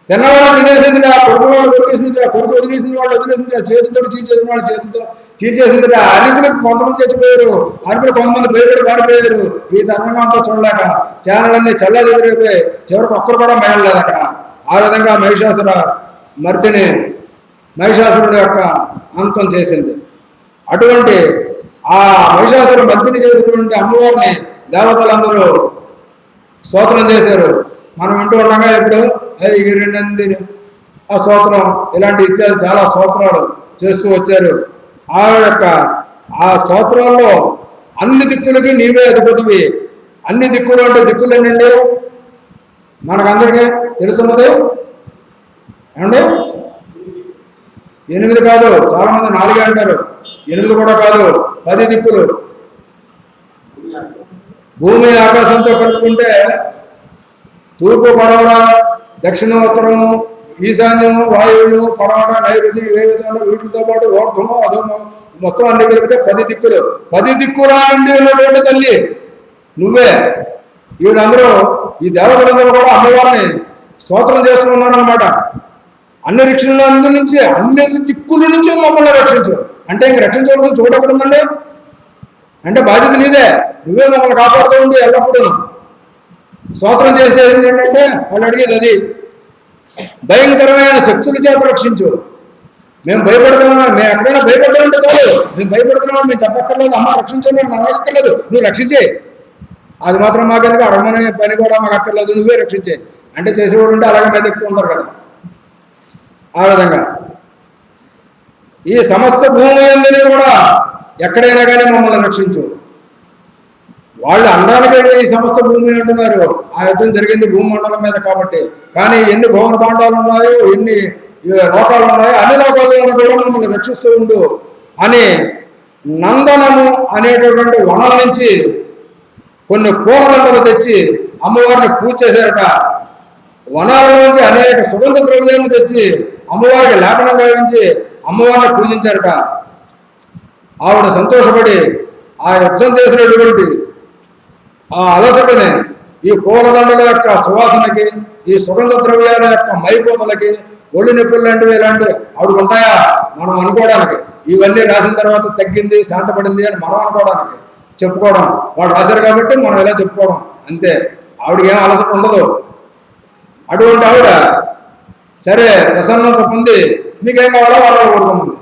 Speaker 1: తిన్నవాళ్ళు తినేసిందిట, కొడుకు వాళ్ళు కొరికేసిందిట, కొడుకు వదిలేసిన వాళ్ళు వదిలేసిందిట, చేతులతో చీల్చేసిన వాళ్ళు చేతులతో చీల్చేసిందిట. అరిపులకు కొంతమంది చచ్చిపోయారు, అరిపులు కొంతమంది భయపడి పారిపోయారు. ఈ తరంగం అంతా చూడలేక ఛానళ్ళన్నీ చల్లా చెదిరైపోయి చివరికి ఒక్కరు కూడా మిగలలేదు అక్కడ. ఆ విధంగా మహిషాసురుడు యొక్క అంతం చేసింది. అటువంటి ఆ మహిషాసురుడు మర్దిని చేసినటువంటి అమ్మవారిని దేవతలందరూ స్తోత్రం చేశారు. మనం వింటూ ఉండగా ఇప్పుడు ఆ స్తోత్రం ఇలాంటి ఇత్యాది చాలా స్తోత్రాలు చేస్తూ వచ్చారు. ఆ స్తోత్రాల్లో అన్ని దిక్కులకి నీవే అధిపతివి. అన్ని దిక్కులు అంటే దిక్కులు ఏంటండి? మనకందరికీ తెలుసున్నది ఏమండి? 8 కాదు, చాలా మంది 4 అంటారు. 8 కూడా కాదు, 10 దిక్కులు. భూమి ఆకాశంతో కలుపుకుంటే తూర్పు పడమర, దక్షిణ ఉత్తరము, ఈశాన్యము, వాయువ్యము, పడమట, నైరుతి, ఏ విధంగా వీటితో పాటు ఓర్ధము, అధము మొత్తం అన్ని కలిపితే 10 దిక్కులు. 10 దిక్కుల నుండి ఉన్నటువంటి తల్లి నువ్వే. వీళ్ళందరూ, ఈ దేవతలందరూ కూడా అమ్మవారిని స్తోత్రం చేస్తూ ఉన్నారనమాట. అన్ని రక్షణల నుంచి, అన్ని దిక్కుల నుంచి మమ్మల్ని రక్షించు అంటే ఇంక రక్షించడం చూడకూడదండి. అంటే బాధ్యత నీదే, నువ్వే మమ్మల్ని కాపాడుతూ ఉంది ఎల్లప్పుడూ. స్తోత్రం చేసేది ఏంటంటే వాళ్ళు అడిగేది అది. భయంకరమైన శక్తుల చేత రక్షించు. మేము భయపడుతున్నాం, మేము ఎక్కడైనా భయపడ్డామంటే చాలు, మేము భయపడుతున్నాం, మేము చెప్పక్కర్లేదు, అమ్మ రక్షించండి అని అడగక్కర్లేదు, నువ్వు రక్షించే. అది మాత్రం మాకెందుకు, అడగమనే పని కూడా మాకు అక్కర్లేదు, నువ్వే రక్షించే అంటే చేసేవాడు ఉంటే అలాగే మీద ఎక్కుతూ ఉంటారు కదా. ఆ విధంగా ఈ సమస్త భూమి అందరినీ కూడా ఎక్కడైనా కానీ మమ్మల్ని రక్షించు. వాళ్ళు అనడానికైతే ఈ సమస్త భూమి అంటున్నారు, ఆ యుద్ధం జరిగింది భూమండలం మీద కాబట్టి. కానీ ఎన్ని భవన పాండాలు ఉన్నాయో, ఎన్ని లోకాలు ఉన్నాయో, అన్ని లోకాలను కూడా మమ్మల్ని రక్షిస్తూ ఉండు అని నందనము అనేటటువంటి వనం నుంచి కొన్ని పూలదండలు తెచ్చి అమ్మవారిని పూజ చేశారట. వనాలలోంచి అనేక సుగంధ ద్రవ్యాలను తెచ్చి అమ్మవారికి లేపనం గావించి అమ్మవారిని పూజించారట. ఆవిడ సంతోషపడి ఆ యుద్ధం చేసినటువంటి ఆ అలసటని ఈ పూలదండల యొక్క సువాసనకి, ఈ సుగంధ ద్రవ్యాల యొక్క మైపోతలకి, ఒళ్ళు నొప్పులు లాంటివి ఇలాంటివి ఆవిడకు ఉంటాయా మనం అనుకోవడానికి. ఇవన్నీ రాసిన తర్వాత తగ్గింది, శాంతపడింది అని మనం అనుకోవడానికి, చెప్పుకోవడం. వాడు రాశారు కాబట్టి మనం ఇలా చెప్పుకోవడం అంతే. ఆవిడకి ఏం అలసట ఉండదు. అటువంటి ఆవిడ సరే ప్రసన్నత పొంది మీకేం కావాలో వరాలు కోరుకోమంది.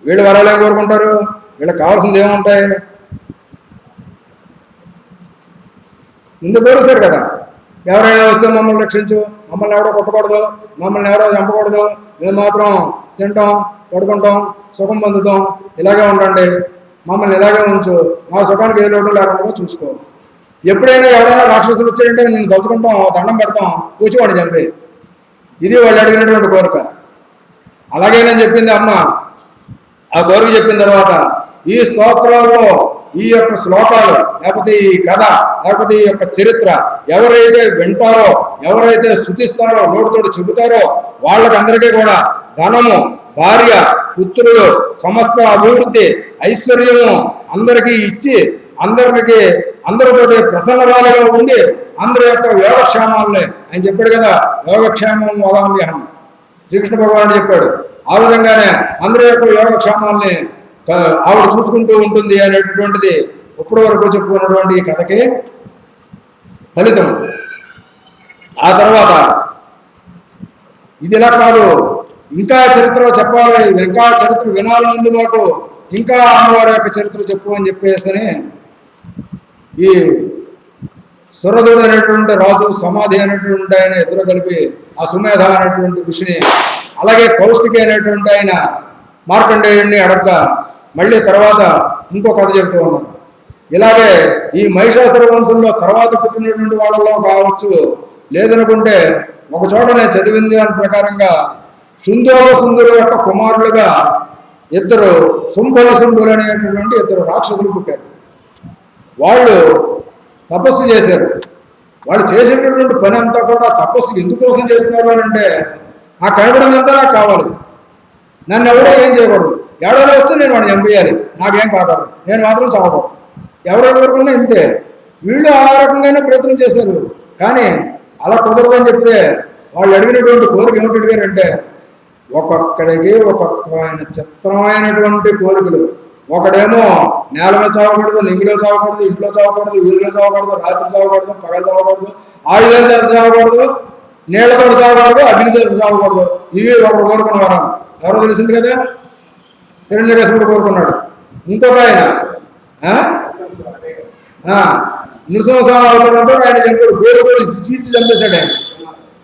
Speaker 1: వీళ్ళు వరాలు ఏం కోరుకుంటారు, వీళ్ళకి కావాల్సింది ఏముంటాయి, ముందు కోరుస్తారు కదా. ఎవరైనా వస్తే మమ్మల్ని రక్షించు, మమ్మల్ని ఎవరో కొట్టకూడదు, మమ్మల్ని ఎవరో చంపకూడదు, మేము మాత్రం తింటాం, పడుకుంటాం, సుఖం పొందుతాం, ఇలాగే ఉండండి, మమ్మల్ని ఇలాగే ఉంచు, మా సుఖానికి ఏ లోటు లేకుండా చూసుకో. ఎప్పుడైనా ఎవరైనా రాక్షసులు వచ్చాడంటే నేను కలుసుకుంటాం, దండం పెడతాం, కూర్చోవాడిని చంపి. ఇది వాళ్ళు అడిగినటువంటి కోరిక. అలాగే నేను చెప్పింది అమ్మ. ఆ కోరిక చెప్పిన తర్వాత ఈ స్తోత్రాల్లో ఈ యొక్క శ్లోకాలు, లేకపోతే ఈ కథ, లేకపోతే ఈ యొక్క చరిత్ర ఎవరైతే వింటారో, ఎవరైతే స్తుతిస్తారో, నోటితోటి చెబుతారో వాళ్ళకందరికీ కూడా ధనము, భార్య, పుత్రులు, సమస్త అభివృద్ధి, ఐశ్వర్యము అందరికీ ఇచ్చి అందరితోటి ప్రసన్నరాలుగా ఉండి అందరి యొక్క యోగక్షేమాలని ఆయన చెప్పాడు కదా. యోగక్షేమం వదామ్యహం శ్రీకృష్ణ భగవానుడు చెప్పాడు. ఆ విధంగానే అందరి యొక్క యోగక్షేమాలని ఆవిడ చూసుకుంటూ ఉంటుంది అనేటటువంటిది ఇప్పటి వరకు చెప్పుకున్నటువంటి ఈ కథకి ఫలితం. ఆ తర్వాత ఇది ఇలా కాదు, ఇంకా చరిత్ర చెప్పాలి, ఇంకా చరిత్ర వినాలనుంది మాకు, ఇంకా అమ్మవారి యొక్క చరిత్ర చెప్పు అని చెప్పేసి ఈ సురధుడు అనేటువంటి రాజు, సమాధి అనేటువంటి ఆయన ఇద్దరు కలిపి ఆ సుమేధ అనేటువంటి ఋషిని, అలాగే కౌష్టికి అనేటువంటి ఆయన మార్కండేయుడిని అడగ్గా మళ్ళీ తర్వాత ఇంకో కథ చెబుతూ ఉన్నారు. ఇలాగే ఈ మహిషాసుర వంశంలో తర్వాత పుట్టినటువంటి వాళ్ళలో కావచ్చు, లేదనుకుంటే ఒక చోట నేను చదివింది దాని ప్రకారంగా సుందోపసుందుల యొక్క కుమారులుగా ఇద్దరు శుంభులు అనేటటువంటి ఇద్దరు రాక్షసులు పుట్టారు. వాళ్ళు తపస్సు చేశారు. వాళ్ళు చేసేటటువంటి పని అంతా కూడా తపస్సు ఎందుకోసం చేస్తున్నారు అని అంటే, నాకు కనబడినంతా నాకు కావాలి, నన్ను ఎవరో ఏం చేయకూడదు, ఎవరైనా వస్తే నేను వాడిని చంపేయాలి, నాకేం కాకూడదు, నేను మాత్రం చావకూడదు, ఎవరెవరుకున్నా ఇంతే. వీళ్ళు ఆ రకంగానే ప్రయత్నం చేశారు. కానీ అలా కుదరదని చెప్తే వాళ్ళు అడిగినటువంటి కోరిక ఏమిటి అడిగారంటే, ఒక్కొక్కడికి ఒక్కొక్క చిత్రమైనటువంటి కోరికలు. ఒకడేమో నేల మీద చావకూడదు, నింగిలో చావకూడదు, ఇంట్లో చావకూడదు, వీధిలో చావకూడదు, రాత్రి చావకూడదు, పగలు చావకూడదు, ఆయుధాల చేత చావకూడదు, నీళ్లతో చావకూడదు, అగ్ని చేత చావకూడదు. ఇవి ఒకడు కోరుకున్న వరాలు. ఎవరో తెలిసింది కదా, హిరణ్యకశిపుడు కోరుకున్నాడు. ఇంకొక ఆయన నృసింహస్వామి అవతారంతో ఆయన చంపాడు, గోరుతో చీల్చి చంపేశాడు ఆయన.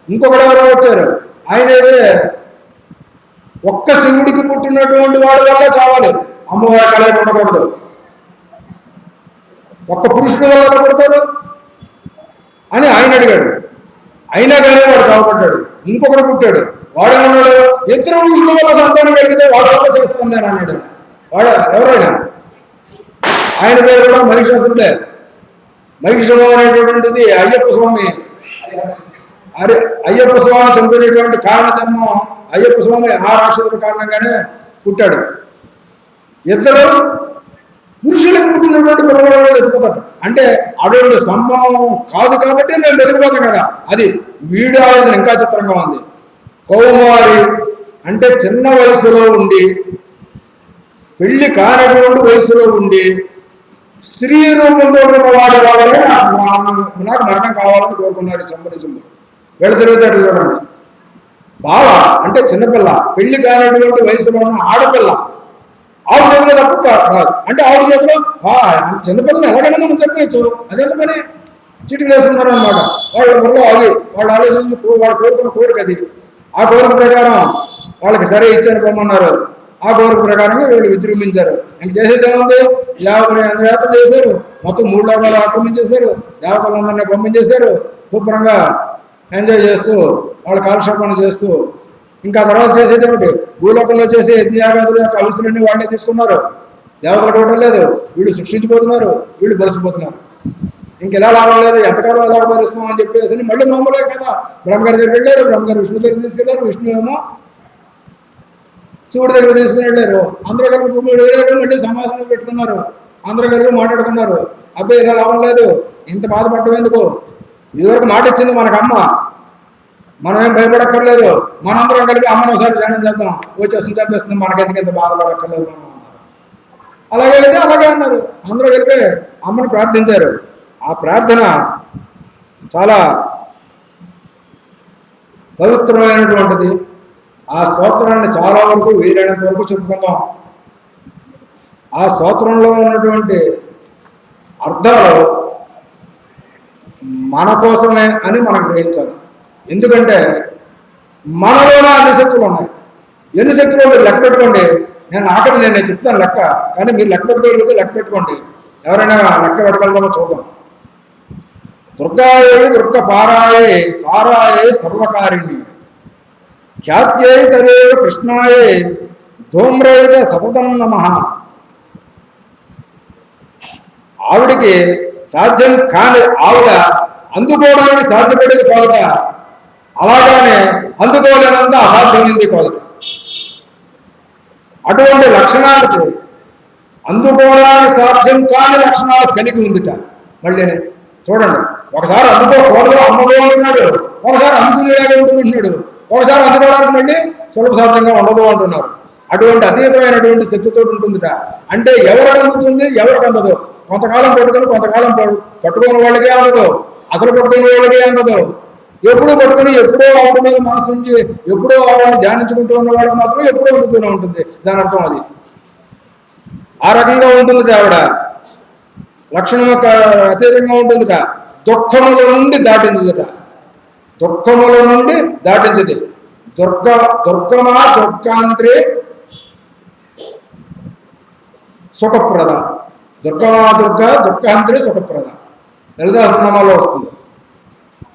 Speaker 1: ఇంకొకడు ఎవరో వచ్చారు, ఆయన అయితే ఒక్క శివుడికి పుట్టినటువంటి వాడి వల్ల చావాలి, అమ్మవారి కలయిక ఉండకూడదు. ఒక్క పురుషుడి వల్ల కొడతారు అని ఆయన అడిగాడు. అయినా కానీ వాడు చావపడ్డాడు. ఇంకొకడు పుట్టాడు, వాడేమన్నాడు, ఇద్దరు పురుషుల వల్ల సంతానం కలిగితే వాడి వల్ల చేస్తాను నేను అన్నాడు. వాడు ఎవరైనా ఆయన పేరు కూడా మహిషాసురుడే. మహిషము అనేటటువంటిది అయ్యప్ప స్వామి అరే అయ్యప్ప స్వామి చంపినటువంటి కారణ జన్మం అయ్యప్ప స్వామి ఆ రాక్షసుల కారణంగానే పుట్టాడు. ఇద్దరు పురుషులకు పుట్టినటువంటి పిల్లవాళ్ళు ఎదిగిపోతారు. అంటే అటువంటి సంభవం కాదు కాబట్టి మేము ఎదిగిపోతాం కదా. అది వీడియో ఆలోచన ఇంకా చిత్రంగా ఉంది. కౌమారి అంటే చిన్న వయసులో ఉండి, పెళ్లి కానటువంటి వయసులో ఉండి స్త్రీ రూపంతో వాడే వాళ్ళే నాకు మరణం కావాలని కోరుకున్నారు శంభునిశంభులు. వీళ్ళ తెలివితేటలు చూడండి. బావ అంటే చిన్నపిల్ల, పెళ్లి కానటువంటి వయసులో ఉన్న ఆడపిల్ల, ఆవిడ చేతిలో తప్పు కాదు. అంటే ఆవిడ చేతిలో చిన్నపిల్లని ఎలాగైనా మనం చెప్పచ్చు. అదేంత పని చిటికి వేసుకున్నారు అనమాట. వాళ్ళ వల్ల అవి వాళ్ళు ఆలోచించి వాళ్ళు కోరుకున్న కోరిక అది. ఆ కోరిక ప్రకారం వాళ్ళకి సరే ఇచ్చారు పొమ్మన్నారు. ఆ కోరిక ప్రకారంగా వీళ్ళు విజృంభించారు. ఇంక చేసేది ఏముంది, యాత్రలు చేశారు, మొత్తం 3 లోకాలు ఆక్రమించేశారు, దేవతలందరినీ పంపించేశారు. శుభ్రంగా ఎంజాయ్ చేస్తూ వాళ్ళ కాలక్షేపణ చేస్తూ ఇంకా తర్వాత చేసేది ఏమిటి, భూలోకంలో చేసే యజ్ఞయాగాదుల యొక్క అవసరాన్ని వాళ్ళే తీసుకున్నారు. దేవతలకు ఇవ్వడం లేదు, వీళ్ళు సృష్టించిపోతున్నారు, వీళ్ళు బలిసిపోతున్నారు. ఇంకెలా లాభం లేదు, ఎంతకాలం ఎలా భరిస్తామని చెప్పేసి మళ్ళీ మామూలే కదా. బ్రహ్మగారి దగ్గరికి వెళ్ళారు, బ్రహ్మగారు విష్ణు దగ్గరికి తీసుకెళ్లారు, విష్ణు ఏమో శివుడి దగ్గర తీసుకుని వెళ్ళారు. అందరూ కలిపి భూమి వెళ్ళారు, మళ్ళీ సమాధానం పెట్టుకున్నారు, అందరూ కలిపి మాట్లాడుకున్నారు. అబ్బాయి ఇలా లాభం లేదు, ఇంత బాధపడటం ఎందుకు, ఇదివరకు మాట ఇచ్చింది మనకమ్మ, మనం ఏం భయపడక్కర్లేదు, మనందరం కలిపి అమ్మను ఒకసారి ధ్యానం చేద్దాం, వచ్చేస్తుంది చంపేస్తుంది, మనకెందుకు ఇంత బాధపడక్కర్లేదు మనం అన్నారు. అలాగే అయితే అలాగే అన్నారు. అందరూ కలిపి అమ్మను ప్రార్థించారు. ఆ ప్రార్థన చాలా పవిత్రమైనటువంటిది. ఆ స్తోత్రాన్ని చాలా వరకు వీలైనంత వరకు చెప్పుకుందాం. ఆ స్తోత్రంలో ఉన్నటువంటి అర్థాలు మన కోసమే అని మనం గ్రహించాలి. ఎందుకంటే మనలోనే అన్ని శక్తులు ఉన్నాయి. ఎన్ని శక్తులు మీరు లెక్క పెట్టుకోండి. నేను చెప్తాను లెక్క, కానీ మీరు లెక్క పెట్టుకోగలిగితే లెక్క పెట్టుకోండి. ఎవరైనా లెక్క పెట్టగలమో చూద్దాం. దుర్గాయే దుర్గ పారాయే సారాయే సర్వకారిణి ఖ్యాత్యై తదేవ కృష్ణాయే ధూమ్రేద సతతం నమః. ఆవిడికి సాధ్యం కాని ఆవిడ అందుకోవడానికి సాధ్యపడేది కోదట, అలాగానే అందుకోలేనంత అసాధ్యమైంది కోదట. అటువంటి లక్షణాలకు అందుకోవడానికి సాధ్యం కాని లక్షణాలు కలిగి ఉందిట. మళ్ళీ చూడండి, ఒకసారి అందుకోకూడదు అమ్మదు అంటున్నాడు, ఒకసారి అందుకునేలాగా ఉంటుందంటున్నాడు, ఒకసారి అందుకోవడానికి మళ్ళీ సులభ సాధ్యంగా ఉండదు అంటున్నారు. అటువంటి అతీతమైనటువంటి శక్తితో ఉంటుందిట. అంటే ఎవరికి అందుతుంది, ఎవరికి అందదు. కొంతకాలం పట్టుకుని కొంతకాలం పట్టుకునే వాళ్ళకే అందదు, అసలు పట్టుకునే వాళ్ళకే అందదు. ఎప్పుడూ పట్టుకుని ఎప్పుడో ఆవిడ మీద మనసు నుంచి ఎప్పుడో ఆవిడని ధ్యానించుకుంటూ ఉన్న వాళ్ళకి మాత్రం ఎప్పుడూ అందుతూనే ఉంటుంది. దాని అర్థం అది. ఆ రకంగా ఉంటుంది ఆవిడ. లక్షణం అతీతంగా ఉంటుందిట. దుఃఖముల నుండి దాటించదట, దుఃఖముల నుండి దాటించది. దుర్గమా దుర్గాంత్రే సుఖప్రద. దుర్గమా దుర్గాంత్రే సుఖప్రద లలితాసనామాలో వస్తుంది.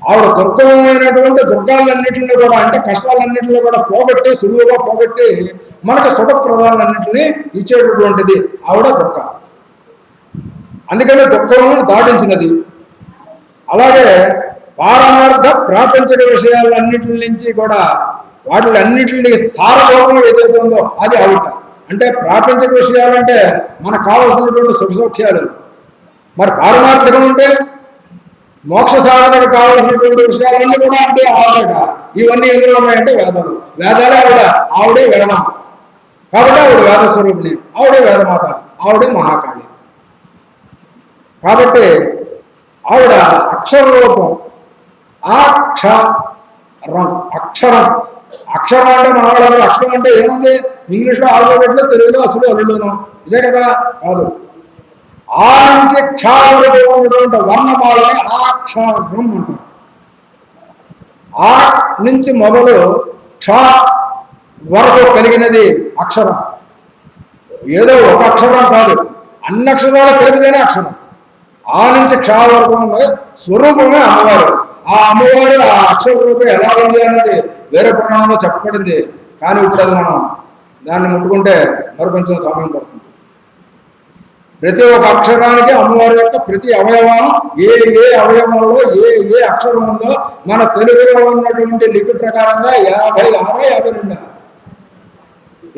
Speaker 1: ఆవిడ దుర్గమైనటువంటి దుర్గాలన్నింటినీ కూడా, అంటే కష్టాలన్నింటినీ కూడా పోగొట్టి, సులువుగా పోగొట్టి మనకు సుఖప్రదాలన్నింటినీ ఇచ్చేటటువంటిది ఆవిడ దుర్గ. అందుకని దుఃఖములను దాటించినది. అలాగే పారమార్థ ప్రాపంచిక విషయాలన్నింటి నుంచి కూడా వాటిలన్నింటినీ సారభూతం ఏదైతే ఉందో అది ఆవిడ. అంటే ప్రాపంచిక విషయాలంటే మనకు కావలసినటువంటి సుఖసౌఖ్యాలు. మరి పారమార్థకం అంటే మోక్ష సాధనకు కావలసినటువంటి విషయాలన్నీ కూడా అంటే ఆవిడ. ఇవన్నీ ఎందులో ఉన్నాయంటే వేదాలు. వేదాలే ఆవిడే వేదం. కాబట్టి ఆవిడ వేద స్వరూపిణి, ఆవిడే వేదమాత, ఆవిడే మహాకాళి. కాబట్టి ఆవిడ అక్షర రూపం. అక్షరం అక్షరం అంటే మన వాళ్ళ అక్షరం అంటే ఏముంది, ఇంగ్లీష్లో ఆల్ఫాబెట్లో, తెలుగులో అచ్చులు అల్లులోను, ఇదే కదా. కాదు, ఆ నుంచి క్ష వరకు ఉన్నటువంటి వర్ణమాలని అక్షరం అంటారు. ఆ నుంచి మొదలు క్ష వరకు కలిగినది అక్షరం. ఏదో ఒక అక్షరం కాదు, అన్ని అక్షరాలు కలిపితేనే అక్షరం. ఆ నుంచి క్ష వరకు స్వరూపమే అమ్మవారు. ఆ అమ్మవారు ఆ అక్షర రూపం ఎలా ఉంది అన్నది వేరే పురాణంలో చెప్పబడింది. కానీ ఇప్పుడు అది మనం దాన్ని ముట్టుకుంటే మరి కొంచెం సమయం పడుతుంది. ప్రతి ఒక్క అక్షరానికి అమ్మవారి యొక్క ప్రతి అవయవం ఏ ఏ అవయవంలో ఏ ఏ అక్షరం ఉందో మన తెలుగులో ఉన్నటువంటి లిపి ప్రకారంగా 56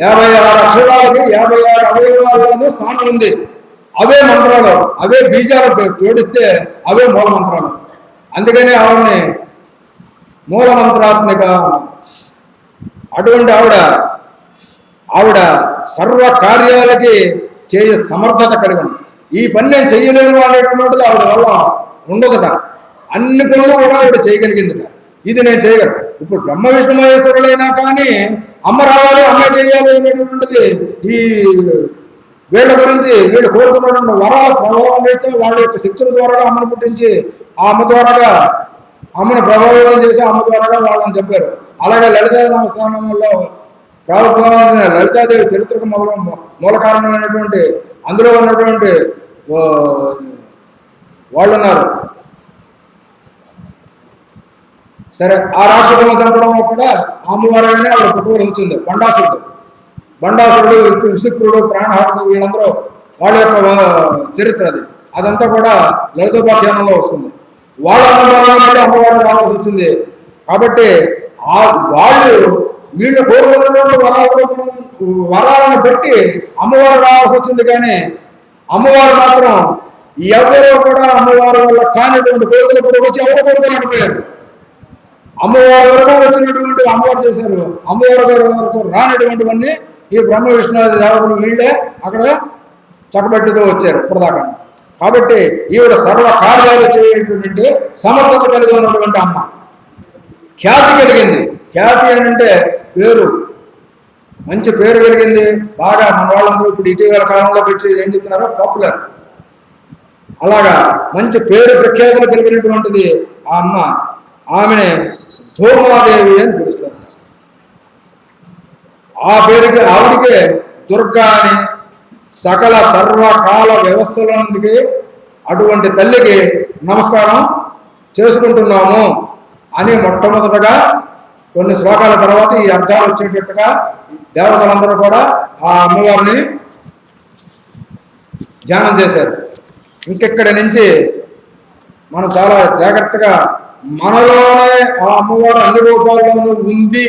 Speaker 1: 56 అక్షరాలకి 56 అవయవాల్లోనూ స్థానం ఉంది. అవే మంత్రాలు, అవే బీజాలు జోడిస్తే అవే మూల మంత్రాలు. అందుకనే ఆవిడ్ని మూల మంత్రాత్మిక. అటువంటి ఆవిడ సర్వ కార్యాలకి చేయ సమర్థత కలిగి ఉంది. ఈ పని నేను చెయ్యలేను అనేటువంటిది ఆవిడ వల్ల ఉండదుట. అన్ని పనులు కూడా ఆవిడ చేయగలిగిందిట. ఇది నేను చేయగలను. ఇప్పుడు బ్రహ్మ విష్ణు మహేశ్వరులైనా కానీ అమ్మ రావాలి, అమ్మే చేయాలి అనేటువంటిది ఈ వీళ్ళ గురించి వీళ్ళు కోరుకున్నటువంటి వరాల ప్రభావం రీత్యా వాళ్ళ యొక్క శక్తుల ద్వారా అమ్మను పుట్టించి ఆ అమ్మ ద్వారాగా అమ్మను ప్రభావితం చేసి అమ్మ ద్వారాగా వాళ్ళని చెప్పారు. అలాగే లలితానామస్థానంలో ప్రారంభమైన లలితాదేవి చరిత్రకు మూల కారణమైనటువంటి అందులో ఉన్నటువంటి వాళ్ళు ఉన్నారు. సరే, ఆ రాక్షసులను చంపడం కూడా అమ్మవారైనా ఆవిడ పుట్టువలసి వచ్చింది. బండాసురుడు విశుక్రుడు ప్రాణహారుడు వీళ్ళందరూ వాళ్ళ యొక్క చరిత్ర అదంతా కూడా లలితోపాఖ్యానంలో వస్తుంది. వాళ్ళందరూ మళ్ళీ అమ్మవారు రావాల్సి వచ్చింది. కాబట్టి వాళ్ళు వీళ్ళు కోరుకున్నటువంటి వరాలను బట్టి అమ్మవారు రావాల్సి వచ్చింది. కానీ అమ్మవారు మాత్రం ఎవరో కూడా అమ్మవారి వల్ల కానిటువంటి కోరికలు కూడా వచ్చి ఎవరు కోరుకోలేకపోయారు. అమ్మవారి వరకు వచ్చినటువంటి అమ్మవారు చేశారు. అమ్మవారి వరకు రానటువంటివన్నీ ఈ బ్రహ్మ విష్ణు దేవతలు వీళ్ళే అక్కడ చక్కబెట్టుతూ వచ్చారు ఇప్పటిదాకా. కాబట్టి ఈవిడ సర్వ కార్యాలు చేయటువంటి సమర్థత కలిగి ఉన్నటువంటి అమ్మ. ఖ్యాతి కలిగింది. ఖ్యాతి అని అంటే పేరు, మంచి పేరు కలిగింది. బాగా మన వాళ్ళందరూ ఇప్పుడు ఇటీవల కాలంలో పెట్టి ఏం చెప్తున్నారో పాపులర్. అలాగా మంచి పేరు ప్రఖ్యాతులు కలిగినటువంటిది ఆ అమ్మ. ఆమెని ధూమాదేవి అని పిలుస్తారు. ఆ పేరుకి ఆవిడికే దుర్గా అని సకల సర్వకాల వ్యవస్థలకి అటువంటి తల్లికి నమస్కారం చేసుకుంటున్నాము అని మొట్టమొదటగా కొన్ని శ్లోకాల తర్వాత ఈ అర్థాలు వచ్చేటట్టుగా దేవతలందరూ కూడా ఆ అమ్మవారిని ధ్యానం చేశారు. ఇంకెక్కడి నుంచి మనం చాలా జాగ్రత్తగా మనలోనే ఆ అమ్మవారు అన్ని రూపాల్లోనూ ఉంది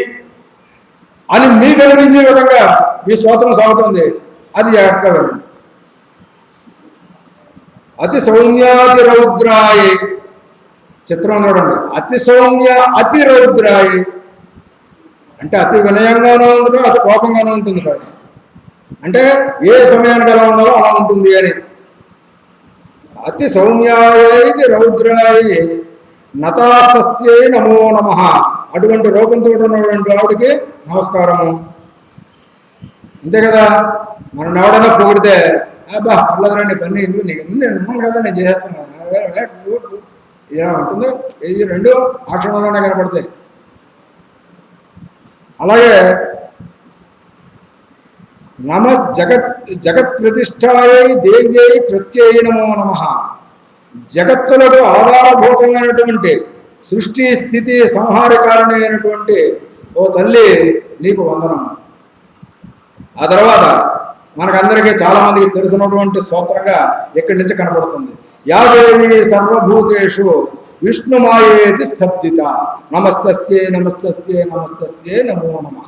Speaker 1: అని మీకు అనిపించే విధంగా ఈ స్తోత్రం సాగుతుంది. అది జాగ్రత్తగా వెళ్ళండి. అతి సౌమ్యాతి రౌద్రాయి, చిత్రం చూడండి. అతి సౌమ్య అతి రౌద్రాయి అంటే అతి వినయంగానూ ఉంటుంది, అతి కోపంగానూ ఉంటుంది కదా. అంటే ఏ సమయానికి ఎలా ఉండాలో అలా ఉంటుంది అని. అతి సౌమ్యాయేది రౌద్రాయి నతాస్తస్యై నమో నమః. అటువంటి రూపంతో ఉన్నటువంటి ఆవిడికి నమస్కారము. అంతే కదా. మనం ఎవడన్నా పొగిడితే అబ్బా పర్లేదురండి పని ఎందుకు నీకు నేను ఉన్నాను కదా నేను చేసేస్తున్నాను ఇలా ఉంటుంది. ఇది రెండు అక్షరంలోనే కనపడతాయి. అలాగే నమ జగత్ ప్రతిష్టాయై దేవ్యై కృత్యై నమో నమః. జగత్తులకు ఆధారభూతమైనటువంటి సృష్టి స్థితి సంహారకారణి అయినటువంటి ఓ తల్లి నీకు వందనం. ఆ తర్వాత మనకందరికీ చాలా మందికి తెలిసినటువంటి స్తోత్రంగా ఇక్కడి నుంచి కనపడుతుంది. యాదేవి సర్వభూతేషు విష్ణుమాయేతి స్తబ్దిత నమస్తస్యే నమస్తస్యే నమస్తస్యే నమో నమః.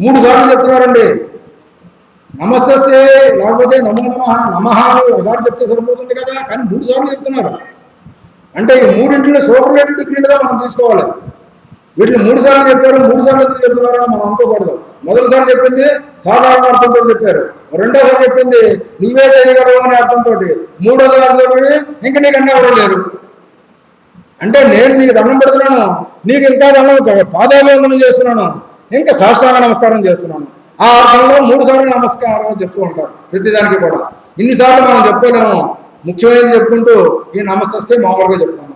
Speaker 1: 3 సార్లు చెప్తున్నారండి. నమస్తస్యే లేకపోతే నమో నమః. నమః అని ఒకసారి చెప్తే సరిపోతుంది కదా, కానీ 3 సార్లు చెప్తున్నారు. అంటే ఈ మూడింటిని సూపర్లేటివ్ డిగ్రీలుగా మనం తీసుకోవాలి. వీటిని 3 సార్లు చెప్పారు, 3 సార్లు ఎందుకు చెప్తున్నారని మనం అనుకోకూడదు. మొదటిసారి చెప్పింది సాధారణ అర్థంతో చెప్పారు, రెండోసారి చెప్పింది నువ్వే చేయగలవు అనే అర్థంతో, మూడోసారి ఇంక నీకు అన్నీ ఎవరు లేరు అంటే నేను నీకు దండం పెడుతున్నాను, నీకు ఇంకా దండం పాదాభివందనం చేస్తున్నాను, ఇంకా సాష్టాంగ నమస్కారం చేస్తున్నాను. ఆ అర్థంలో 3 సార్లు నమస్కారం చెప్తూ ఉంటారు ప్రతిదానికి కూడా. ఇన్నిసార్లు మనం చెప్పుకోలేము. ముఖ్యమైనది చెప్పుకుంటూ ఈ నమస్తస్యే మామూలుగా చెప్తున్నాను.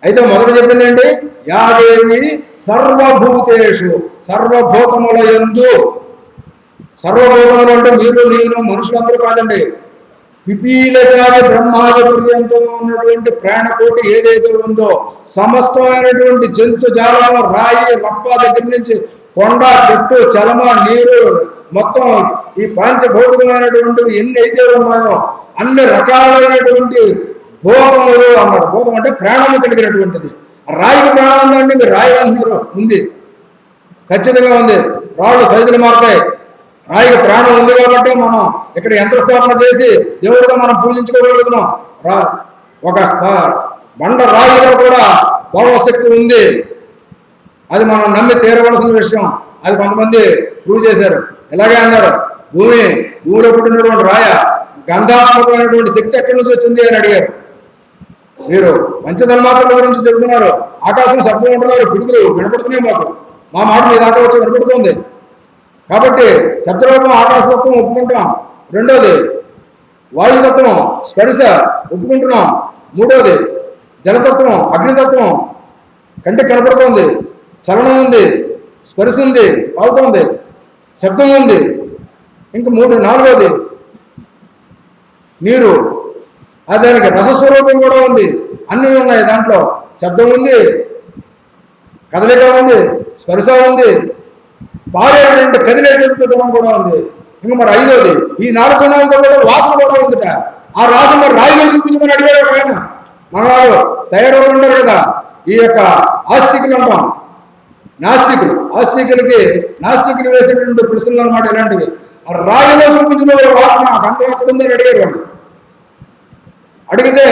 Speaker 1: అయితే మొదట చెప్పింది ఏంటి? యాదేవి సర్వభూతేషు, సర్వభూతముల యందు. సర్వభూతములు అంటే మీరు నేను మనుషులందరూ కాదండి. పిపీలగాది బ్రహ్మాది పర్యంతం ఉన్నటువంటి ప్రాణకోటి ఏదైతే ఉందో సమస్తమైనటువంటి జంతు జాలము రాయి రప్ప దగ్గర నుంచి కొండ, చెట్టు, చలమ, నీరు, మొత్తం ఈ పంచభౌతికమైనటువంటివి ఎన్ని అయితే ఉన్నాయో అన్ని రకాలైనటువంటి భూతములు అన్నారు. భూతం అంటే ప్రాణము కలిగినటువంటిది. రాయికి ప్రాణం ఉందండి, మీరు రాయి అంటున్నారు. ఉంది, ఖచ్చితంగా ఉంది. రాళ్ళు సైజులు మారుతాయి. రాయికి ప్రాణం ఉంది కాబట్టి మనం ఇక్కడ యంత్రస్థాపన చేసి దేవుడిగా మనం పూజించుకోగలుగుతున్నాం. ఒక బండ రాయిలో కూడా భగవశక్తి ఉంది. అది మనం నమ్మి తీరవలసిన విషయం. అది కొంతమంది ప్రూవ్ చేశారు. ఇలాగే అన్నారు, భూమిలో పుట్టినటువంటి రాయ గంధాత్మకమైనటువంటి శక్తి ఎక్కడి నుంచి వచ్చింది అని అడిగారు. మీరు పంచతన్మాత్రల గురించి చెబుతున్నారు, ఆకాశం శబ్దం ఉంటున్నారు, పిడుగులు వినపడుతున్నాయి. మా మాట మీ దాకా వచ్చి వినపడుతుంది. కాబట్టి శబ్దరూపం ఆకాశతత్వం ఒప్పుకుంటాం. రెండోది వాయుతత్వం స్పర్శ ఒప్పుకుంటున్నాం. మూడోది జలతత్వం అగ్నితత్వం కంటికి కనపడుతుంది, చలనం ఉంది, స్పర్శ ఉంది, అవుతుంది, శబ్దం ఉంది. ఇంక నాలుగోది నీరు, దానికి రసస్వరూపం కూడా ఉంది. అన్నీ ఉన్నాయి దాంట్లో. శబ్దం ఉంది, కదలిక ఉంది, స్పర్శ ఉంది, పారేటువంటి కదిలేటువంటి గుణం కూడా ఉంది. ఇంకా మరి ఐదోది ఈ 4 గుణాలతో కూడా వాసన కూడా ఉందిట. ఆ వాసన మరి రాయిలో చూపించమని అడిగాడు ఆయన. మనవాళ్ళు తయారవుతూ ఉంటారు కదా, ఈ యొక్క ఆస్తికులు అంటాం, నాస్తికులు వేసేటువంటి ప్రశ్నలు అనమాట ఇలాంటివి. ఆ రాయిలో చూపించిన వాసన అంత ఎక్కడ ఉందని అడిగారు వాళ్ళు. అడిగితే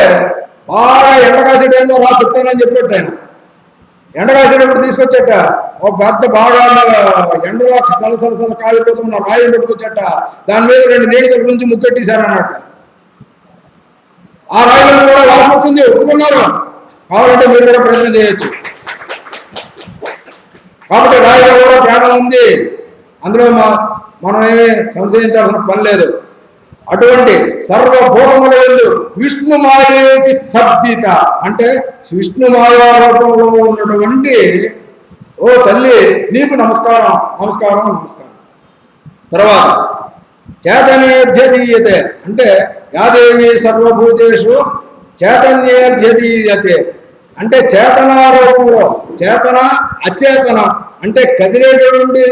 Speaker 1: బాగా ఎండ కాసే టైంలో చెప్తానని చెప్పినట్టు ఆయన ఎండ కాసేటప్పుడు తీసుకొచ్చేట ఒక పెద్ద బాగా ఎండలో సలసల కాలిపోతున్న రాయిని పెట్టుకొచ్చేట. దాని మీద 2 నీళ్ళ నుంచి ముక్కెట్టేశారన్నమాట. ఆ రాయిలో కూడా వాసన వచ్చింది, ఒప్పుకున్నారు. కావాలంటే మీరు కూడా ప్రయత్నం చేయొచ్చు. కాబట్టి రాయిలో కూడా ప్రాణం ఉంది. అందులో మనం ఏమీ సంశయించాల్సిన పని లేదు. అటువంటి సర్వభూతముల యందు విష్ణుమాయేతి స్తబ్దిత అంటే విష్ణుమాయా రూపంలో ఉన్నటువంటి ఓ తల్లి నీకు నమస్కారం, నమస్కారం, నమస్కారం. తర్వాత చేతనేభ్యదీయతే అంటే యాదేవి సర్వభూతేషు చైతన్యేభ్యదీయతే అంటే చేతనారూపంలో, చేతన అచేతన అంటే కదిలేటువంటి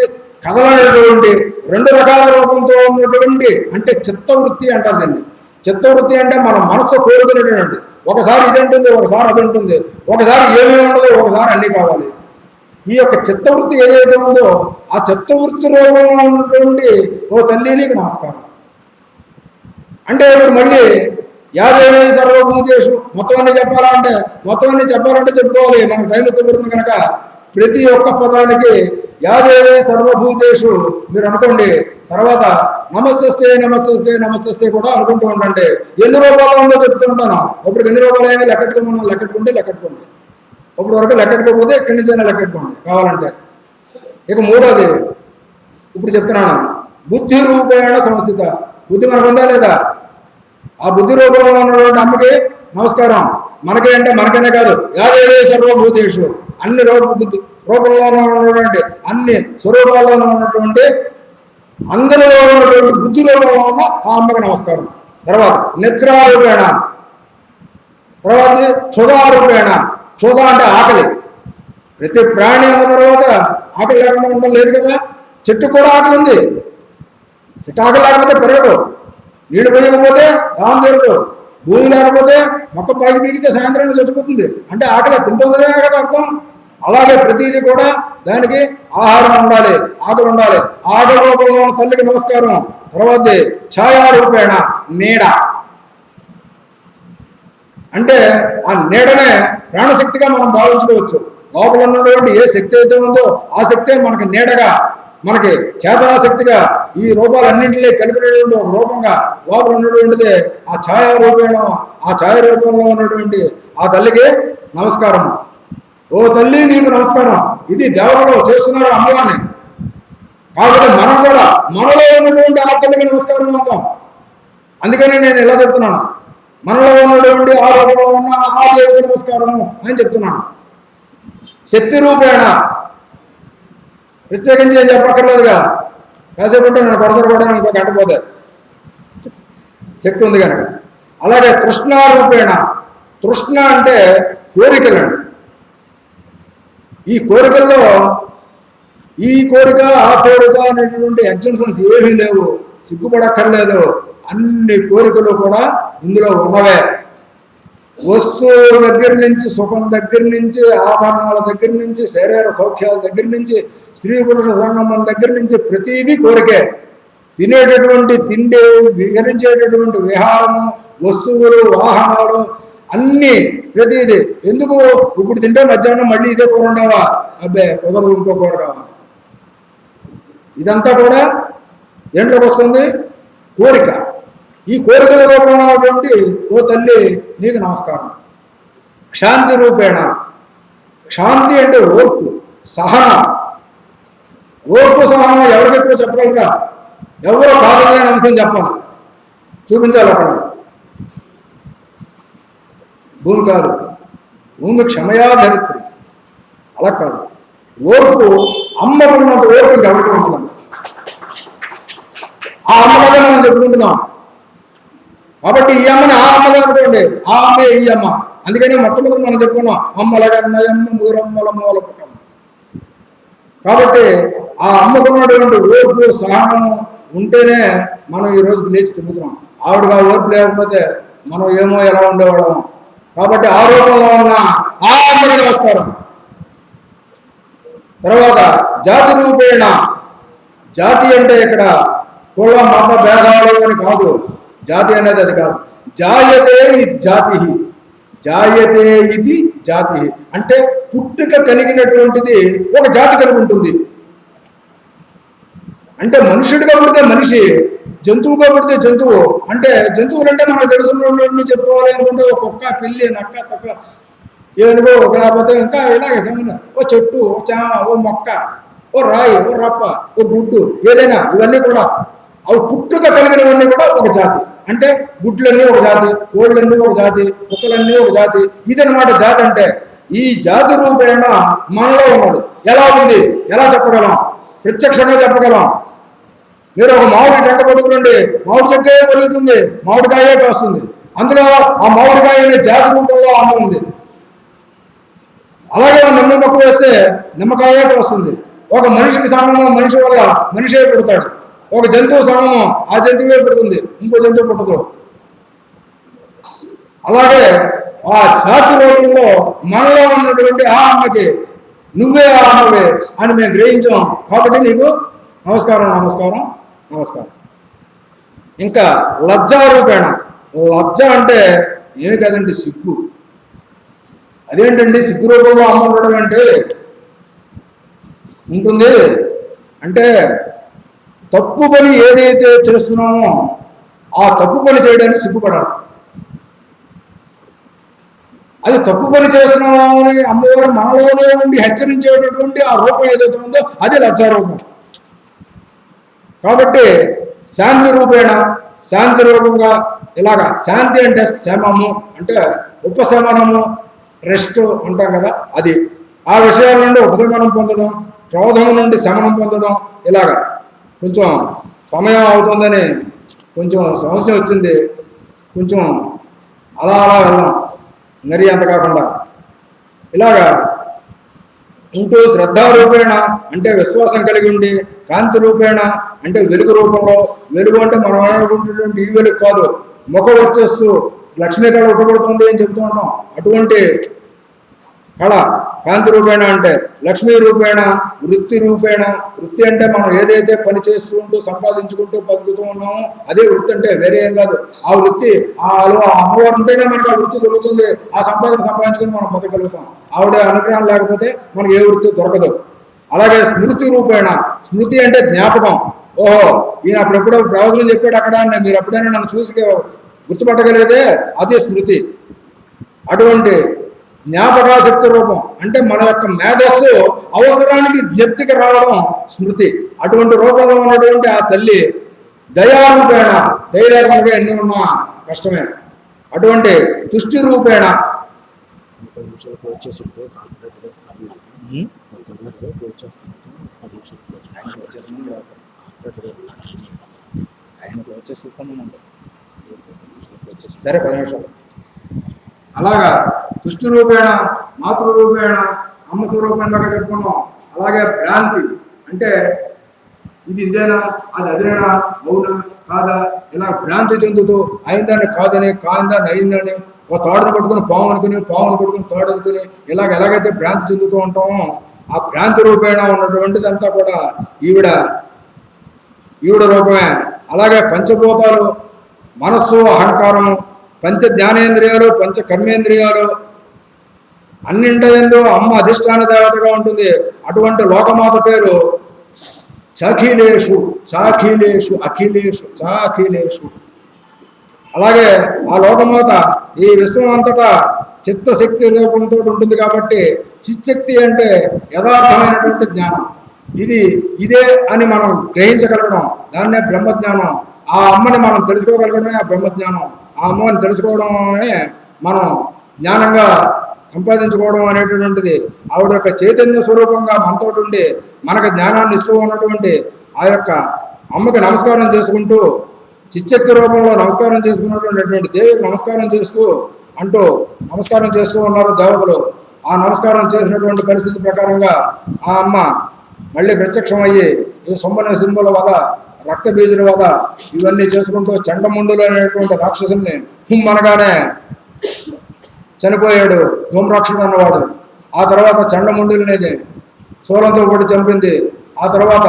Speaker 1: కదలనేటువంటి 2 రకాల రూపంతో ఉన్నటువంటి అంటే చిత్తవృత్తి అంటారు దీన్ని. చిత్తవృత్తి అంటే మన మనసు కోరుకునేటువంటి, ఒకసారి ఇది ఉంటుంది, ఒకసారి అది ఉంటుంది, ఒకసారి ఏమీ ఉండదు, ఒకసారి అన్నీ కావాలి. ఈ యొక్క చిత్తవృత్తి ఏదైతే ఉందో ఆ చిత్తవృత్తి రూపంలో ఉన్నటువంటి ఓ తల్లి నీకు నమస్కారం అంటే ఇప్పుడు మళ్ళీ యాదేవి సర్వభూతేషు మొత్తం అన్ని చెప్పాలంటే చెప్పుకోవాలి. మనకు టైం కుదురుతుంది కనుక ప్రతి ఒక్క పదానికి యాదేవి సర్వభూతేషు మీరు అనుకోండి. తర్వాత నమస్తస్యే నమస్తస్యే నమస్తస్యే కూడా అనుకుంటూ ఉండండి. ఎన్ని రూపాయలు ఉందో చెప్తూ ఉంటాను. ఇప్పుడు ఎన్ని రూపాయలు లెక్కెట్టుకోండి. ఇప్పుడు వరకు లెక్కెట్టుకోకపోతే ఎక్కడి నుంచైనా లెక్కెట్టుకోండి కావాలంటే. ఇక మూడోది ఇప్పుడు చెప్తున్నాను, బుద్ధి రూపేణ సంస్థిత. బుద్ధి మనకు ఉందా లేదా? ఆ బుద్ధి రూపంలో ఉన్నటువంటి అమ్మకి నమస్కారం. మనకే అంటే మనకనే కాదు, యాదేవి సర్వభూతేషు అన్ని బుద్ధి రూపంలో ఉన్నటువంటి అన్ని స్వరూపాల్లో ఉన్నటువంటి అందరిలో ఉన్నటువంటి బుద్ధి రూపంలో ఉన్న ఆ అమ్మకి నమస్కారం. తర్వాత నిద్రారూపేణ, తర్వాత క్షుధారూపేణ. క్షుధ అంటే ఆకలి. ప్రతి ప్రాణి ఉన్న తర్వాత ఆకలి లేకుండా ఉండడం లేదు కదా. చెట్టు కూడా ఆకలి ఉంది. చెట్టు ఆకలి లేకపోతే పెరగదు, నీళ్లు పోయకపోతే దాహం తీరదు, భూమి లేకపోతే మొక్క పైకి పీకితే సాయంత్రానికి చచ్చిపోతుంది. అంటే ఆకలి తింటుందనే కదా అర్థం. అలాగే ప్రతిదీ కూడా దానికి ఆహారం ఉండాలి, ఆకలి ఉండాలి. ఆకలి రూపంలో తల్లికి నమస్కారం. తర్వాత ఛాయారూపేణ నీడ అంటే ఆ నీడనే ప్రాణశక్తిగా మనం భావించుకోవచ్చు. లోపల ఉన్నటువంటి ఏ శక్తి అయితే ఉందో ఆ శక్తే మనకి నీడగా, మనకి చేతనాశక్తిగా ఈ రూపాలన్నింటినీ కలిపినటువంటి ఒక రూపంగా లోపల ఉన్నటువంటిది ఆ ఛాయారూపేణ. ఆ ఛాయారూపంలో ఉన్నటువంటి ఆ తల్లికి నమస్కారం. ఓ తల్లి నీకు నమస్కారం. ఇది దేవతలు చేస్తున్నారు అమ్మవారిని. కాబట్టి మనం కూడా మనలో ఉన్నటువంటి ఆ తల్లికి నమస్కారం అందాం. అందుకని నేను ఇలా చెప్తున్నాను, మనలో ఉన్నటువంటి ఆ రూపంలో ఉన్న ఆ దేవుడికి నమస్కారము అని చెప్తున్నాను. శక్తి రూపేణ ప్రత్యేకించి ఏం చెప్పక్కర్లేదుగా. కాసేపు ఉంటే నేను కొడతారు కూడా ఇంకో గంట పోతే శక్తి ఉంది కనుక. అలాగే తృష్ణారూపేణ. తృష్ణ అంటే కోరికలండి. ఈ కోరికల్లో ఈ కోరిక ఆ కోరిక అనేటువంటి ఎగ్జామ్షన్స్ ఏమీ లేవు, సిగ్గుపడక్కర్లేదు. అన్ని కోరికలు కూడా ఇందులో ఉన్నవే. వస్తువుల దగ్గర నుంచి, సుఖం దగ్గర నుంచి, ఆభరణాల దగ్గర నుంచి, శరీర సౌఖ్యాల దగ్గర నుంచి, స్త్రీ పురుష సంగమం దగ్గర నుంచి ప్రతిదీ కోరికే. తినేటటువంటి తిండి, విహరించేటటువంటి విహారము, వస్తువులు, వాహనాలు అన్నీ ప్రతిదీ. ఎందుకు ఇప్పుడు తింటే మధ్యాహ్నం మళ్ళీ ఇదే కూర ఉండవా? అబ్బే కుదరదు, ఇంకో కూర కావాలి. ఇదంతా కూడా ఏంట్లోకి వస్తుంది? కోరిక. ఈ కోరికల రూపంలో ఉన్నటువంటి ఓ తల్లి నీకు నమస్కారం. క్షాంతి రూపేణ. క్షాంతి అంటే ఓర్పు, సహనం. ఓర్పు సహనం ఎవరికెక్కువ చెప్పగలరా? ఎవరో కాదలేని అంశం చెప్పాలి, చూపించాలి అక్కడ. భూమి కాదు, భూమి క్షమయా ధరిత్రి. అలా కాదు, ఓర్పు అమ్మకున్నంత ఓర్పు ఇంకెవరికి ఉంటుందండి. ఆ అమ్మ కదా మనం చెప్పుకుంటున్నాం. కాబట్టి ఈ అమ్మని ఆ అమ్మగా అనుకోండి, ఆ అమ్మే ఈ అమ్మ. అందుకని మొట్టమొదటి మనం చెప్పుకున్నాం, అమ్మలగన్నయమ్మ మూరమ్మల మూల పుట్టమ్మ. కాబట్టి ఆ అమ్మకున్నటువంటి ఓర్పు సహనము ఉంటేనే మనం ఈ రోజు లేచి తిరుగుతున్నాం. ఆవిడగా ఓర్పు లేకపోతే మనం ఏమో ఎలా ఉండేవాళ్ళం. కాబట్టి ఆ రూపంలో ఉన్న ఆ అమ్మకి నమస్కారం. తర్వాత జాతి రూపేణ. జాతి అంటే ఇక్కడ కుల మత భేదాలు అని కాదు, జాతి అనేది అది కాదు. జాయతే ఇది జాతి, జాయతే ఇది జాతి అంటే పుట్టుక కలిగినటువంటిది ఒక జాతి కలిగి ఉంటుంది. అంటే మనుషుడిగా పుడితే మనిషి, జంతువుగా పుడితే జంతువు. అంటే జంతువులు అంటే మనకు తెలుసున్న చెప్పుకోవాలి అనుకుంటే ఒక కుక్క, పిల్లి, నక్క, తొక్క, ఏనుగో, లేకపోతే ఇంకా ఇలాగే ఓ చెట్టు, ఓ చామ, ఓ మొక్క, ఓ రాయి, ఓ రప్ప, ఓ గుడ్డు, ఏదైనా ఇవన్నీ కూడా అవి పుట్టుక కలిగినవన్నీ కూడా ఒక జాతి. అంటే గుడ్లన్నీ ఒక జాతి, కోళ్ళన్నీ ఒక జాతి, కుక్కలన్నీ ఒక జాతి. ఇదనమాట జాతి అంటే. ఈ జాతి రూపేణ మనలో ఉన్నది. ఎలా ఉంది, ఎలా చెప్పగలం? ప్రత్యక్షంగా చెప్పగలం. మీరు ఒక మామిడి టెంక పట్టుకురండి, మామిడి చెట్టే పెరుగుతుంది, మామిడికాయే కాస్తుంది. అందులో ఆ మామిడికాయ అనే జాతి రూపంలో అమ్మ ఉంది. అలాగే నిమ్మ మొక్క వేస్తే నిమ్మకాయే వస్తుంది. ఒక మనిషికి సంగమం మనిషి వల్ల మనిషే పుడతాడు. ఒక జంతువు సంగమం ఆ జంతువే పుడుతుంది, ఇంకో జంతువు పుట్టదు. అలాగే ఆ జాతి రూపంలో మనలో ఉన్నటువంటి ఆ అమ్మకి నువ్వే ఆ అమ్మవే అని మేము గ్రహించాం. కాబట్టి నీకు నమస్కారం, నమస్కారం, నమస్కారం. ఇంకా లజ్జారూపేణ. లజ్జ అంటే ఏమి కదండి, సిగ్గు. అదేంటండి సిగ్గు రూపంలో అమ్మ ఉండడం అంటే ఉంటుంది అంటే తప్పు పని ఏదైతే చేస్తున్నామో ఆ తప్పు పని చేయడానికి సిగ్గుపడాలి. అది తప్పు పని చేస్తున్నామో అని అమ్మవారు మనలోనే ఉండి హెచ్చరించేటటువంటి ఆ రూపం ఏదైతే ఉందో అది లజ్జారూపం. కాబట్టి శాంతి రూపేణ, శాంతి రూపంగా ఇలాగా. శాంతి అంటే శమము, అంటే ఉపశమనము, రెస్ట్ అంటాం కదా, అది. ఆ విషయాల నుండి ఉపశమనం పొందడం, క్రోధం నుండి శమనం పొందడం. ఇలాగా కొంచెం సమయం అవుతుందని కొంచెం సంవత్సరం వచ్చింది, కొంచెం అలా అలా వెళ్దాం, మరీ అంత కాకుండా. ఇలాగా ఉంటూ శ్రద్ధారూపేణ అంటే విశ్వాసం కలిగి ఉండి, కాంతి రూపేణ అంటే వెలుగు రూపంలో. వెలుగు అంటే మనం అనుకుంటున్నటువంటి ఈ వెలుగు కాదు, ముఖ వర్చస్సు, లక్ష్మీ కళ ఉట్టబడుతుంది అని చెబుతూ ఉన్నాం. అటువంటి కళ కాంతి రూపేణ అంటే. లక్ష్మీ రూపేణ, వృత్తి రూపేణ. వృత్తి అంటే మనం ఏదైతే పని చేస్తుంటూ సంపాదించుకుంటూ బతుకుతూ ఉన్నామో అదే వృత్తి అంటే, వేరే ఏం కాదు. ఆ వృత్తి ఆ అమ్మవారు ఉంటేనే మనకు ఆ వృత్తి దొరుకుతుంది. ఆ సంపాదించుకొని మనం బతకగలుగుతాం. ఆవిడ అనుగ్రహం లేకపోతే మనకు ఏ వృత్తి దొరకదు. అలాగే స్మృతి రూపేణ. స్మృతి అంటే జ్ఞాపకం. ఓహో, ఈయన అప్పుడెప్పుడో ప్రవచనం చెప్పాడు అక్కడ, మీరు ఎప్పుడైనా నన్ను చూసి గుర్తుపట్టగలిగితే అదే స్మృతి. అటువంటి జ్ఞాపకాశక్తి రూపం అంటే మన యొక్క మేధస్సు అవసరానికి జ్ఞప్తికి రావడం స్మృతి. అటువంటి రూపంలో ఉన్నటువంటి ఆ తల్లి దయారూపేణ. దయలేకుండా ఎన్ని ఉన్నా కష్టమే. అటువంటి తుష్టి రూపేణ. సరే 10 నిమిషాలు. అలాగా తుష్టి రూపేణ, మాతృరూపేణ, అమ్మ స్వరూపేణ చెప్పుకున్నాం. అలాగే భ్రాంతి అంటే ఇది ఇదేనా, అది అదేనా, అవునా కాదా, ఇలా భ్రాంతి చెందుతూ అయిందాన్ని కాదని, కాందాన్ని అయిందని, ఒక తాడును పట్టుకుని పాము అనుకుని, పామును పట్టుకుని తాడు అనుకుని ఎలాగైతే భ్రాంతి చెందుతూ ఉంటామో ఆ భ్రాంతి రూపేణ ఉన్నటువంటిదంతా కూడా ఈవిడ రూపమే. అలాగే పంచభూతాలు, మనస్సు, అహంకారము, పంచ జ్ఞానేంద్రియాలు, పంచ కర్మేంద్రియాలు అన్నింటయందు అమ్మ అధిష్టాన దేవతగా ఉంటుంది. అటువంటి లోకమాత పేరు చాఖిలేషు, చాఖిలేషు, అఖిలేషు, చాఖిలేషు. అలాగే ఆ లోకమాత ఈ విశ్వం అంతటా చిత్తశక్తి రూపంతో ఉంటుంది కాబట్టి చిత్తశక్తి అంటే యథార్థమైనటువంటి జ్ఞానం. ఇదే అని మనం గ్రహించగలగడం, దాన్నే బ్రహ్మజ్ఞానం. ఆ అమ్మని మనం తెలుసుకోగలగడమే ఆ బ్రహ్మజ్ఞానం. ఆ అమ్మని తెలుసుకోవడమే మనం జ్ఞానంగా సంపాదించుకోవడం అనేటటువంటిది. ఆవిడ యొక్క చైతన్య స్వరూపంగా మనతోటి ఉండి మనకు జ్ఞానాన్ని ఇస్తూ ఉన్నటువంటి ఆ యొక్క అమ్మకి నమస్కారం చేసుకుంటూ, చిచ్చక్తి రూపంలో నమస్కారం చేసుకున్నటువంటి దేవికి నమస్కారం చేస్తూ ఉన్నారు దేవతలు. ఆ నమస్కారం చేసినటువంటి పరిస్థితి ప్రకారంగా ఆ అమ్మ మళ్ళీ ప్రత్యక్షమయ్యి ఈ సొమ్మన సింబుల వద, రక్త బీజుల వద ఇవన్నీ చేసుకుంటూ చండముండులు అనేటువంటి రాక్షసుల్ని అనగానే చనిపోయాడు ధూమ్రాక్షుడు అన్నవాడు. ఆ తర్వాత చండముండుల్ని శూలంతో కూడా చంపింది. ఆ తర్వాత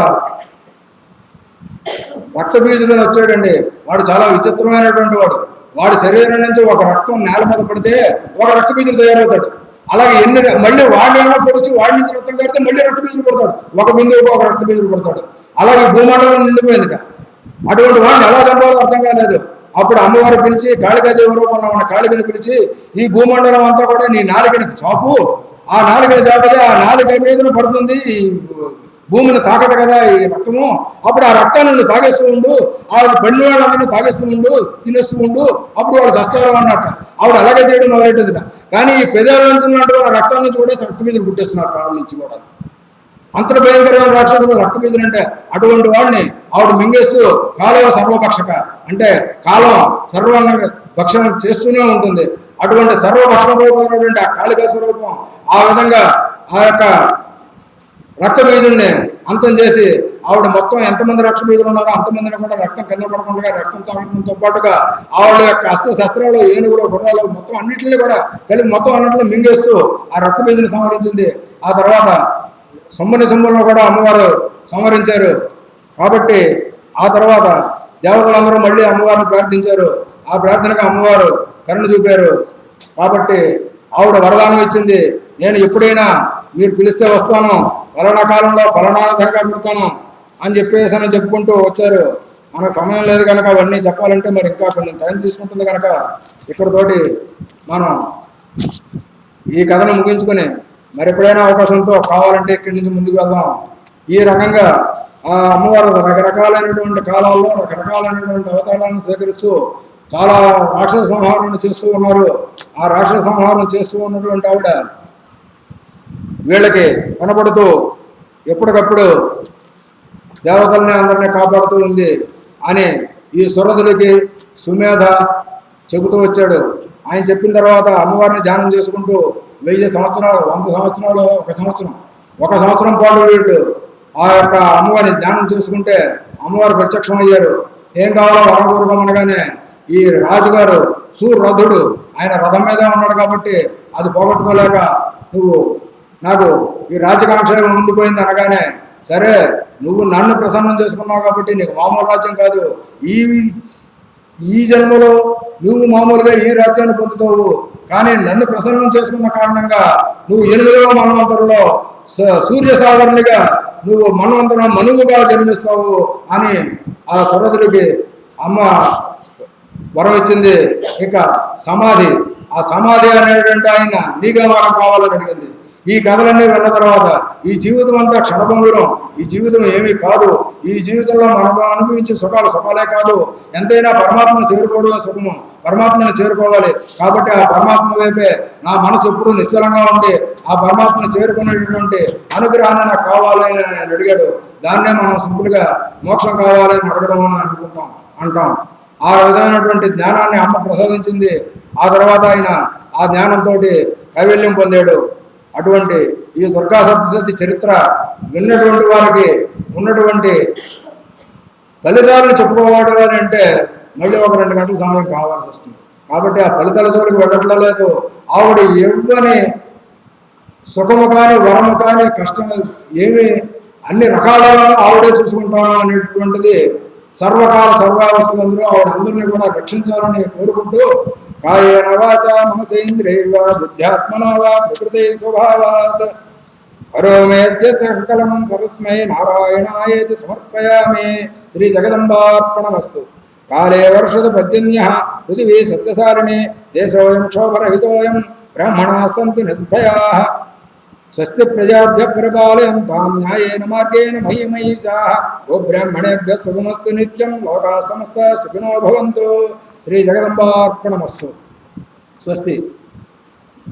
Speaker 1: రక్త బీజులను వచ్చాడండి. వాడు చాలా విచిత్రమైనటువంటి వాడు. వాడి శరీరం నుంచి ఒక రక్తం నేల మీద పడితే ఒక రక్త బీజులు తయారవుతాడు. అలాగే మళ్ళీ వాడిని ఏమో పొడిచి వాడి నుంచి రక్తం కడితే మళ్ళీ రక్త బీజులు పడతాడు. ఒక బిందువుకు ఒక రక్త బీజులు పడతాడు. అలాగే భూమండలం నిండిపోయింది. అటువంటి వాడిని ఎలా చంపాలో అర్థం కాలేదు. అప్పుడు అమ్మవారు పిలిచి, కాళికాదేవి రూపంలో ఉన్న కాళికని పిలిచి, ఈ భూమండలం అంతా కూడా నీ నాలుకని చాపు, ఆ నాలుకని చాపితే ఆ నాలుక మీద పడుతుంది, భూమిని తాకదు కదా ఈ రక్తము. అప్పుడు ఆ రక్తాన్ని నువ్వు తాగేస్తూ ఉండు, ఆ పండి వాళ్ళందరినీ తాగేస్తూ ఉండు, తినేస్తూ ఉండు, అప్పుడు వాళ్ళు చస్తారు అన్నట్ట. ఆవిడ అలాగే చేయడం మొదలెట్టింది. కానీ ఈ పెదాల నుంచి ఉన్నటువంటి రక్తం నుంచి కూడా రక్త బీజులు పుట్టేస్తున్నారు ప్రాణం నుంచి కూడా. అంత భయంకరమైన రాక్షసులు రక్త బీజులు అంటే. అటువంటి వాడిని ఆవిడ మింగేస్తూ కాలం సర్వభక్షక అంటే కాలం సర్వాన్ని భక్షణం చేస్తూనే ఉంటుంది. అటువంటి సర్వభక్షణ రూపమైనటువంటి ఆ కాళికా స్వరూపం ఆ విధంగా ఆ యొక్క రక్త బీజుల్ని అంతం చేసి ఆవిడ మొత్తం ఎంతమంది రక్త బీజులు ఉన్నారో అంతమందిని కూడా రక్తం కింద పడకుండా రక్తం తాగడంతో పాటుగా ఆవిడ యొక్క అస్త్ర శస్త్రాలు, ఏనుగులు, గుర్రాలు మొత్తం అన్నింటినీ కూడా కలిపి మొత్తం అన్నింటినీ మింగేస్తూ ఆ రక్త బీజుని సంహరించింది. ఆ తర్వాత సొమ్మని కూడా అమ్మవారు సంహరించారు. కాబట్టి ఆ తర్వాత దేవతలందరూ మళ్ళీ అమ్మవారిని ప్రార్థించారు. ఆ ప్రార్థనకు అమ్మవారు కరుణ చూపారు. కాబట్టి ఆవిడ వరదానం ఇచ్చింది, నేను ఎప్పుడైనా మీరు పిలిస్తే వస్తాను, ఫలానా కాలంలో ఫలానా విధంగా పెడతాను అని చెప్పుకుంటూ వచ్చారు. మనకు సమయం లేదు కనుక అవన్నీ చెప్పాలంటే మరి ఇంకా కొంచెం టైం తీసుకుంటుంది కనుక ఇక్కడతోటి మనం ఈ కథను ముగించుకొని మరి ఎప్పుడైనా అవకాశంతో కావాలంటే ఇక్కడి నుంచి ముందుకు వెళ్దాం. ఈ రకంగా ఆ అమ్మవారు రకరకాలైనటువంటి కాలాల్లో రకరకాలైనటువంటి అవతారాలను స్వీకరిస్తూ చాలా రాక్షస సంహారం చేస్తూ ఉన్నారు. ఆ రాక్షస సంహారం చేస్తూ ఉన్నటువంటి ఆవిడ వీళ్ళకి కనబడుతూ ఎప్పటికప్పుడు దేవతల్ని అందరినీ కాపాడుతూ ఉంది అని ఈ సురధులకి సుమేధ చెబుతూ వచ్చాడు. ఆయన చెప్పిన తర్వాత అమ్మవారిని ధ్యానం చేసుకుంటూ 1000 సంవత్సరాలు, 100 సంవత్సరాలు, ఒక సంవత్సరం పాటు వీళ్ళు ఆ యొక్క అమ్మవారిని ధ్యానం చేసుకుంటే అమ్మవారు ప్రత్యక్షం అయ్యారు. ఏం కావాలో వరపూర్వకం అనగానే ఈ రాజుగారు సూర్రథుడు, ఆయన రథం మీద ఉన్నాడు కాబట్టి అది పోగొట్టుకోలేక నువ్వు నాకు ఈ రాజకాంక్ష ఉండిపోయింది అనగానే, సరే నువ్వు నన్ను ప్రసన్నం చేసుకున్నావు కాబట్టి నీకు మామూలు రాజ్యం కాదు, ఈ జన్మలో నువ్వు మామూలుగా ఈ రాజ్యాన్ని పొందుతావు, కానీ నన్ను ప్రసన్నం చేసుకున్న కారణంగా నువ్వు 8వ మన్వంతరంలో సూర్యసాగరునిగా నువ్వు మన్వంతరం మనువుగా జన్మిస్తావు అని ఆ సురధుడికి అమ్మ వరం ఇచ్చింది. ఇక సమాధి, ఆ సమాధి అనేటువంటి ఆయన నీగా వరం కావాలని అడిగింది. ఈ కథలన్నీ విన్న తర్వాత ఈ జీవితం అంతా క్షణభంగురం, ఈ జీవితం ఏమీ కాదు, ఈ జీవితంలో మనం అనుభవించే సుఖాలే కాదు, ఎంతైనా పరమాత్మను చేరుకోవడమే సుఖము, పరమాత్మను చేరుకోవాలి. కాబట్టి ఆ పరమాత్మ వైపే నా మనసు ఎప్పుడూ నిశ్చలంగా ఉండి ఆ పరమాత్మను చేరుకునేటటువంటి అనుగ్రహాన్ని నాకు కావాలని ఆయన అడిగాడు. దాన్నే మనం సింపుల్గా మోక్షం కావాలని అడగడం అని అంటాం. ఆ విధమైనటువంటి జ్ఞానాన్ని అమ్మ ప్రసాదించింది. ఆ తర్వాత ఆయన ఆ జ్ఞానంతో కైవల్యం పొందాడు. అటువంటి ఈ దుర్గా సప్తశతి చరిత్ర విన్నటువంటి వారికి ఉన్నటువంటి ఫలితాలను చెప్పుకోవాలి అని అంటే మళ్ళీ ఒక 2 గంటల సమయం కావాల్సి వస్తుంది. కాబట్టి ఆ ఫలితాల జోలికి వెళ్ళట్లేదు. ఆవిడ ఎవ్వని సుఖము కానీ వరము కానీ కష్టం ఏమి అన్ని రకాలుగాను ఆవిడే చూసుకుంటాము అనేటువంటిది సర్వకాల సర్వావస్థలందరూ ఆవిడ అందరినీ కూడా రక్షించాలని కోరుకుంటూ కాయేన వాచ మనసేంద్రియైర్వా బుద్ధ్యాత్మనా వా ప్రకృతి స్వభావాత్ కరోమేద్యతంకలం పరస్మై నారాయణాయేతి సమర్పయామి. శ్రీ జగదంబార్పణమస్తు. కాలే వర్షద పద్యన్యః పృథివీ సస్యశాలిని దేశోయం క్షోభరహితోయం బ్రాహ్మణా సంతు నిర్భయాః. స్వస్తి ప్రజాభ్యః పరిపాలయంతాం న్యాయేన మార్గేణ మహిమహీషాః. గోబ్రాహ్మణేభ్యः శుభమస్తు నిత్యం. లోకాः సమస్తాः సుఖినో భవంతు. శ్రీ జగదంబార్పణమస్తు. స్వస్తి.